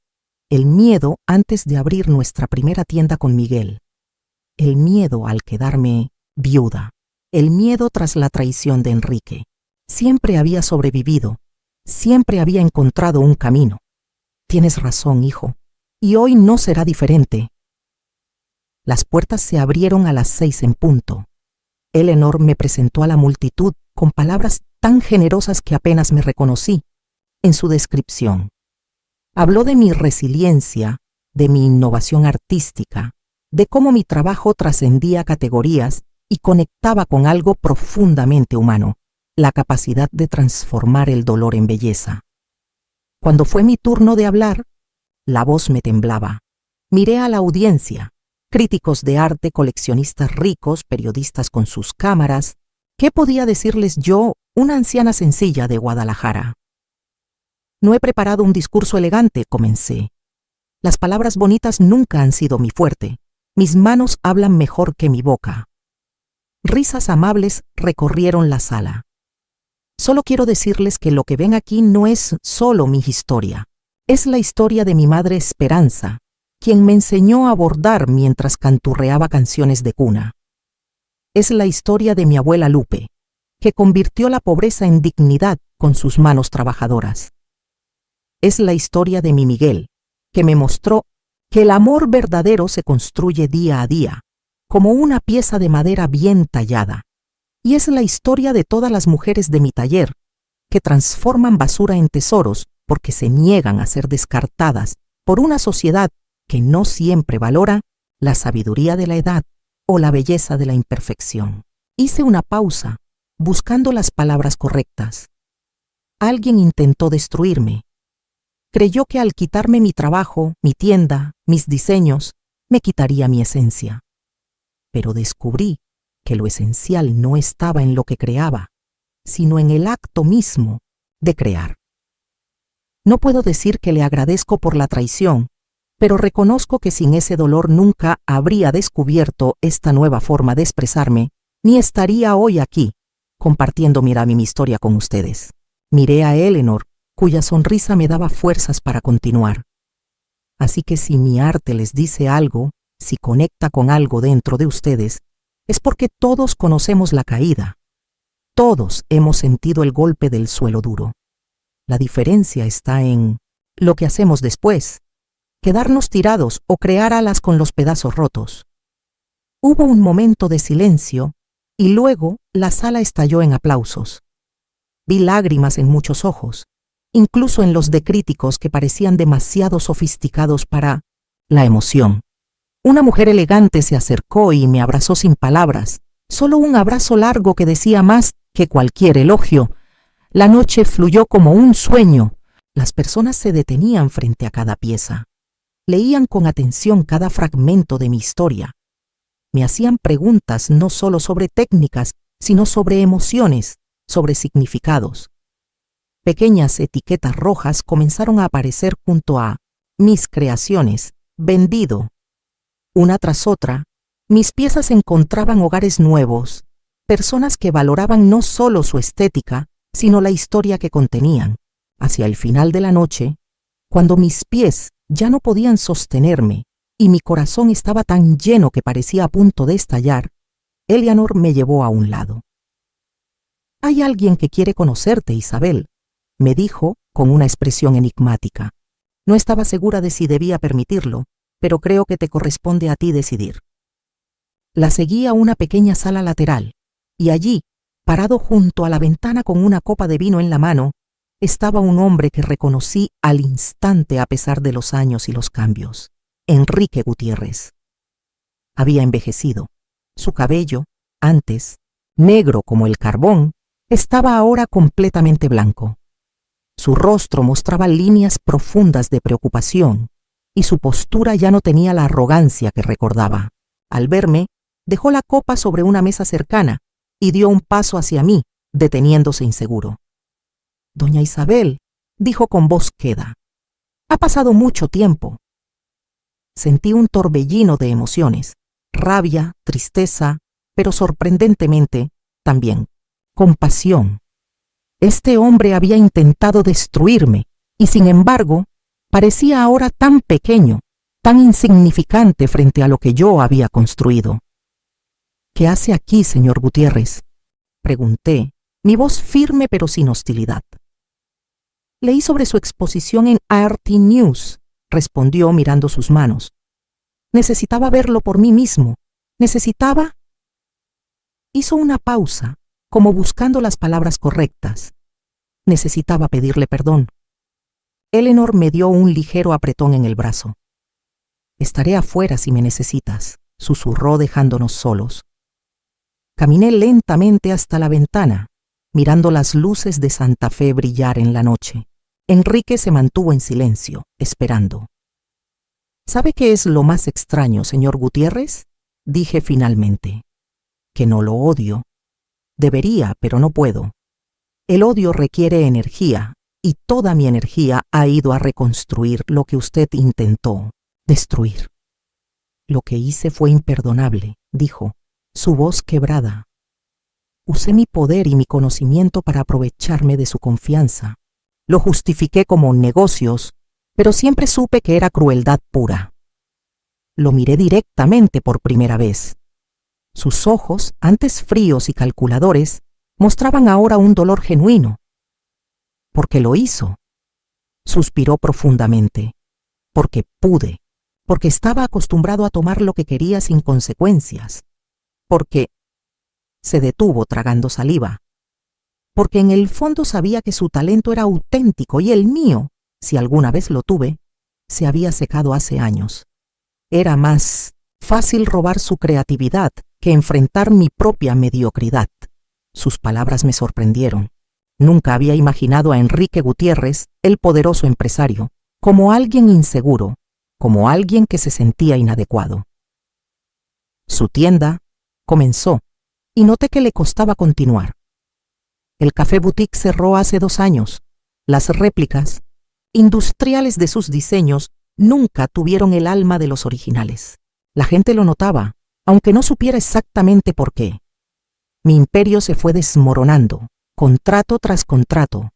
Speaker 1: El miedo antes de abrir nuestra primera tienda con Miguel. El miedo al quedarme viuda. El miedo tras la traición de Enrique. Siempre había sobrevivido. Siempre había encontrado un camino. Tienes razón, hijo. Y hoy no será diferente. Las puertas se abrieron a las 6 en punto. Eleanor me presentó a la multitud con palabras tan generosas que apenas me reconocí en su descripción. Habló de mi resiliencia, de mi innovación artística, de cómo mi trabajo trascendía categorías y conectaba con algo profundamente humano, la capacidad de transformar el dolor en belleza. Cuando fue mi turno de hablar, la voz me temblaba. Miré a la audiencia, críticos de arte, coleccionistas ricos, periodistas con sus cámaras. ¿Qué podía decirles yo, una anciana sencilla de Guadalajara? No he preparado un discurso elegante, comencé. Las palabras bonitas nunca han sido mi fuerte. Mis manos hablan mejor que mi boca. Risas amables recorrieron la sala. Solo quiero decirles que lo que ven aquí no es solo mi historia. Es la historia de mi madre Esperanza, quien me enseñó a bordar mientras canturreaba canciones de cuna. Es la historia de mi abuela Lupe, que convirtió la pobreza en dignidad con sus manos trabajadoras. Es la historia de mi Miguel, que me mostró que el amor verdadero se construye día a día, como una pieza de madera bien tallada. Y es la historia de todas las mujeres de mi taller, que transforman basura en tesoros porque se niegan a ser descartadas por una sociedad que no siempre valora la sabiduría de la edad o la belleza de la imperfección. Hice una pausa, buscando las palabras correctas. Alguien intentó destruirme. Creyó que al quitarme mi trabajo, mi tienda, mis diseños, me quitaría mi esencia. Pero descubrí que lo esencial no estaba en lo que creaba, sino en el acto mismo de crear. No puedo decir que le agradezco por la traición, pero reconozco que sin ese dolor nunca habría descubierto esta nueva forma de expresarme, ni estaría hoy aquí, compartiendo mi historia con ustedes. Miré a Eleanor, cuya sonrisa me daba fuerzas para continuar. Así que si mi arte les dice algo, si conecta con algo dentro de ustedes, es porque todos conocemos la caída. Todos hemos sentido el golpe del suelo duro. La diferencia está en lo que hacemos después, quedarnos tirados o crear alas con los pedazos rotos. Hubo un momento de silencio y luego la sala estalló en aplausos. Vi lágrimas en muchos ojos, incluso en los de críticos que parecían demasiado sofisticados para la emoción. Una mujer elegante se acercó y me abrazó sin palabras, solo un abrazo largo que decía más que cualquier elogio. La noche fluyó como un sueño. Las personas se detenían frente a cada pieza. Leían con atención cada fragmento de mi historia. Me hacían preguntas no solo sobre técnicas, sino sobre emociones, sobre significados. Pequeñas etiquetas rojas comenzaron a aparecer junto a mis creaciones, vendido. Una tras otra, mis piezas encontraban hogares nuevos, personas que valoraban no solo su estética, sino la historia que contenían. Hacia el final de la noche, cuando mis pies ya no podían sostenerme y mi corazón estaba tan lleno que parecía a punto de estallar, Eleanor me llevó a un lado. «Hay alguien que quiere conocerte, Isabel», me dijo con una expresión enigmática. No estaba segura de si debía permitirlo, pero creo que te corresponde a ti decidir. La seguí a una pequeña sala lateral, y allí, parado junto a la ventana con una copa de vino en la mano, estaba un hombre que reconocí al instante a pesar de los años y los cambios. Enrique Gutiérrez. Había envejecido. Su cabello, antes negro como el carbón, Estaba ahora completamente blanco. Su rostro mostraba líneas profundas de preocupación y su postura ya no tenía la arrogancia que recordaba. Al verme, dejó la copa sobre una mesa cercana y dio un paso hacia mí, deteniéndose inseguro. «Doña Isabel», dijo con voz queda, «ha pasado mucho tiempo». Sentí un torbellino de emociones, rabia, tristeza, pero sorprendentemente, también, compasión. Este hombre había intentado destruirme y, sin embargo, parecía ahora tan pequeño, tan insignificante frente a lo que yo había construido. «¿Qué hace aquí, señor Gutiérrez?», pregunté, mi voz firme pero sin hostilidad. «Leí sobre su exposición en RT News», respondió mirando sus manos. «Necesitaba verlo por mí mismo. Necesitaba...» Hizo una pausa, como buscando las palabras correctas. Necesitaba pedirle perdón. Eleanor me dio un ligero apretón en el brazo. «Estaré afuera si me necesitas», susurró dejándonos solos. Caminé lentamente hasta la ventana, mirando las luces de Santa Fe brillar en la noche. Enrique se mantuvo en silencio, esperando. «¿Sabe qué es lo más extraño, señor Gutiérrez?», dije finalmente. «Que no lo odio. Debería, pero no puedo. El odio requiere energía, y toda mi energía ha ido a reconstruir lo que usted intentó destruir». «Lo que hice fue imperdonable», dijo, su voz quebrada. «Usé mi poder y mi conocimiento para aprovecharme de su confianza. Lo justifiqué como negocios, pero siempre supe que era crueldad pura». Lo miré directamente por primera vez. Sus ojos, antes fríos y calculadores, mostraban ahora un dolor genuino. «¿Por qué lo hizo?», suspiró profundamente. «Porque pude, porque estaba acostumbrado a tomar lo que quería sin consecuencias, porque...» Se detuvo tragando saliva. «Porque en el fondo sabía que su talento era auténtico y el mío, si alguna vez lo tuve, se había secado hace años. Era más fácil robar su creatividad que enfrentar mi propia mediocridad». Sus palabras me sorprendieron. Nunca había imaginado a Enrique Gutiérrez, el poderoso empresario, como alguien inseguro, como alguien que se sentía inadecuado. Su tienda comenzó, y noté que le costaba continuar. El café boutique cerró hace 2 años. Las réplicas industriales de sus diseños nunca tuvieron el alma de los originales. La gente lo notaba, aunque no supiera exactamente por qué. Mi imperio se fue desmoronando, contrato tras contrato.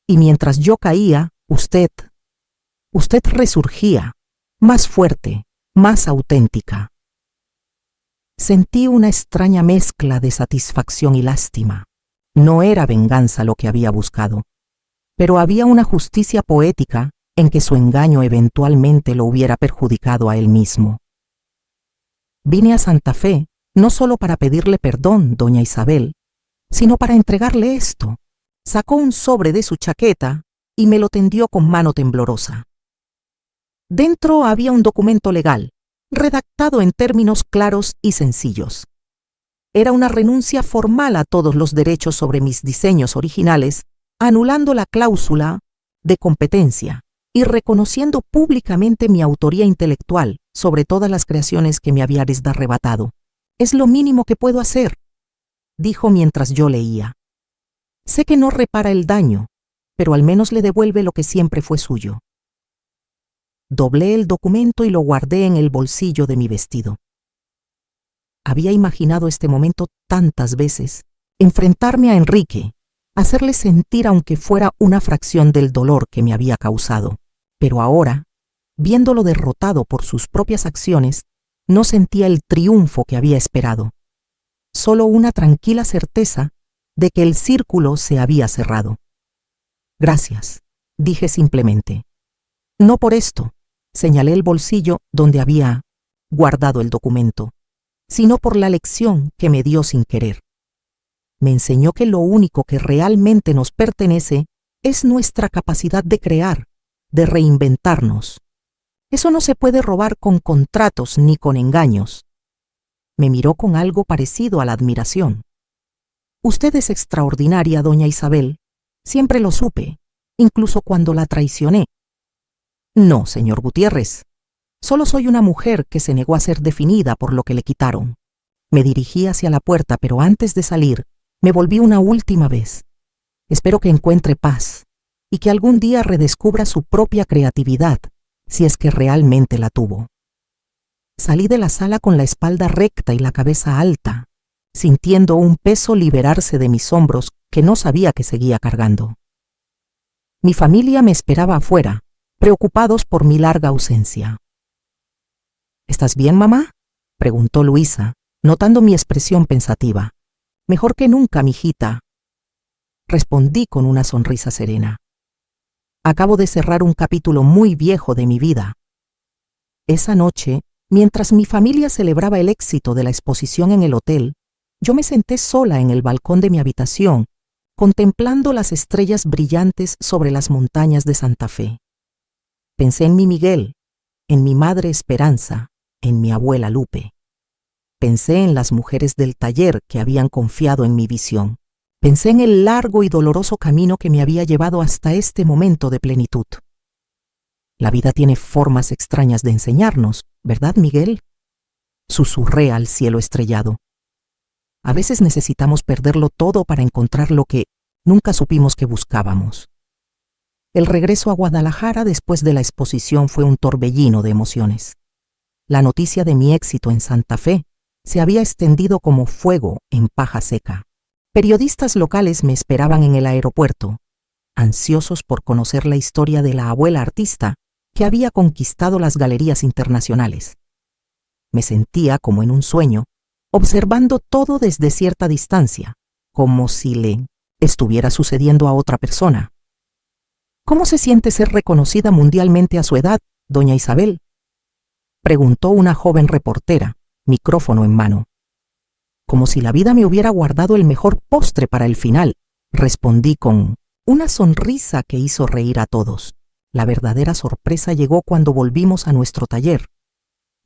Speaker 1: Y mientras yo caía, usted resurgía, más fuerte, más auténtica. Sentí una extraña mezcla de satisfacción y lástima. No era venganza lo que había buscado, pero había una justicia poética en que su engaño eventualmente lo hubiera perjudicado a él mismo. Vine a Santa Fe no solo para pedirle perdón, doña Isabel, sino para entregarle esto. Sacó un sobre de su chaqueta y me lo tendió con mano temblorosa. Dentro había un documento legal, redactado en términos claros y sencillos. Era una renuncia formal a todos los derechos sobre mis diseños originales, anulando la cláusula de competencia y reconociendo públicamente mi autoría intelectual sobre todas las creaciones que me habíais arrebatado. «Es lo mínimo que puedo hacer», dijo mientras yo leía. «Sé que no repara el daño, pero al menos le devuelve lo que siempre fue suyo». Doblé el documento y lo guardé en el bolsillo de mi vestido. Había imaginado este momento tantas veces, enfrentarme a Enrique, hacerle sentir aunque fuera una fracción del dolor que me había causado. Pero ahora, viéndolo derrotado por sus propias acciones, no sentía el triunfo que había esperado, solo una tranquila certeza de que el círculo se había cerrado. «Gracias», dije simplemente. «No por esto», señalé el bolsillo donde había guardado el documento, sino por la lección que me dio sin querer. Me enseñó que lo único que realmente nos pertenece es nuestra capacidad de crear, de reinventarnos. Eso no se puede robar con contratos ni con engaños. Me miró con algo parecido a la admiración. Usted es extraordinaria, doña Isabel. Siempre lo supe, incluso cuando la traicioné. No, señor Gutiérrez. Solo soy una mujer que se negó a ser definida por lo que le quitaron. Me dirigí hacia la puerta, pero antes de salir, me volví una última vez. Espero que encuentre paz y que algún día redescubra su propia creatividad, si es que realmente la tuvo. Salí de la sala con la espalda recta y la cabeza alta, sintiendo un peso liberarse de mis hombros que no sabía que seguía cargando. Mi familia me esperaba afuera, preocupados por mi larga ausencia. ¿Estás bien, mamá?, preguntó Luisa, notando mi expresión pensativa. Mejor que nunca, mijita, respondí con una sonrisa serena. Acabo de cerrar un capítulo muy viejo de mi vida. Esa noche, mientras mi familia celebraba el éxito de la exposición en el hotel, yo me senté sola en el balcón de mi habitación, contemplando las estrellas brillantes sobre las montañas de Santa Fe. Pensé en mi Miguel, en mi madre Esperanza, en mi abuela Lupe. Pensé en las mujeres del taller que habían confiado en mi visión. Pensé en el largo y doloroso camino que me había llevado hasta este momento de plenitud. La vida tiene formas extrañas de enseñarnos, ¿verdad, Miguel?, susurré al cielo estrellado. A veces necesitamos perderlo todo para encontrar lo que nunca supimos que buscábamos. El regreso a Guadalajara después de la exposición fue un torbellino de emociones. La noticia de mi éxito en Santa Fe se había extendido como fuego en paja seca. Periodistas locales me esperaban en el aeropuerto, ansiosos por conocer la historia de la abuela artista que había conquistado las galerías internacionales. Me sentía como en un sueño, observando todo desde cierta distancia, como si le estuviera sucediendo a otra persona. ¿Cómo se siente ser reconocida mundialmente a su edad, doña Isabel?, preguntó una joven reportera, micrófono en mano. Como si la vida me hubiera guardado el mejor postre para el final, respondí con una sonrisa que hizo reír a todos. La verdadera sorpresa llegó cuando volvimos a nuestro taller.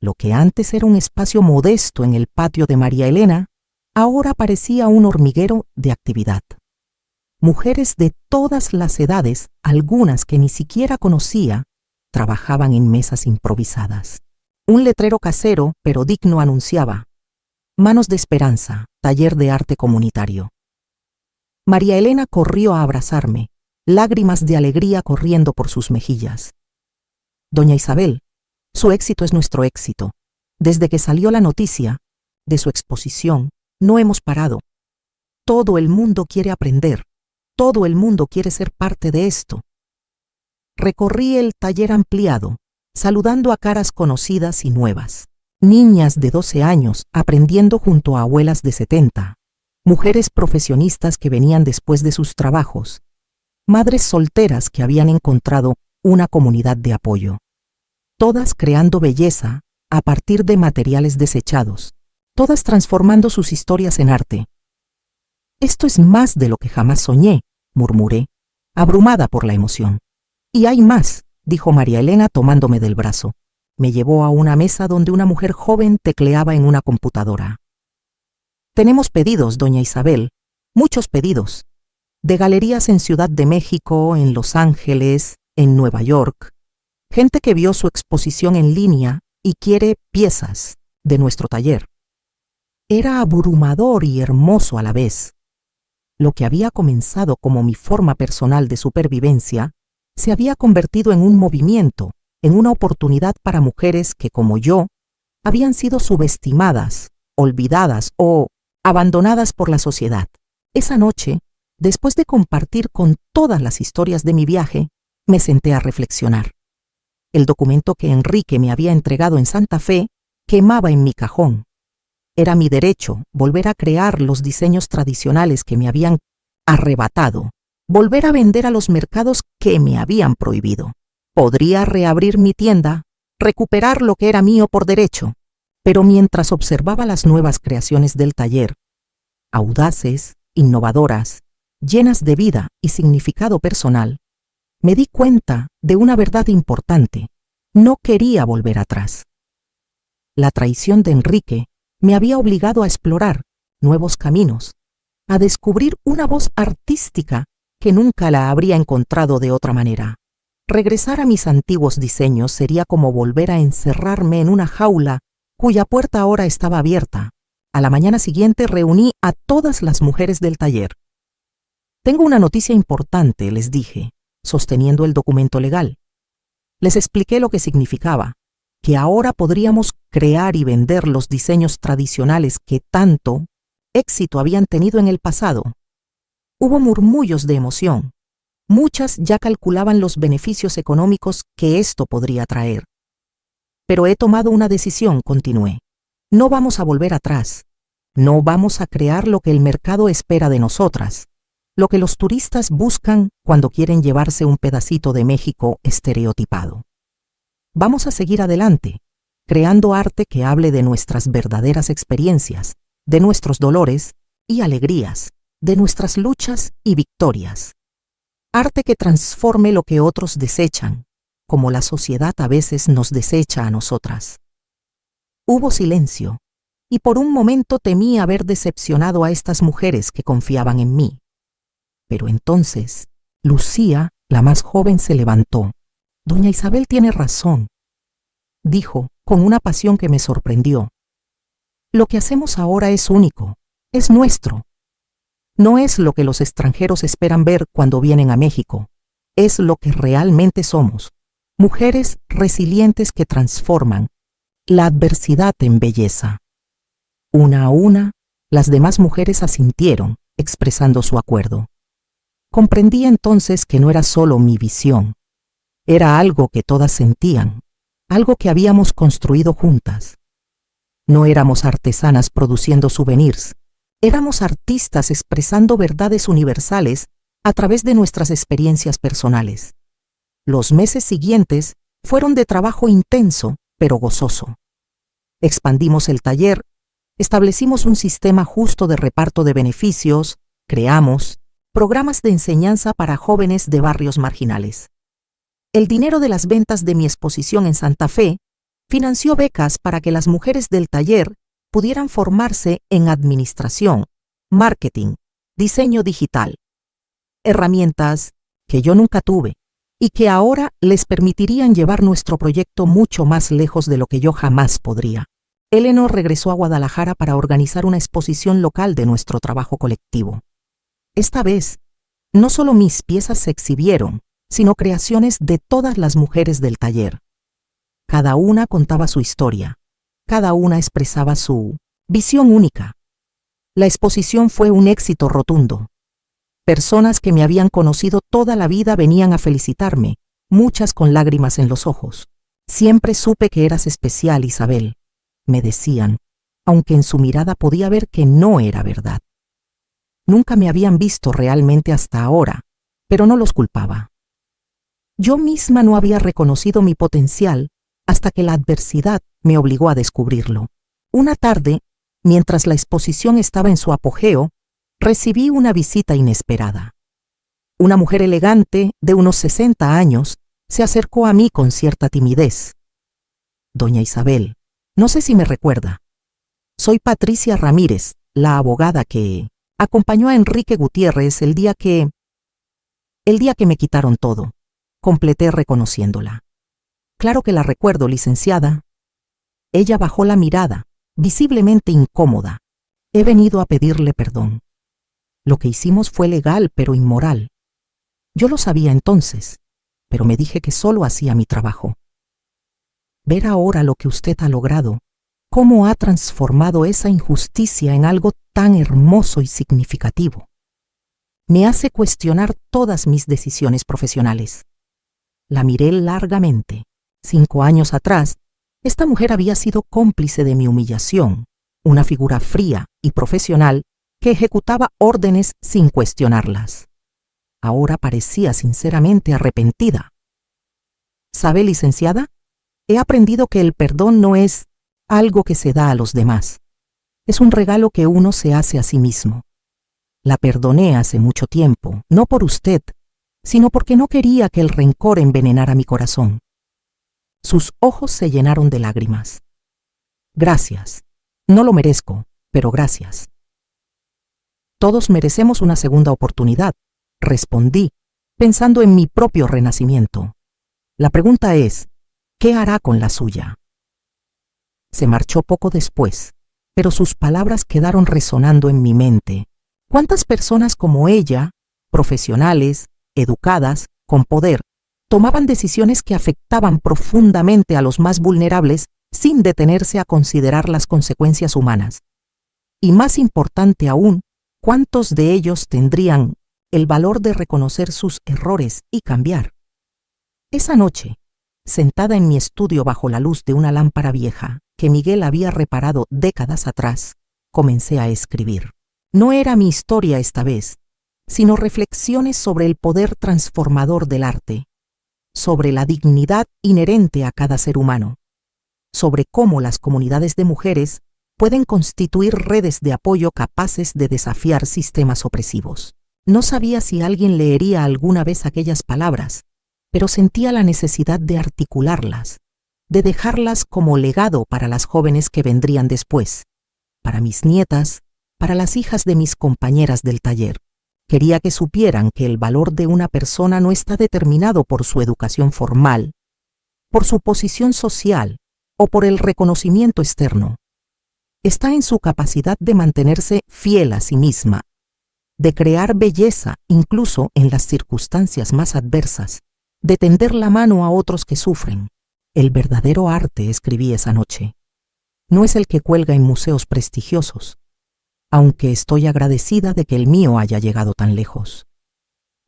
Speaker 1: Lo que antes era un espacio modesto en el patio de María Elena, ahora parecía un hormiguero de actividad. Mujeres de todas las edades, algunas que ni siquiera conocía, trabajaban en mesas improvisadas. Un letrero casero, pero digno, anunciaba: Manos de Esperanza, taller de arte comunitario. María Elena corrió a abrazarme, lágrimas de alegría corriendo por sus mejillas. Doña Isabel, su éxito es nuestro éxito. Desde que salió la noticia de su exposición, no hemos parado. Todo el mundo quiere aprender, todo el mundo quiere ser parte de esto. Recorrí el taller ampliado, saludando a caras conocidas y nuevas. Niñas de 12 años aprendiendo junto a abuelas de 70, mujeres profesionistas que venían después de sus trabajos, madres solteras que habían encontrado una comunidad de apoyo, todas creando belleza a partir de materiales desechados, todas transformando sus historias en arte. Esto es más de lo que jamás soñé, murmuré, abrumada por la emoción. Y hay más, dijo María Elena tomándome del brazo. Me llevó a una mesa donde una mujer joven tecleaba en una computadora. Tenemos pedidos, doña Isabel, muchos pedidos, de galerías en Ciudad de México, en Los Ángeles, en Nueva York, gente que vio su exposición en línea y quiere piezas de nuestro taller. Era abrumador y hermoso a la vez. Lo que había comenzado como mi forma personal de supervivencia se había convertido en un movimiento, en una oportunidad para mujeres que, como yo, habían sido subestimadas, olvidadas o abandonadas por la sociedad. Esa noche, después de compartir con todas las historias de mi viaje, me senté a reflexionar. El documento que Enrique me había entregado en Santa Fe quemaba en mi cajón. Era mi derecho volver a crear los diseños tradicionales que me habían arrebatado, volver a vender a los mercados que me habían prohibido. Podría reabrir mi tienda, recuperar lo que era mío por derecho, pero mientras observaba las nuevas creaciones del taller, audaces, innovadoras, llenas de vida y significado personal, me di cuenta de una verdad importante: no quería volver atrás. La traición de Enrique me había obligado a explorar nuevos caminos, a descubrir una voz artística que nunca la habría encontrado de otra manera. Regresar a mis antiguos diseños sería como volver a encerrarme en una jaula cuya puerta ahora estaba abierta. A la mañana siguiente reuní a todas las mujeres del taller. Tengo una noticia importante, les dije, sosteniendo el documento legal. Les expliqué lo que significaba, que ahora podríamos crear y vender los diseños tradicionales que tanto éxito habían tenido en el pasado. Hubo murmullos de emoción. Muchas ya calculaban los beneficios económicos que esto podría traer. Pero he tomado una decisión, continué. No vamos a volver atrás. No vamos a crear lo que el mercado espera de nosotras, lo que los turistas buscan cuando quieren llevarse un pedacito de México estereotipado. Vamos a seguir adelante, creando arte que hable de nuestras verdaderas experiencias, de nuestros dolores y alegrías, de nuestras luchas y victorias. Arte que transforme lo que otros desechan, como la sociedad a veces nos desecha a nosotras. Hubo silencio, y por un momento temí haber decepcionado a estas mujeres que confiaban en mí. Pero entonces, Lucía, la más joven, se levantó. Doña Isabel tiene razón, dijo, con una pasión que me sorprendió. Lo que hacemos ahora es único, es nuestro. No es lo que los extranjeros esperan ver cuando vienen a México, es lo que realmente somos, mujeres resilientes que transforman la adversidad en belleza. Una a una, las demás mujeres asintieron, expresando su acuerdo. Comprendí entonces que no era solo mi visión, era algo que todas sentían, algo que habíamos construido juntas. No éramos artesanas produciendo souvenirs, éramos artistas expresando verdades universales a través de nuestras experiencias personales. Los meses siguientes fueron de trabajo intenso, pero gozoso. Expandimos el taller, establecimos un sistema justo de reparto de beneficios, creamos programas de enseñanza para jóvenes de barrios marginales. El dinero de las ventas de mi exposición en Santa Fe financió becas para que las mujeres del taller pudieran formarse en administración, marketing, diseño digital. Herramientas que yo nunca tuve y que ahora les permitirían llevar nuestro proyecto mucho más lejos de lo que yo jamás podría. Eleanor regresó a Guadalajara para organizar una exposición local de nuestro trabajo colectivo. Esta vez, no solo mis piezas se exhibieron, sino creaciones de todas las mujeres del taller. Cada una contaba su historia, cada una expresaba su visión única. La exposición fue un éxito rotundo. Personas que me habían conocido toda la vida venían a felicitarme, muchas con lágrimas en los ojos. Siempre supe que eras especial, Isabel, me decían, aunque en su mirada podía ver que no era verdad. Nunca me habían visto realmente hasta ahora, pero no los culpaba. Yo misma no había reconocido mi potencial hasta que la adversidad me obligó a descubrirlo. Una tarde, mientras la exposición estaba en su apogeo, recibí una visita inesperada. Una mujer elegante, de unos 60 años, se acercó a mí con cierta timidez. Doña Isabel, no sé si me recuerda. Soy Patricia Ramírez, la abogada que acompañó a Enrique Gutiérrez el día que me quitaron todo. Completé reconociéndola. Claro que la recuerdo, licenciada. Ella bajó la mirada, visiblemente incómoda. He venido a pedirle perdón. Lo que hicimos fue legal, pero inmoral. Yo lo sabía entonces, pero me dije que solo hacía mi trabajo. Ver ahora lo que usted ha logrado, cómo ha transformado esa injusticia en algo tan hermoso y significativo, me hace cuestionar todas mis decisiones profesionales. La miré largamente. 5 años atrás, esta mujer había sido cómplice de mi humillación, una figura fría y profesional que ejecutaba órdenes sin cuestionarlas. Ahora parecía sinceramente arrepentida. ¿Sabe, licenciada? He aprendido que el perdón no es algo que se da a los demás. Es un regalo que uno se hace a sí mismo. La perdoné hace mucho tiempo, no por usted, sino porque no quería que el rencor envenenara mi corazón. Sus ojos se llenaron de lágrimas. Gracias. No lo merezco, pero gracias. Todos merecemos una segunda oportunidad, respondí, pensando en mi propio renacimiento. La pregunta es, ¿qué hará con la suya? Se marchó poco después, pero sus palabras quedaron resonando en mi mente. ¿Cuántas personas como ella, profesionales, educadas, con poder, tomaban decisiones que afectaban profundamente a los más vulnerables sin detenerse a considerar las consecuencias humanas? Y más importante aún, ¿cuántos de ellos tendrían el valor de reconocer sus errores y cambiar? Esa noche, sentada en mi estudio bajo la luz de una lámpara vieja que Miguel había reparado décadas atrás, comencé a escribir. No era mi historia esta vez, sino reflexiones sobre el poder transformador del arte, sobre la dignidad inherente a cada ser humano, sobre cómo las comunidades de mujeres pueden constituir redes de apoyo capaces de desafiar sistemas opresivos. No sabía si alguien leería alguna vez aquellas palabras, pero sentía la necesidad de articularlas, de dejarlas como legado para las jóvenes que vendrían después, para mis nietas, para las hijas de mis compañeras del taller. Quería que supieran que el valor de una persona no está determinado por su educación formal, por su posición social o por el reconocimiento externo. Está en su capacidad de mantenerse fiel a sí misma, de crear belleza incluso en las circunstancias más adversas, de tender la mano a otros que sufren. El verdadero arte, escribí esa noche, no es el que cuelga en museos prestigiosos, aunque estoy agradecida de que el mío haya llegado tan lejos.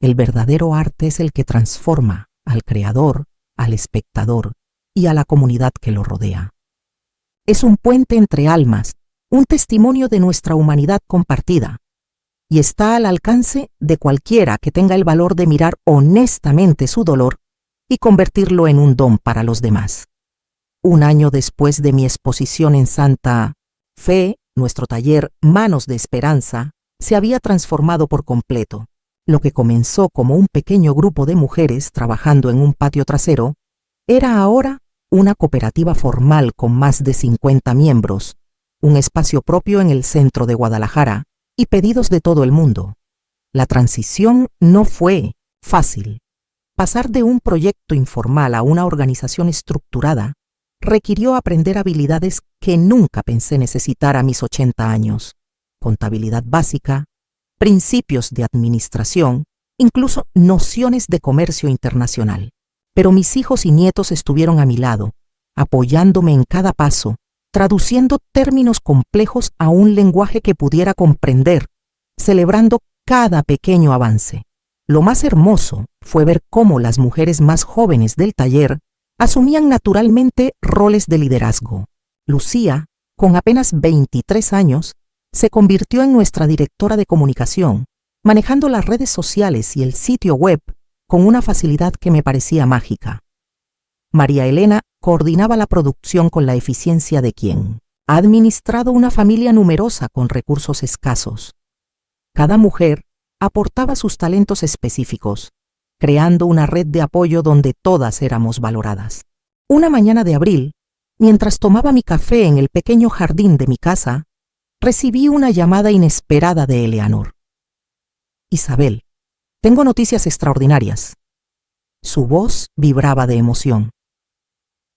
Speaker 1: El verdadero arte es el que transforma al creador, al espectador y a la comunidad que lo rodea. Es un puente entre almas, un testimonio de nuestra humanidad compartida, y está al alcance de cualquiera que tenga el valor de mirar honestamente su dolor y convertirlo en un don para los demás. Un año después de mi exposición en Santa Fe, nuestro taller Manos de Esperanza se había transformado por completo. Lo que comenzó como un pequeño grupo de mujeres trabajando en un patio trasero, era ahora una cooperativa formal con más de 50 miembros, un espacio propio en el centro de Guadalajara y pedidos de todo el mundo. La transición no fue fácil. Pasar de un proyecto informal a una organización estructurada requirió aprender habilidades que nunca pensé necesitar a mis 80 años. Contabilidad básica, principios de administración, incluso nociones de comercio internacional. Pero mis hijos y nietos estuvieron a mi lado, apoyándome en cada paso, traduciendo términos complejos a un lenguaje que pudiera comprender, celebrando cada pequeño avance. Lo más hermoso fue ver cómo las mujeres más jóvenes del taller asumían naturalmente roles de liderazgo. Lucía, con apenas 23 años, se convirtió en nuestra directora de comunicación, manejando las redes sociales y el sitio web con una facilidad que me parecía mágica. María Elena coordinaba la producción con la eficiencia de quien ha administrado una familia numerosa con recursos escasos. Cada mujer aportaba sus talentos específicos, creando una red de apoyo donde todas éramos valoradas. Una mañana de abril, mientras tomaba mi café en el pequeño jardín de mi casa, recibí una llamada inesperada de Eleanor. Isabel, tengo noticias extraordinarias. Su voz vibraba de emoción.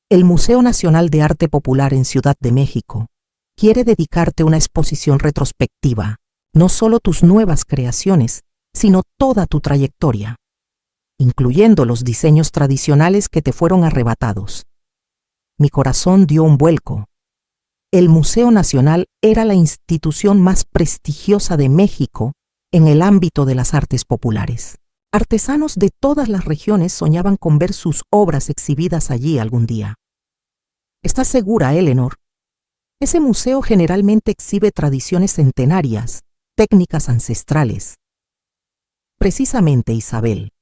Speaker 1: El Museo Nacional de Arte Popular en Ciudad de México quiere dedicarte una exposición retrospectiva, no solo tus nuevas creaciones, sino toda tu trayectoria, incluyendo los diseños tradicionales que te fueron arrebatados. Mi corazón dio un vuelco. El Museo Nacional era la institución más prestigiosa de México en el ámbito de las artes populares. Artesanos de todas las regiones soñaban con ver sus obras exhibidas allí algún día. ¿Estás segura, Eleanor? Ese museo generalmente exhibe tradiciones centenarias, técnicas ancestrales. Precisamente, Isabel,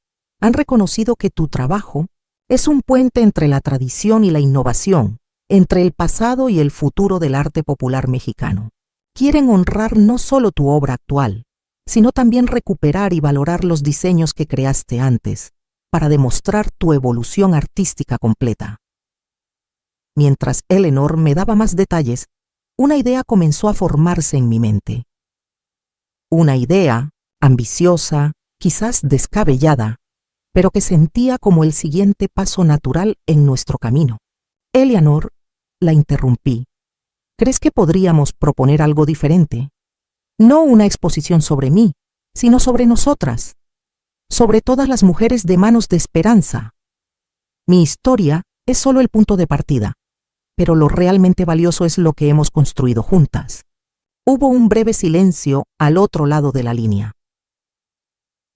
Speaker 1: han reconocido que tu trabajo es un puente entre la tradición y la innovación, entre el pasado y el futuro del arte popular mexicano. Quieren honrar no solo tu obra actual, sino también recuperar y valorar los diseños que creaste antes, para demostrar tu evolución artística completa. Mientras Eleanor me daba más detalles, una idea comenzó a formarse en mi mente. Una idea, ambiciosa, quizás descabellada, pero que sentía como el siguiente paso natural en nuestro camino. Eleanor, la interrumpí. ¿Crees que podríamos proponer algo diferente? No una exposición sobre mí, sino sobre nosotras, sobre todas las mujeres de Manos de Esperanza. Mi historia es solo el punto de partida, pero lo realmente valioso es lo que hemos construido juntas. Hubo un breve silencio al otro lado de la línea.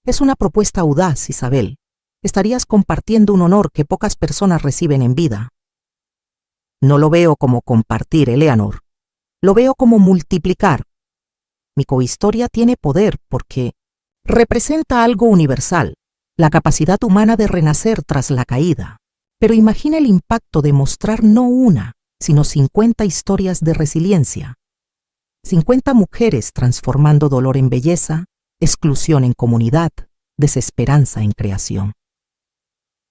Speaker 1: Es una propuesta audaz, Isabel. Estarías compartiendo un honor que pocas personas reciben en vida. No lo veo como compartir, Eleanor. Lo veo como multiplicar. Mi cohistoria tiene poder porque representa algo universal, la capacidad humana de renacer tras la caída. Pero imagina el impacto de mostrar no una, sino 50 historias de resiliencia. 50 mujeres transformando dolor en belleza, exclusión en comunidad, desesperanza en creación.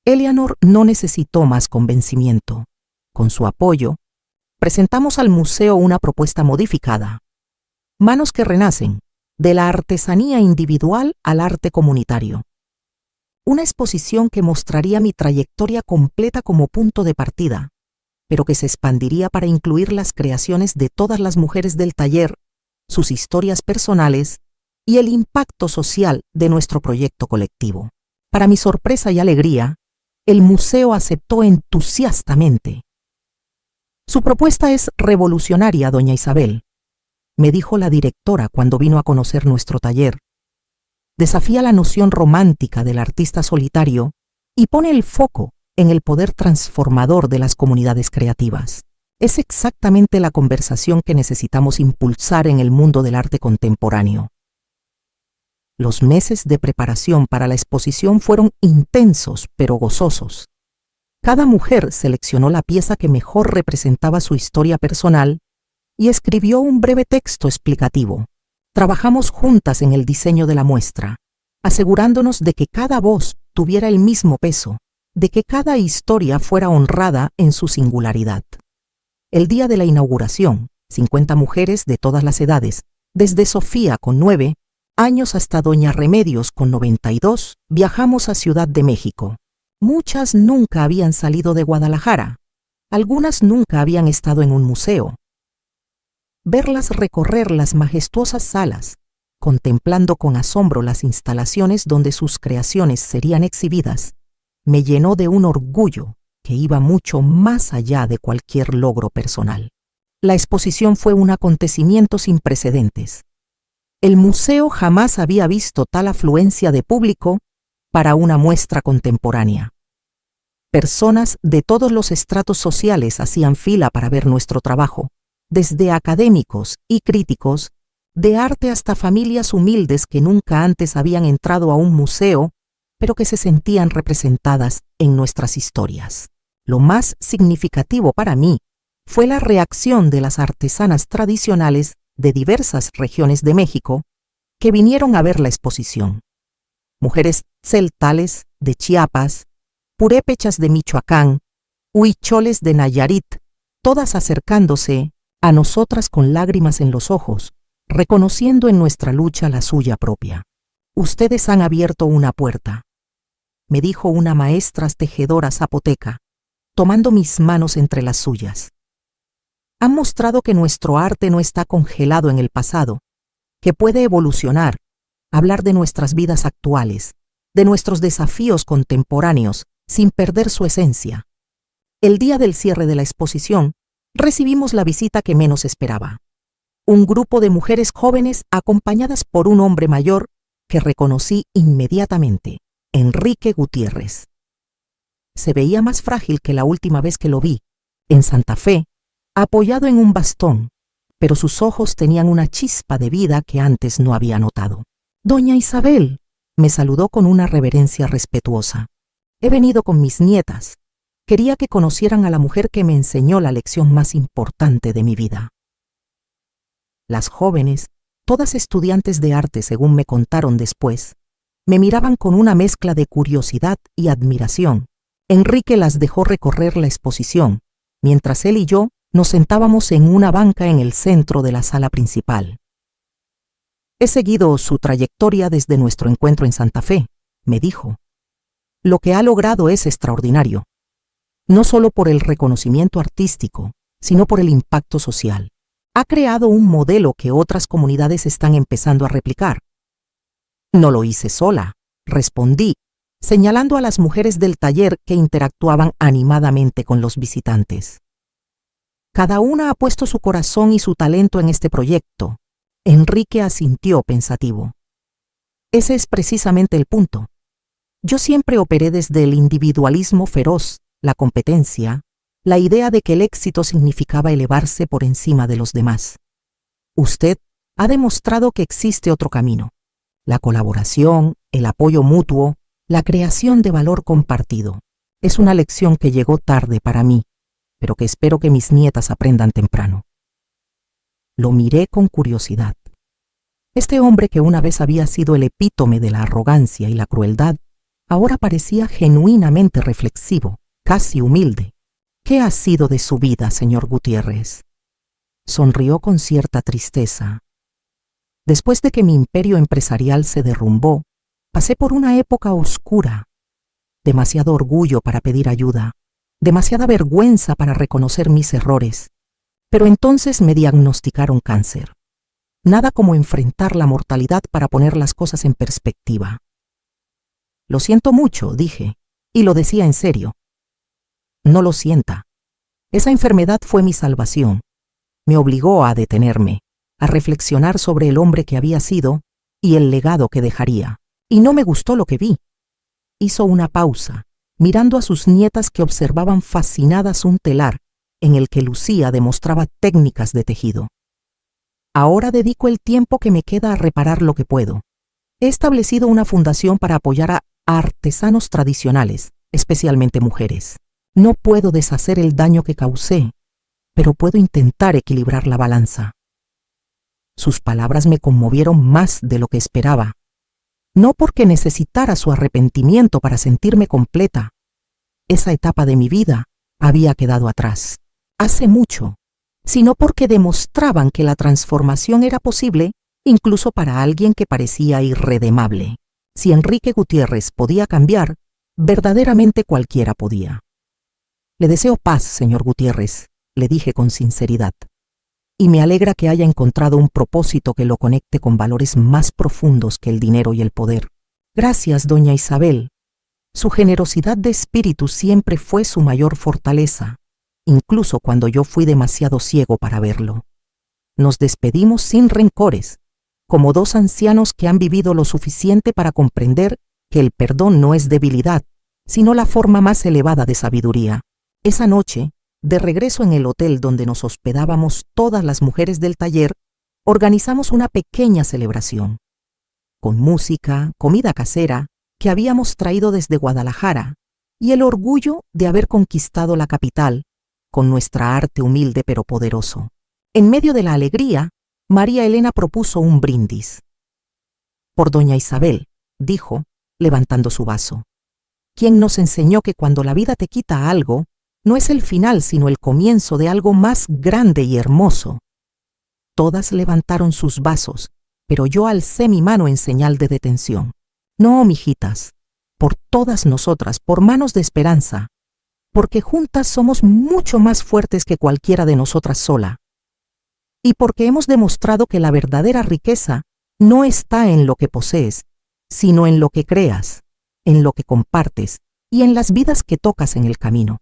Speaker 1: Eleanor no necesitó más convencimiento. Con su apoyo, presentamos al museo una propuesta modificada. Manos que renacen, de la artesanía individual al arte comunitario. Una exposición que mostraría mi trayectoria completa como punto de partida, pero que se expandiría para incluir las creaciones de todas las mujeres del taller, sus historias personales y el impacto social de nuestro proyecto colectivo. Para mi sorpresa y alegría, el museo aceptó entusiastamente. Su propuesta es revolucionaria, doña Isabel, me dijo la directora cuando vino a conocer nuestro taller. Desafía la noción romántica del artista solitario y pone el foco en el poder transformador de las comunidades creativas. Es exactamente la conversación que necesitamos impulsar en el mundo del arte contemporáneo. Los meses de preparación para la exposición fueron intensos pero gozosos. Cada mujer seleccionó la pieza que mejor representaba su historia personal y escribió un breve texto explicativo. Trabajamos juntas en el diseño de la muestra, asegurándonos de que cada voz tuviera el mismo peso, de que cada historia fuera honrada en su singularidad. El día de la inauguración, 50 mujeres de todas las edades, desde Sofía con 9 años hasta Doña Remedios con 92, viajamos a Ciudad de México. Muchas nunca habían salido de Guadalajara, algunas nunca habían estado en un museo. Verlas recorrer las majestuosas salas, contemplando con asombro las instalaciones donde sus creaciones serían exhibidas, me llenó de un orgullo que iba mucho más allá de cualquier logro personal. La exposición fue un acontecimiento sin precedentes. El museo jamás había visto tal afluencia de público para una muestra contemporánea. Personas de todos los estratos sociales hacían fila para ver nuestro trabajo, desde académicos y críticos, de arte hasta familias humildes que nunca antes habían entrado a un museo, pero que se sentían representadas en nuestras historias. Lo más significativo para mí fue la reacción de las artesanas tradicionales de diversas regiones de México que vinieron a ver la exposición. Mujeres tzeltales de Chiapas, purépechas de Michoacán, huicholes de Nayarit, todas acercándose a nosotras con lágrimas en los ojos, reconociendo en nuestra lucha la suya propia. Ustedes han abierto una puerta, me dijo una maestra tejedora zapoteca, tomando mis manos entre las suyas. Han mostrado que nuestro arte no está congelado en el pasado, que puede evolucionar, hablar de nuestras vidas actuales, de nuestros desafíos contemporáneos, sin perder su esencia. El día del cierre de la exposición, recibimos la visita que menos esperaba. Un grupo de mujeres jóvenes acompañadas por un hombre mayor que reconocí inmediatamente, Enrique Gutiérrez. Se veía más frágil que la última vez que lo vi, en Santa Fe, apoyado en un bastón, pero sus ojos tenían una chispa de vida que antes no había notado. Doña Isabel, me saludó con una reverencia respetuosa. He venido con mis nietas. Quería que conocieran a la mujer que me enseñó la lección más importante de mi vida. Las jóvenes, todas estudiantes de arte según me contaron después, me miraban con una mezcla de curiosidad y admiración. Enrique las dejó recorrer la exposición, mientras él y yo nos sentábamos en una banca en el centro de la sala principal. He seguido su trayectoria desde nuestro encuentro en Santa Fe, me dijo. Lo que ha logrado es extraordinario, no solo por el reconocimiento artístico, sino por el impacto social. Ha creado un modelo que otras comunidades están empezando a replicar. No lo hice sola, respondí, señalando a las mujeres del taller que interactuaban animadamente con los visitantes. Cada una ha puesto su corazón y su talento en este proyecto. Enrique asintió pensativo. Ese es precisamente el punto. Yo siempre operé desde el individualismo feroz, la competencia, la idea de que el éxito significaba elevarse por encima de los demás. Usted ha demostrado que existe otro camino. La colaboración, el apoyo mutuo, la creación de valor compartido. Es una lección que llegó tarde para mí, pero que espero que mis nietas aprendan temprano. Lo miré con curiosidad. Este hombre que una vez había sido el epítome de la arrogancia y la crueldad, ahora parecía genuinamente reflexivo, casi humilde. ¿Qué ha sido de su vida, señor Gutiérrez? Sonrió con cierta tristeza. Después de que mi imperio empresarial se derrumbó, pasé por una época oscura. Demasiado orgullo para pedir ayuda, demasiada vergüenza para reconocer mis errores. Pero entonces me diagnosticaron cáncer. Nada como enfrentar la mortalidad para poner las cosas en perspectiva. Lo siento mucho, dije, y lo decía en serio. No lo sienta. Esa enfermedad fue mi salvación. Me obligó a detenerme, a reflexionar sobre el hombre que había sido y el legado que dejaría. Y no me gustó lo que vi. Hizo una pausa, mirando a sus nietas que observaban fascinadas un telar en el que Lucía demostraba técnicas de tejido. Ahora dedico el tiempo que me queda a reparar lo que puedo. He establecido una fundación para apoyar a artesanos tradicionales, especialmente mujeres. No puedo deshacer el daño que causé, pero puedo intentar equilibrar la balanza. Sus palabras me conmovieron más de lo que esperaba. No porque necesitara su arrepentimiento para sentirme completa. Esa etapa de mi vida había quedado atrás, hace mucho, sino porque demostraban que la transformación era posible incluso para alguien que parecía irredemable. Si Enrique Gutiérrez podía cambiar, verdaderamente cualquiera podía. Le deseo paz, señor Gutiérrez, le dije con sinceridad, y me alegra que haya encontrado un propósito que lo conecte con valores más profundos que el dinero y el poder. Gracias, doña Isabel. Su generosidad de espíritu siempre fue su mayor fortaleza, incluso cuando yo fui demasiado ciego para verlo. Nos despedimos sin rencores, como dos ancianos que han vivido lo suficiente para comprender que el perdón no es debilidad, sino la forma más elevada de sabiduría. Esa noche, de regreso en el hotel donde nos hospedábamos todas las mujeres del taller, organizamos una pequeña celebración. Con música, comida casera, que habíamos traído desde Guadalajara, y el orgullo de haber conquistado la capital, con nuestra arte humilde pero poderoso. En medio de la alegría, María Elena propuso un brindis. Por doña Isabel, dijo, levantando su vaso, quien nos enseñó que cuando la vida te quita algo, no es el final sino el comienzo de algo más grande y hermoso. Todas levantaron sus vasos, pero yo alcé mi mano en señal de detención. No, mijitas, por todas nosotras, por manos de esperanza, porque juntas somos mucho más fuertes que cualquiera de nosotras sola. Y porque hemos demostrado que la verdadera riqueza no está en lo que posees, sino en lo que creas, en lo que compartes y en las vidas que tocas en el camino.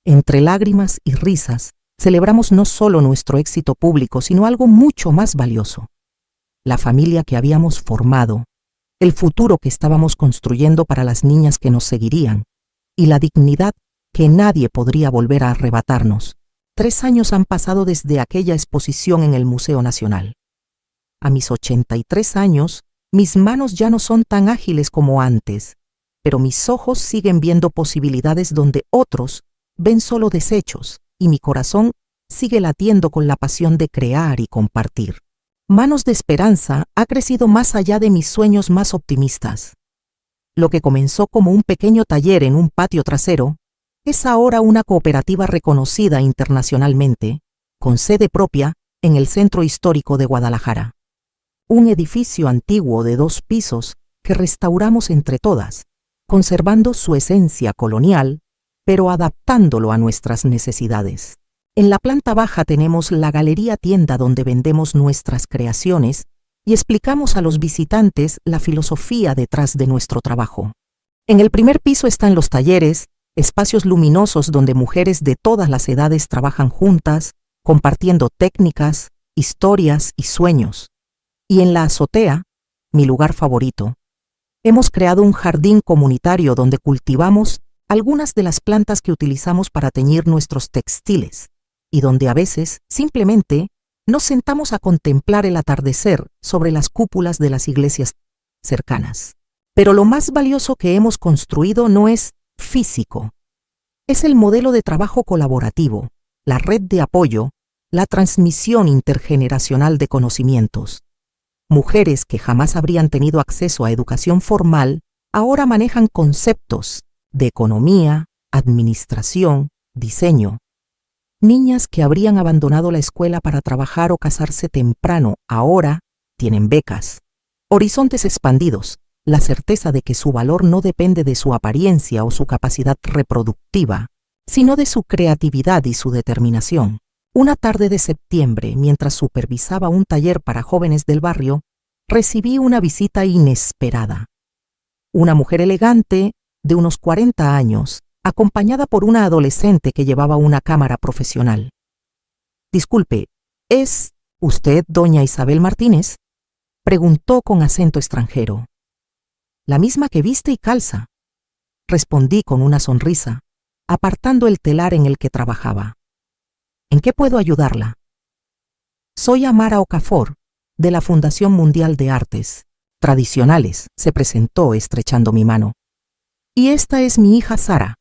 Speaker 1: Entre lágrimas y risas, celebramos no solo nuestro éxito público, sino algo mucho más valioso. La familia que habíamos formado, el futuro que estábamos construyendo para las niñas que nos seguirían, y la dignidad que nadie podría volver a arrebatarnos. 3 años han pasado desde aquella exposición en el Museo Nacional. A mis 83 años, mis manos ya no son tan ágiles como antes, pero mis ojos siguen viendo posibilidades donde otros ven solo desechos, y mi corazón sigue latiendo con la pasión de crear y compartir. Manos de Esperanza ha crecido más allá de mis sueños más optimistas. Lo que comenzó como un pequeño taller en un patio trasero, es ahora una cooperativa reconocida internacionalmente, con sede propia en el Centro Histórico de Guadalajara. un edificio antiguo de 2 pisos que restauramos entre todas, conservando su esencia colonial, pero adaptándolo a nuestras necesidades. En la planta baja tenemos la galería tienda donde vendemos nuestras creaciones y explicamos a los visitantes la filosofía detrás de nuestro trabajo. En el primer piso están los talleres, espacios luminosos donde mujeres de todas las edades trabajan juntas, compartiendo técnicas, historias y sueños. Y en la azotea, mi lugar favorito, hemos creado un jardín comunitario donde cultivamos algunas de las plantas que utilizamos para teñir nuestros textiles y donde a veces simplemente nos sentamos a contemplar el atardecer sobre las cúpulas de las iglesias cercanas. Pero lo más valioso que hemos construido no es físico. Es el modelo de trabajo colaborativo, la red de apoyo, la transmisión intergeneracional de conocimientos. Mujeres que jamás habrían tenido acceso a educación formal ahora manejan conceptos de economía, administración, diseño. Niñas que habrían abandonado la escuela para trabajar o casarse temprano ahora tienen becas. Horizontes expandidos, la certeza de que su valor no depende de su apariencia o su capacidad reproductiva, sino de su creatividad y su determinación. Una tarde de septiembre, mientras supervisaba un taller para jóvenes del barrio, recibí una visita inesperada. Una mujer elegante, de unos 40 años, acompañada por una adolescente que llevaba una cámara profesional. «Disculpe, ¿es usted doña Isabel Martínez?», preguntó con acento extranjero. «La misma que viste y calza», respondí con una sonrisa, apartando el telar en el que trabajaba. «¿En qué puedo ayudarla?». «Soy Amara Okafor, de la Fundación Mundial de Artes Tradicionales», se presentó estrechando mi mano. «Y esta es mi hija Sara,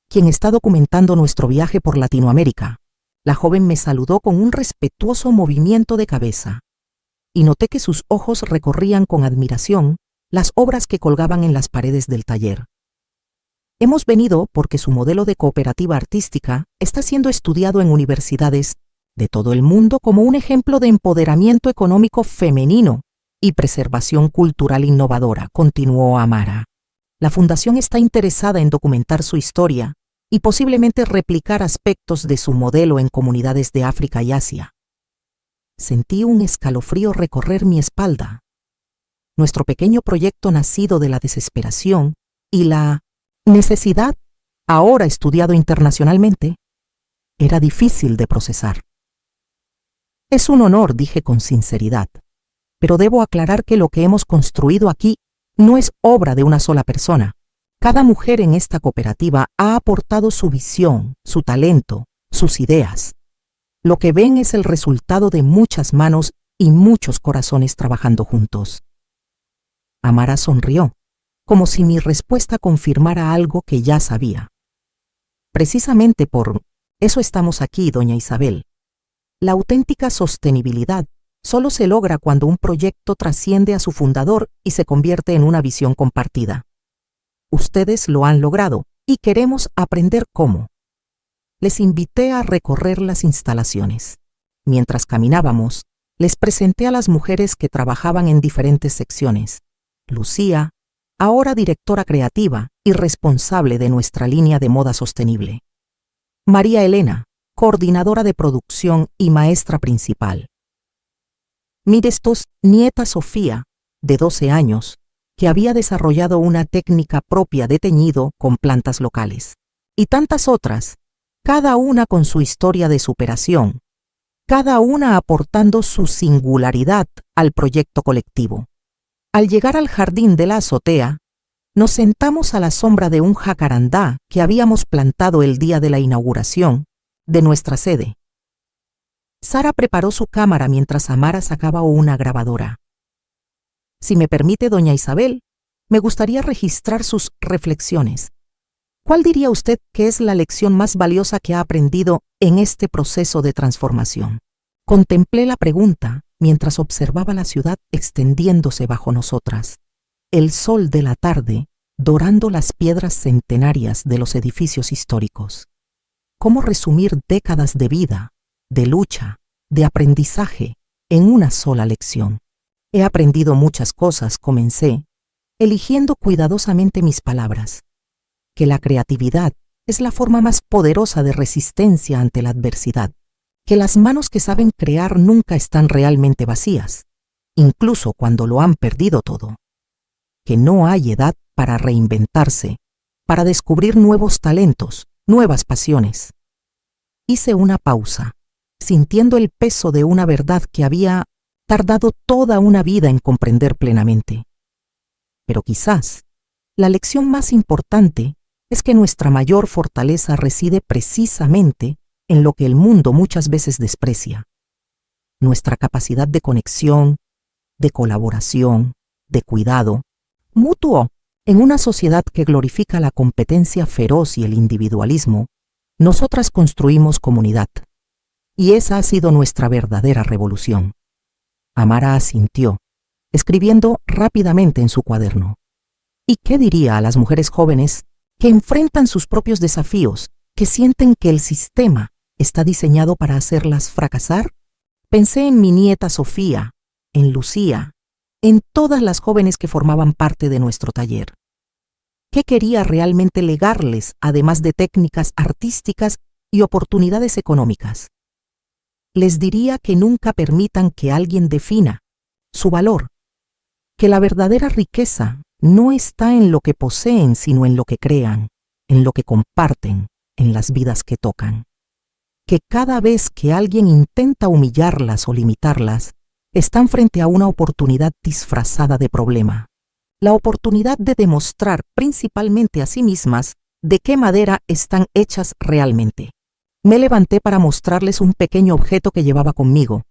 Speaker 1: quien está documentando nuestro viaje por Latinoamérica». La joven me saludó con un respetuoso movimiento de cabeza, y noté que sus ojos recorrían con admiración las obras que colgaban en las paredes del taller. «Hemos venido porque su modelo de cooperativa artística está siendo estudiado en universidades de todo el mundo como un ejemplo de empoderamiento económico femenino y preservación cultural innovadora», continuó Amara. «La Fundación está interesada en documentar su historia y posiblemente replicar aspectos de su modelo en comunidades de África y Asia». Sentí un escalofrío recorrer mi espalda. Nuestro pequeño proyecto nacido de la desesperación y la necesidad, ahora estudiado internacionalmente, era difícil de procesar. «Es un honor», dije con sinceridad, «pero debo aclarar que lo que hemos construido aquí no es obra de una sola persona. Cada mujer en esta cooperativa ha aportado su visión, su talento, sus ideas. Lo que ven es el resultado de muchas manos y muchos corazones trabajando juntos». Amara sonrió, como si mi respuesta confirmara algo que ya sabía. «Precisamente por eso estamos aquí, doña Isabel. La auténtica sostenibilidad solo se logra cuando un proyecto trasciende a su fundador y se convierte en una visión compartida. Ustedes lo han logrado y queremos aprender cómo». Les invité a recorrer las instalaciones. Mientras caminábamos, les presenté a las mujeres que trabajaban en diferentes secciones. Lucía, ahora directora creativa y responsable de nuestra línea de moda sostenible. María Elena, coordinadora de producción y maestra principal. Mi nieta Sofía, de 12 años, que había desarrollado una técnica propia de teñido con plantas locales. Y tantas otras, cada una con su historia de superación, cada una aportando su singularidad al proyecto colectivo. Al llegar al jardín de la azotea, nos sentamos a la sombra de un jacarandá que habíamos plantado el día de la inauguración de nuestra sede. Sara preparó su cámara mientras Amara sacaba una grabadora. «Si me permite, doña Isabel, me gustaría registrar sus reflexiones. ¿Cuál diría usted que es la lección más valiosa que ha aprendido en este proceso de transformación?». Contemplé la pregunta mientras observaba la ciudad extendiéndose bajo nosotras, el sol de la tarde dorando las piedras centenarias de los edificios históricos. ¿Cómo resumir décadas de vida, de lucha, de aprendizaje en una sola lección? He aprendido muchas cosas, comencé, eligiendo cuidadosamente mis palabras, que la creatividad es la forma más poderosa de resistencia ante la adversidad, que las manos que saben crear nunca están realmente vacías, incluso cuando lo han perdido todo, que no hay edad para reinventarse, para descubrir nuevos talentos, nuevas pasiones. Hice una pausa, sintiendo el peso de una verdad que había tardado toda una vida en comprender plenamente. Pero quizás la lección más importante es que nuestra mayor fortaleza reside precisamente en lo que el mundo muchas veces desprecia: nuestra capacidad de conexión, de colaboración, de cuidado mutuo. En una sociedad que glorifica la competencia feroz y el individualismo, nosotras construimos comunidad. Y esa ha sido nuestra verdadera revolución. Amara asintió, escribiendo rápidamente en su cuaderno. ¿Y qué diría a las mujeres jóvenes que enfrentan sus propios desafíos, que sienten que el sistema está diseñado para hacerlas fracasar? Pensé en mi nieta Sofía, en Lucía, en todas las jóvenes que formaban parte de nuestro taller. ¿Qué quería realmente legarles, además de técnicas artísticas y oportunidades económicas? Les diría que nunca permitan que alguien defina su valor, que la verdadera riqueza no está en lo que poseen, sino en lo que crean, en lo que comparten, en las vidas que tocan. Que cada vez que alguien intenta humillarlas o limitarlas, están frente a una oportunidad disfrazada de problema. La oportunidad de demostrar principalmente a sí mismas de qué madera están hechas realmente. Me levanté para mostrarles un pequeño objeto que llevaba conmigo.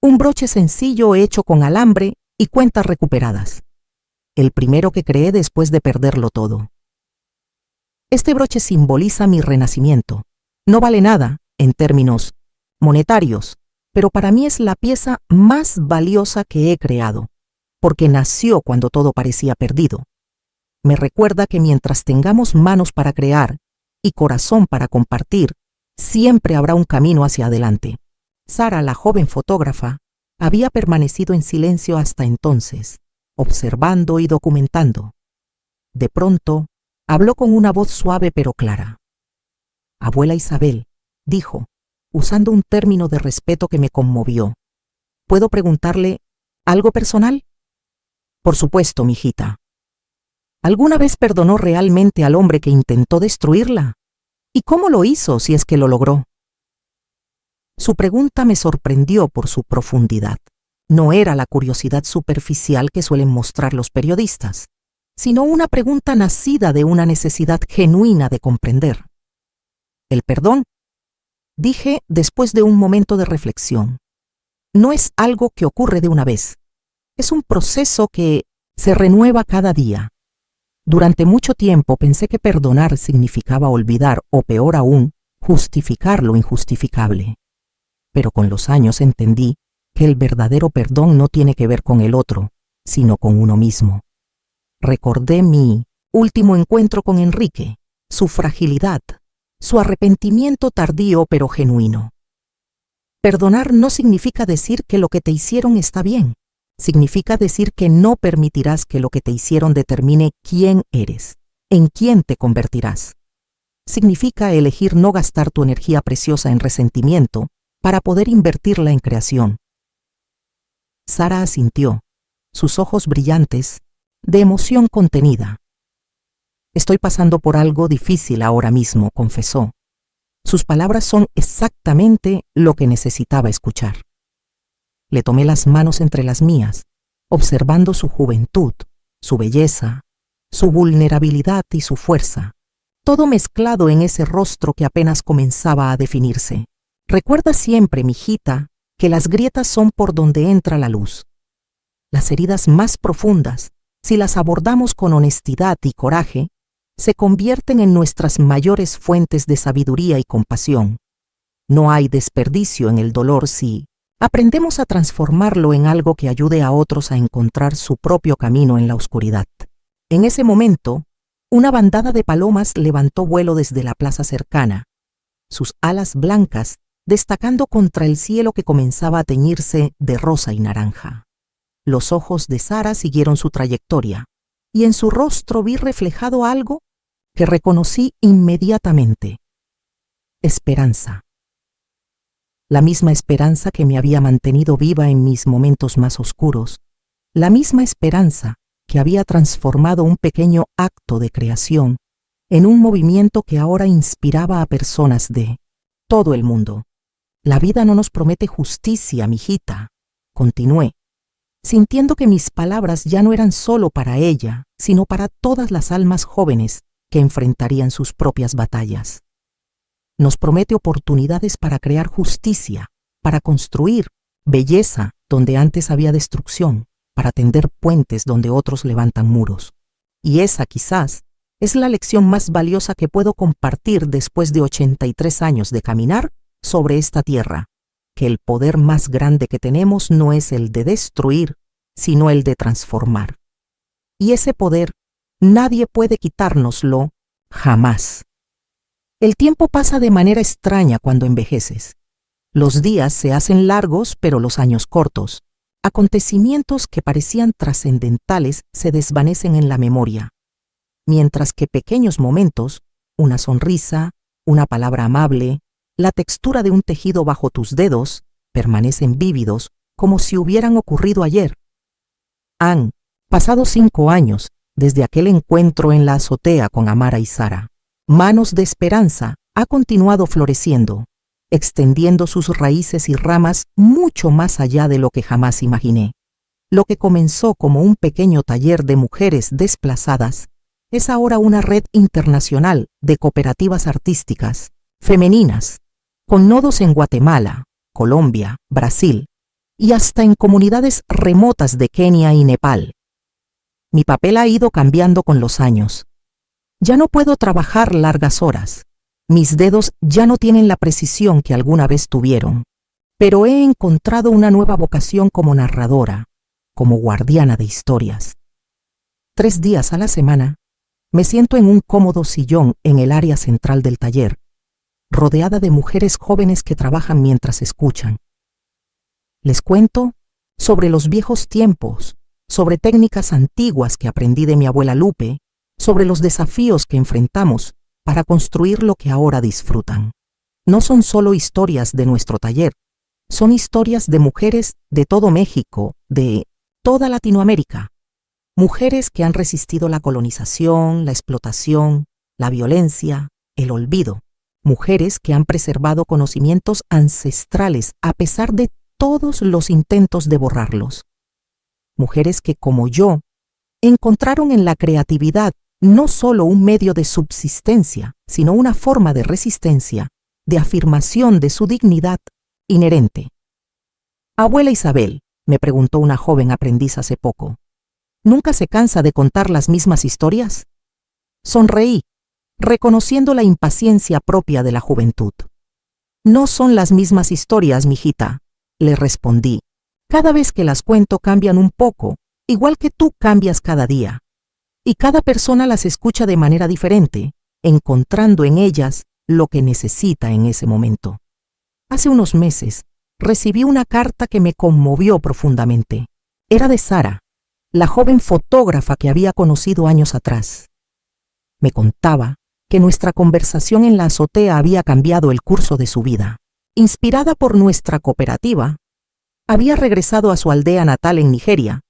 Speaker 1: Un broche sencillo hecho con alambre y cuentas recuperadas. El primero que creé después de perderlo todo. Este broche simboliza mi renacimiento. No vale nada en términos monetarios, pero para mí es la pieza más valiosa que he creado, porque nació cuando todo parecía perdido. Me recuerda que mientras tengamos manos para crear y corazón para compartir, siempre habrá un camino hacia adelante. Sara, la joven fotógrafa, había permanecido en silencio hasta entonces, observando y documentando. De pronto, habló con una voz suave pero clara. «Abuela Isabel», dijo, usando un término de respeto que me conmovió. «¿Puedo preguntarle algo personal?» «Por supuesto, mijita». ¿Alguna vez perdonó realmente al hombre que intentó destruirla? ¿Y cómo lo hizo, si es que lo logró? Su pregunta me sorprendió por su profundidad. No era la curiosidad superficial que suelen mostrar los periodistas, sino una pregunta nacida de una necesidad genuina de comprender. «El perdón», dije después de un momento de reflexión, «no es algo que ocurre de una vez. Es un proceso que se renueva cada día. Durante mucho tiempo pensé que perdonar significaba olvidar, o peor aún, justificar lo injustificable. Pero con los años entendí que el verdadero perdón no tiene que ver con el otro, sino con uno mismo. Recordé mi último encuentro con Enrique, su fragilidad, su arrepentimiento tardío pero genuino. Perdonar no significa decir que lo que te hicieron está bien. Significa decir que no permitirás que lo que te hicieron determine quién eres, en quién te convertirás. Significa elegir no gastar tu energía preciosa en resentimiento para poder invertirla en creación. Sara asintió, sus ojos brillantes, de emoción contenida. «Estoy pasando por algo difícil ahora mismo», confesó. Sus palabras son exactamente lo que necesitaba escuchar. Le tomé las manos entre las mías, observando su juventud, su belleza, su vulnerabilidad y su fuerza, todo mezclado en ese rostro que apenas comenzaba a definirse. «Recuerda siempre, mijita, que las grietas son por donde entra la luz. Las heridas más profundas, si las abordamos con honestidad y coraje, se convierten en nuestras mayores fuentes de sabiduría y compasión. No hay desperdicio en el dolor si aprendemos a transformarlo en algo que ayude a otros a encontrar su propio camino en la oscuridad». En ese momento, una bandada de palomas levantó vuelo desde la plaza cercana, sus alas blancas destacando contra el cielo que comenzaba a teñirse de rosa y naranja. Los ojos de Sara siguieron su trayectoria, y en su rostro vi reflejado algo que reconocí inmediatamente. Esperanza. La misma esperanza que me había mantenido viva en mis momentos más oscuros, la misma esperanza que había transformado un pequeño acto de creación en un movimiento que ahora inspiraba a personas de todo el mundo. La vida no nos promete justicia, mijita, continué, sintiendo que mis palabras ya no eran solo para ella, sino para todas las almas jóvenes que enfrentarían sus propias batallas. Nos promete oportunidades para crear justicia, para construir belleza donde antes había destrucción, para tender puentes donde otros levantan muros. Y esa, quizás, es la lección más valiosa que puedo compartir después de 83 años de caminar sobre esta tierra, que el poder más grande que tenemos no es el de destruir, sino el de transformar. Y ese poder nadie puede quitárnoslo jamás. El tiempo pasa de manera extraña cuando envejeces. Los días se hacen largos, pero los años cortos. Acontecimientos que parecían trascendentales se desvanecen en la memoria, mientras que pequeños momentos, una sonrisa, una palabra amable, la textura de un tejido bajo tus dedos, permanecen vívidos como si hubieran ocurrido ayer. Han pasado 5 años desde aquel encuentro en la azotea con Amara y Sara. Manos de Esperanza ha continuado floreciendo, extendiendo sus raíces y ramas mucho más allá de lo que jamás imaginé. Lo que comenzó como un pequeño taller de mujeres desplazadas es ahora una red internacional de cooperativas artísticas, femeninas, con nodos en Guatemala, Colombia, Brasil y hasta en comunidades remotas de Kenia y Nepal. Mi papel ha ido cambiando con los años. Ya no puedo trabajar largas horas. Mis dedos ya no tienen la precisión que alguna vez tuvieron, pero he encontrado una nueva vocación como narradora, como guardiana de historias. 3 días a la semana, me siento en un cómodo sillón en el área central del taller, rodeada de mujeres jóvenes que trabajan mientras escuchan. Les cuento sobre los viejos tiempos, sobre técnicas antiguas que aprendí de mi abuela Lupe, sobre los desafíos que enfrentamos para construir lo que ahora disfrutan. No son solo historias de nuestro taller, son historias de mujeres de todo México, de toda Latinoamérica. Mujeres que han resistido la colonización, la explotación, la violencia, el olvido. Mujeres que han preservado conocimientos ancestrales a pesar de todos los intentos de borrarlos. Mujeres que, como yo, encontraron en la creatividad no solo un medio de subsistencia, sino una forma de resistencia, de afirmación de su dignidad inherente. Abuela Isabel, me preguntó una joven aprendiz hace poco, ¿nunca se cansa de contar las mismas historias? Sonreí, reconociendo la impaciencia propia de la juventud. No son las mismas historias, mijita, le respondí. Cada vez que las cuento cambian un poco, igual que tú cambias cada día. Y cada persona las escucha de manera diferente, encontrando en ellas lo que necesita en ese momento. Hace unos meses, recibí una carta que me conmovió profundamente. Era de Sara, la joven fotógrafa que había conocido años atrás. Me contaba que nuestra conversación en la azotea había cambiado el curso de su vida. Inspirada por nuestra cooperativa, había regresado a su aldea natal en Nigeria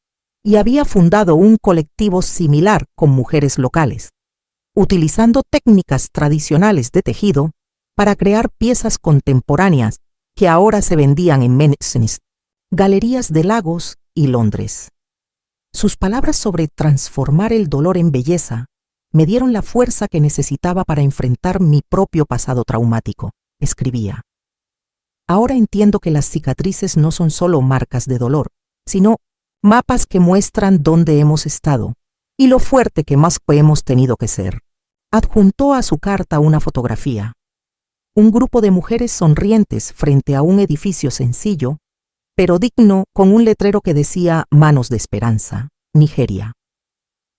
Speaker 1: y había fundado un colectivo similar con mujeres locales, utilizando técnicas tradicionales de tejido para crear piezas contemporáneas que ahora se vendían en Men's, galerías de Lagos y Londres. Sus palabras sobre transformar el dolor en belleza me dieron la fuerza que necesitaba para enfrentar mi propio pasado traumático, escribía. Ahora entiendo que las cicatrices no son solo marcas de dolor, sino mapas que muestran dónde hemos estado y lo fuerte que más hemos tenido que ser. Adjuntó a su carta una fotografía. Un grupo de mujeres sonrientes frente a un edificio sencillo, pero digno, con un letrero que decía Manos de Esperanza, Nigeria.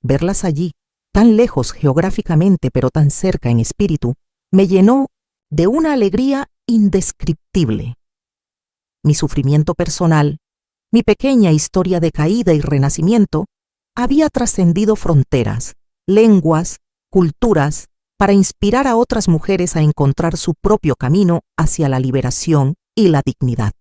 Speaker 1: Verlas allí, tan lejos geográficamente pero tan cerca en espíritu, me llenó de una alegría indescriptible. Mi sufrimiento personal Mi pequeña historia de caída y renacimiento había trascendido fronteras, lenguas, culturas, para inspirar a otras mujeres a encontrar su propio camino hacia la liberación y la dignidad.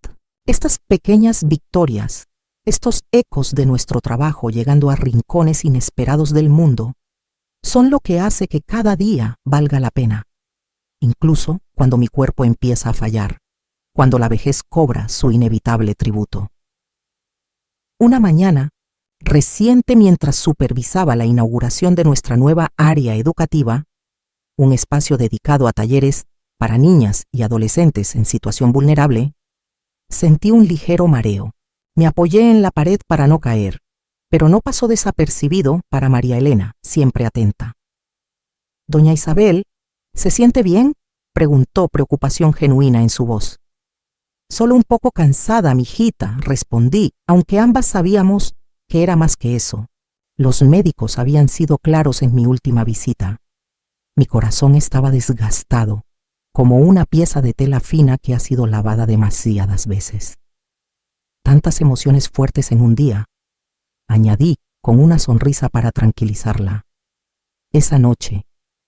Speaker 1: Estas pequeñas victorias, estos ecos de nuestro trabajo llegando a rincones inesperados del mundo, son lo que hace que cada día valga la pena, incluso cuando mi cuerpo empieza a fallar, cuando la vejez cobra su inevitable tributo. Una mañana, reciente mientras supervisaba la inauguración de nuestra nueva área educativa, un espacio dedicado a talleres para niñas y adolescentes en situación vulnerable, sentí un ligero mareo. Me apoyé en la pared para no caer, pero no pasó desapercibido para María Elena, siempre atenta. «Doña Isabel, ¿se siente bien?», preguntó, preocupación genuina en su voz. «Solo un poco cansada, mijita», respondí, aunque ambas sabíamos que era más que eso. Los médicos habían sido claros en mi última visita. Mi corazón estaba desgastado, como una pieza de tela fina que ha sido lavada demasiadas veces. Tantas emociones fuertes en un día, añadí con una sonrisa para tranquilizarla. Esa noche,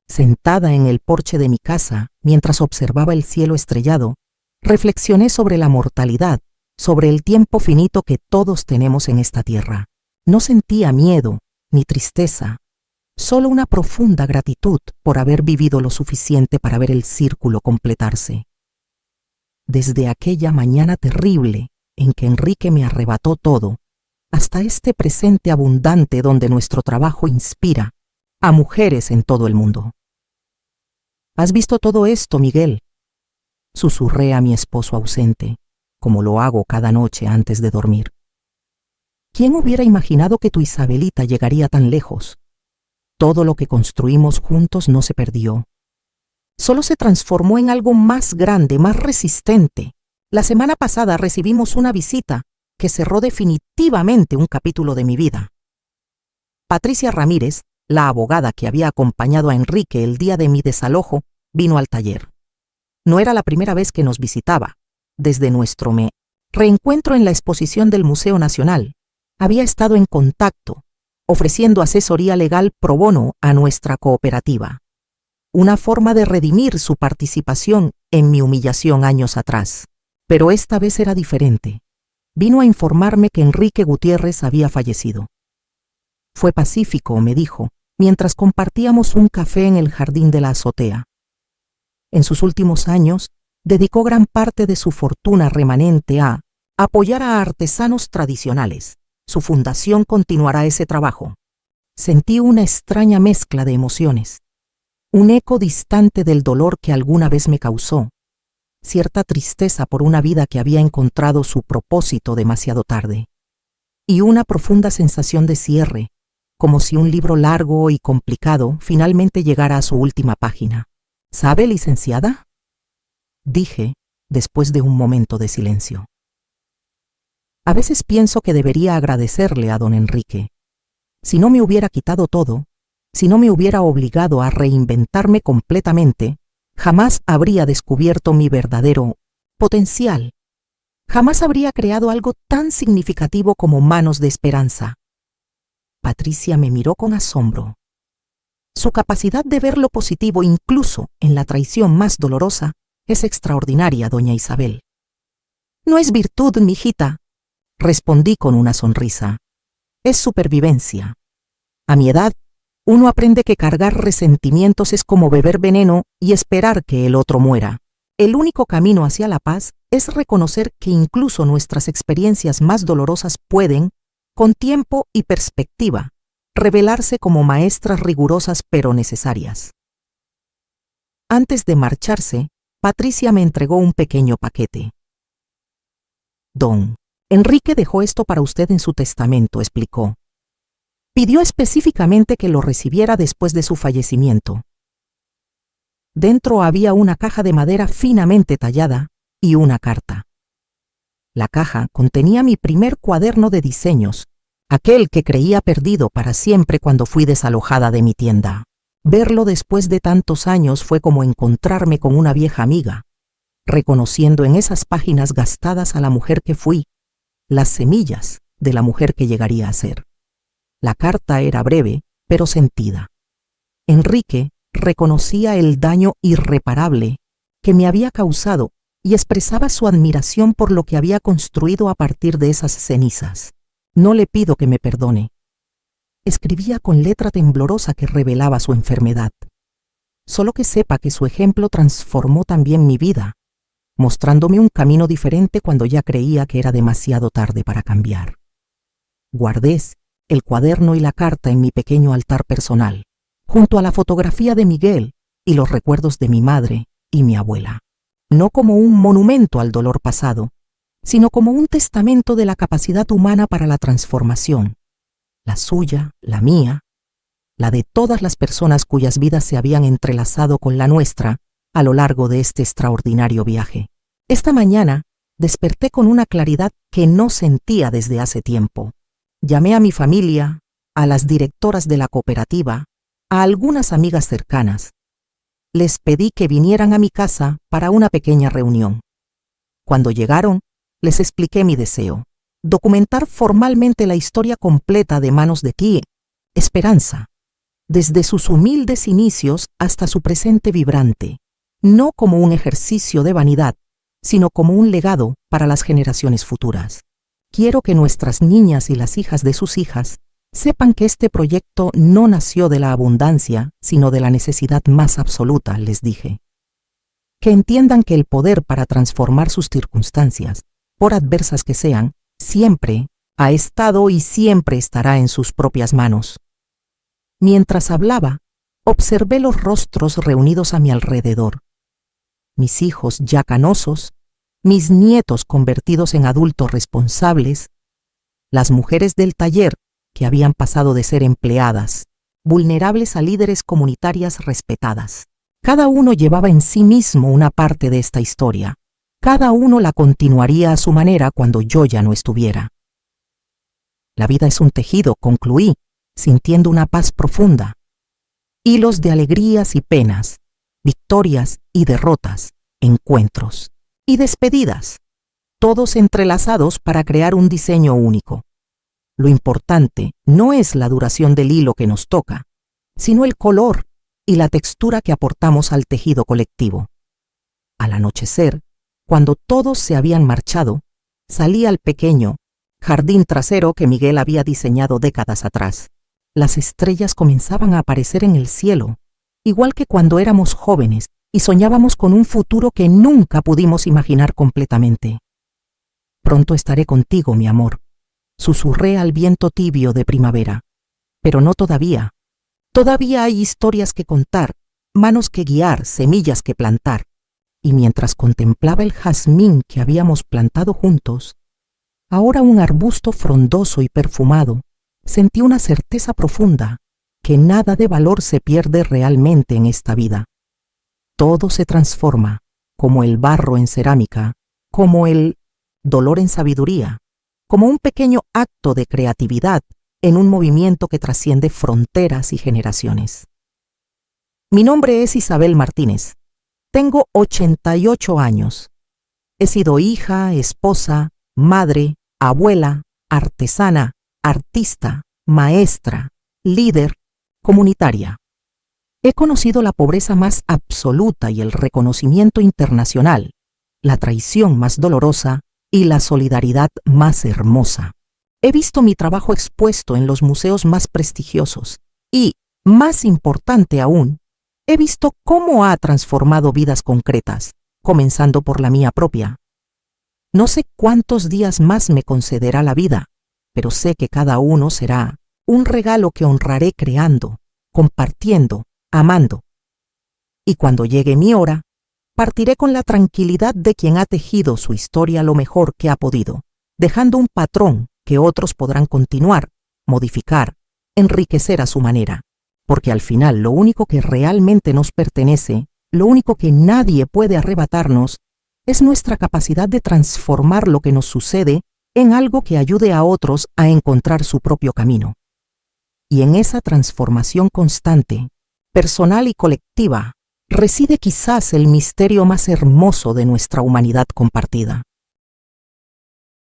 Speaker 1: sentada en el porche de mi casa, mientras observaba el cielo estrellado, reflexioné sobre la mortalidad, sobre el tiempo finito que todos tenemos en esta tierra. No sentía miedo ni tristeza, solo una profunda gratitud por haber vivido lo suficiente para ver el círculo completarse. Desde aquella mañana terrible en que Enrique me arrebató todo, hasta este presente abundante donde nuestro trabajo inspira a mujeres en todo el mundo. «¿Has visto todo esto, Miguel?», susurré a mi esposo ausente, como lo hago cada noche antes de dormir. ¿Quién hubiera imaginado que tu Isabelita llegaría tan lejos? Todo lo que construimos juntos no se perdió. Solo se transformó en algo más grande, más resistente. La semana pasada recibimos una visita que cerró definitivamente un capítulo de mi vida. Patricia Ramírez, la abogada que había acompañado a Enrique el día de mi desalojo, vino al taller. No era la primera vez que nos visitaba. Desde nuestro reencuentro en la exposición del Museo Nacional, había estado en contacto, ofreciendo asesoría legal pro bono a nuestra cooperativa. Una forma de redimir su participación en mi humillación años atrás. Pero esta vez era diferente. Vino a informarme que Enrique Gutiérrez había fallecido. Fue pacífico, me dijo, mientras compartíamos un café en el jardín de la azotea. En sus últimos años, dedicó gran parte de su fortuna remanente a apoyar a artesanos tradicionales. Su fundación continuará ese trabajo. Sentí una extraña mezcla de emociones, un eco distante del dolor que alguna vez me causó, cierta tristeza por una vida que había encontrado su propósito demasiado tarde, y una profunda sensación de cierre, como si un libro largo y complicado finalmente llegara a su última página. ¿Sabe, licenciada?, dije después de un momento de silencio. A veces pienso que debería agradecerle a don Enrique. Si no me hubiera quitado todo, si no me hubiera obligado a reinventarme completamente, jamás habría descubierto mi verdadero potencial. Jamás habría creado algo tan significativo como Manos de Esperanza. Patricia me miró con asombro. Su capacidad de ver lo positivo incluso en la traición más dolorosa es extraordinaria, doña Isabel. No es virtud, mijita, respondí con una sonrisa. Es supervivencia. A mi edad, uno aprende que cargar resentimientos es como beber veneno y esperar que el otro muera. El único camino hacia la paz es reconocer que incluso nuestras experiencias más dolorosas pueden, con tiempo y perspectiva, revelarse como maestras rigurosas pero necesarias. Antes de marcharse, Patricia me entregó un pequeño paquete. «Don Enrique dejó esto para usted en su testamento», explicó. «Pidió específicamente que lo recibiera después de su fallecimiento». Dentro había una caja de madera finamente tallada y una carta. La caja contenía mi primer cuaderno de diseños, aquel que creía perdido para siempre cuando fui desalojada de mi tienda. Verlo después de tantos años fue como encontrarme con una vieja amiga, reconociendo en esas páginas gastadas a la mujer que fui, las semillas de la mujer que llegaría a ser. La carta era breve, pero sentida. Enrique reconocía el daño irreparable que me había causado y expresaba su admiración por lo que había construido a partir de esas cenizas. No le pido que me perdone. Escribía con letra temblorosa que revelaba su enfermedad. Solo que sepa que su ejemplo transformó también mi vida, mostrándome un camino diferente cuando ya creía que era demasiado tarde para cambiar. Guardé el cuaderno y la carta en mi pequeño altar personal, junto a la fotografía de Miguel y los recuerdos de mi madre y mi abuela, no como un monumento al dolor pasado, sino como un testamento de la capacidad humana para la transformación, la suya, la mía, la de todas las personas cuyas vidas se habían entrelazado con la nuestra a lo largo de este extraordinario viaje. Esta mañana desperté con una claridad que no sentía desde hace tiempo. Llamé a mi familia, a las directoras de la cooperativa, a algunas amigas cercanas. Les pedí que vinieran a mi casa para una pequeña reunión. Cuando llegaron, les expliqué mi deseo: documentar formalmente la historia completa de Manos de Ti, Esperanza, desde sus humildes inicios hasta su presente vibrante, no como un ejercicio de vanidad, sino como un legado para las generaciones futuras. Quiero que nuestras niñas y las hijas de sus hijas sepan que este proyecto no nació de la abundancia, sino de la necesidad más absoluta, les dije. Que entiendan que el poder para transformar sus circunstancias, por adversas que sean, siempre ha estado y siempre estará en sus propias manos. Mientras hablaba, observé los rostros reunidos a mi alrededor. Mis hijos ya canosos, mis nietos convertidos en adultos responsables, las mujeres del taller que habían pasado de ser empleadas, vulnerables a líderes comunitarias respetadas. Cada uno llevaba en sí mismo una parte de esta historia. Cada uno la continuaría a su manera cuando yo ya no estuviera. La vida es un tejido, concluí, sintiendo una paz profunda. Hilos de alegrías y penas, victorias y derrotas, encuentros y despedidas, todos entrelazados para crear un diseño único. Lo importante no es la duración del hilo que nos toca, sino el color y la textura que aportamos al tejido colectivo. Al anochecer, cuando todos se habían marchado, salí al pequeño jardín trasero que Miguel había diseñado décadas atrás. Las estrellas comenzaban a aparecer en el cielo, igual que cuando éramos jóvenes y soñábamos con un futuro que nunca pudimos imaginar completamente. Pronto estaré contigo, mi amor, susurré al viento tibio de primavera. Pero no todavía. Todavía hay historias que contar, manos que guiar, semillas que plantar. Y mientras contemplaba el jazmín que habíamos plantado juntos, ahora un arbusto frondoso y perfumado, sentí una certeza profunda que nada de valor se pierde realmente en esta vida. Todo se transforma, como el barro en cerámica, como el dolor en sabiduría, como un pequeño acto de creatividad en un movimiento que trasciende fronteras y generaciones. Mi nombre es Isabel Martínez. Tengo 88 años. He sido hija, esposa, madre, abuela, artesana, artista, maestra, líder, comunitaria. He conocido la pobreza más absoluta y el reconocimiento internacional, la traición más dolorosa y la solidaridad más hermosa. He visto mi trabajo expuesto en los museos más prestigiosos y, más importante aún, he visto cómo ha transformado vidas concretas, comenzando por la mía propia. No sé cuántos días más me concederá la vida, pero sé que cada uno será un regalo que honraré creando, compartiendo, amando. Y cuando llegue mi hora, partiré con la tranquilidad de quien ha tejido su historia lo mejor que ha podido, dejando un patrón que otros podrán continuar, modificar, enriquecer a su manera. Porque al final lo único que realmente nos pertenece, lo único que nadie puede arrebatarnos, es nuestra capacidad de transformar lo que nos sucede en algo que ayude a otros a encontrar su propio camino. Y en esa transformación constante, personal y colectiva, reside quizás el misterio más hermoso de nuestra humanidad compartida.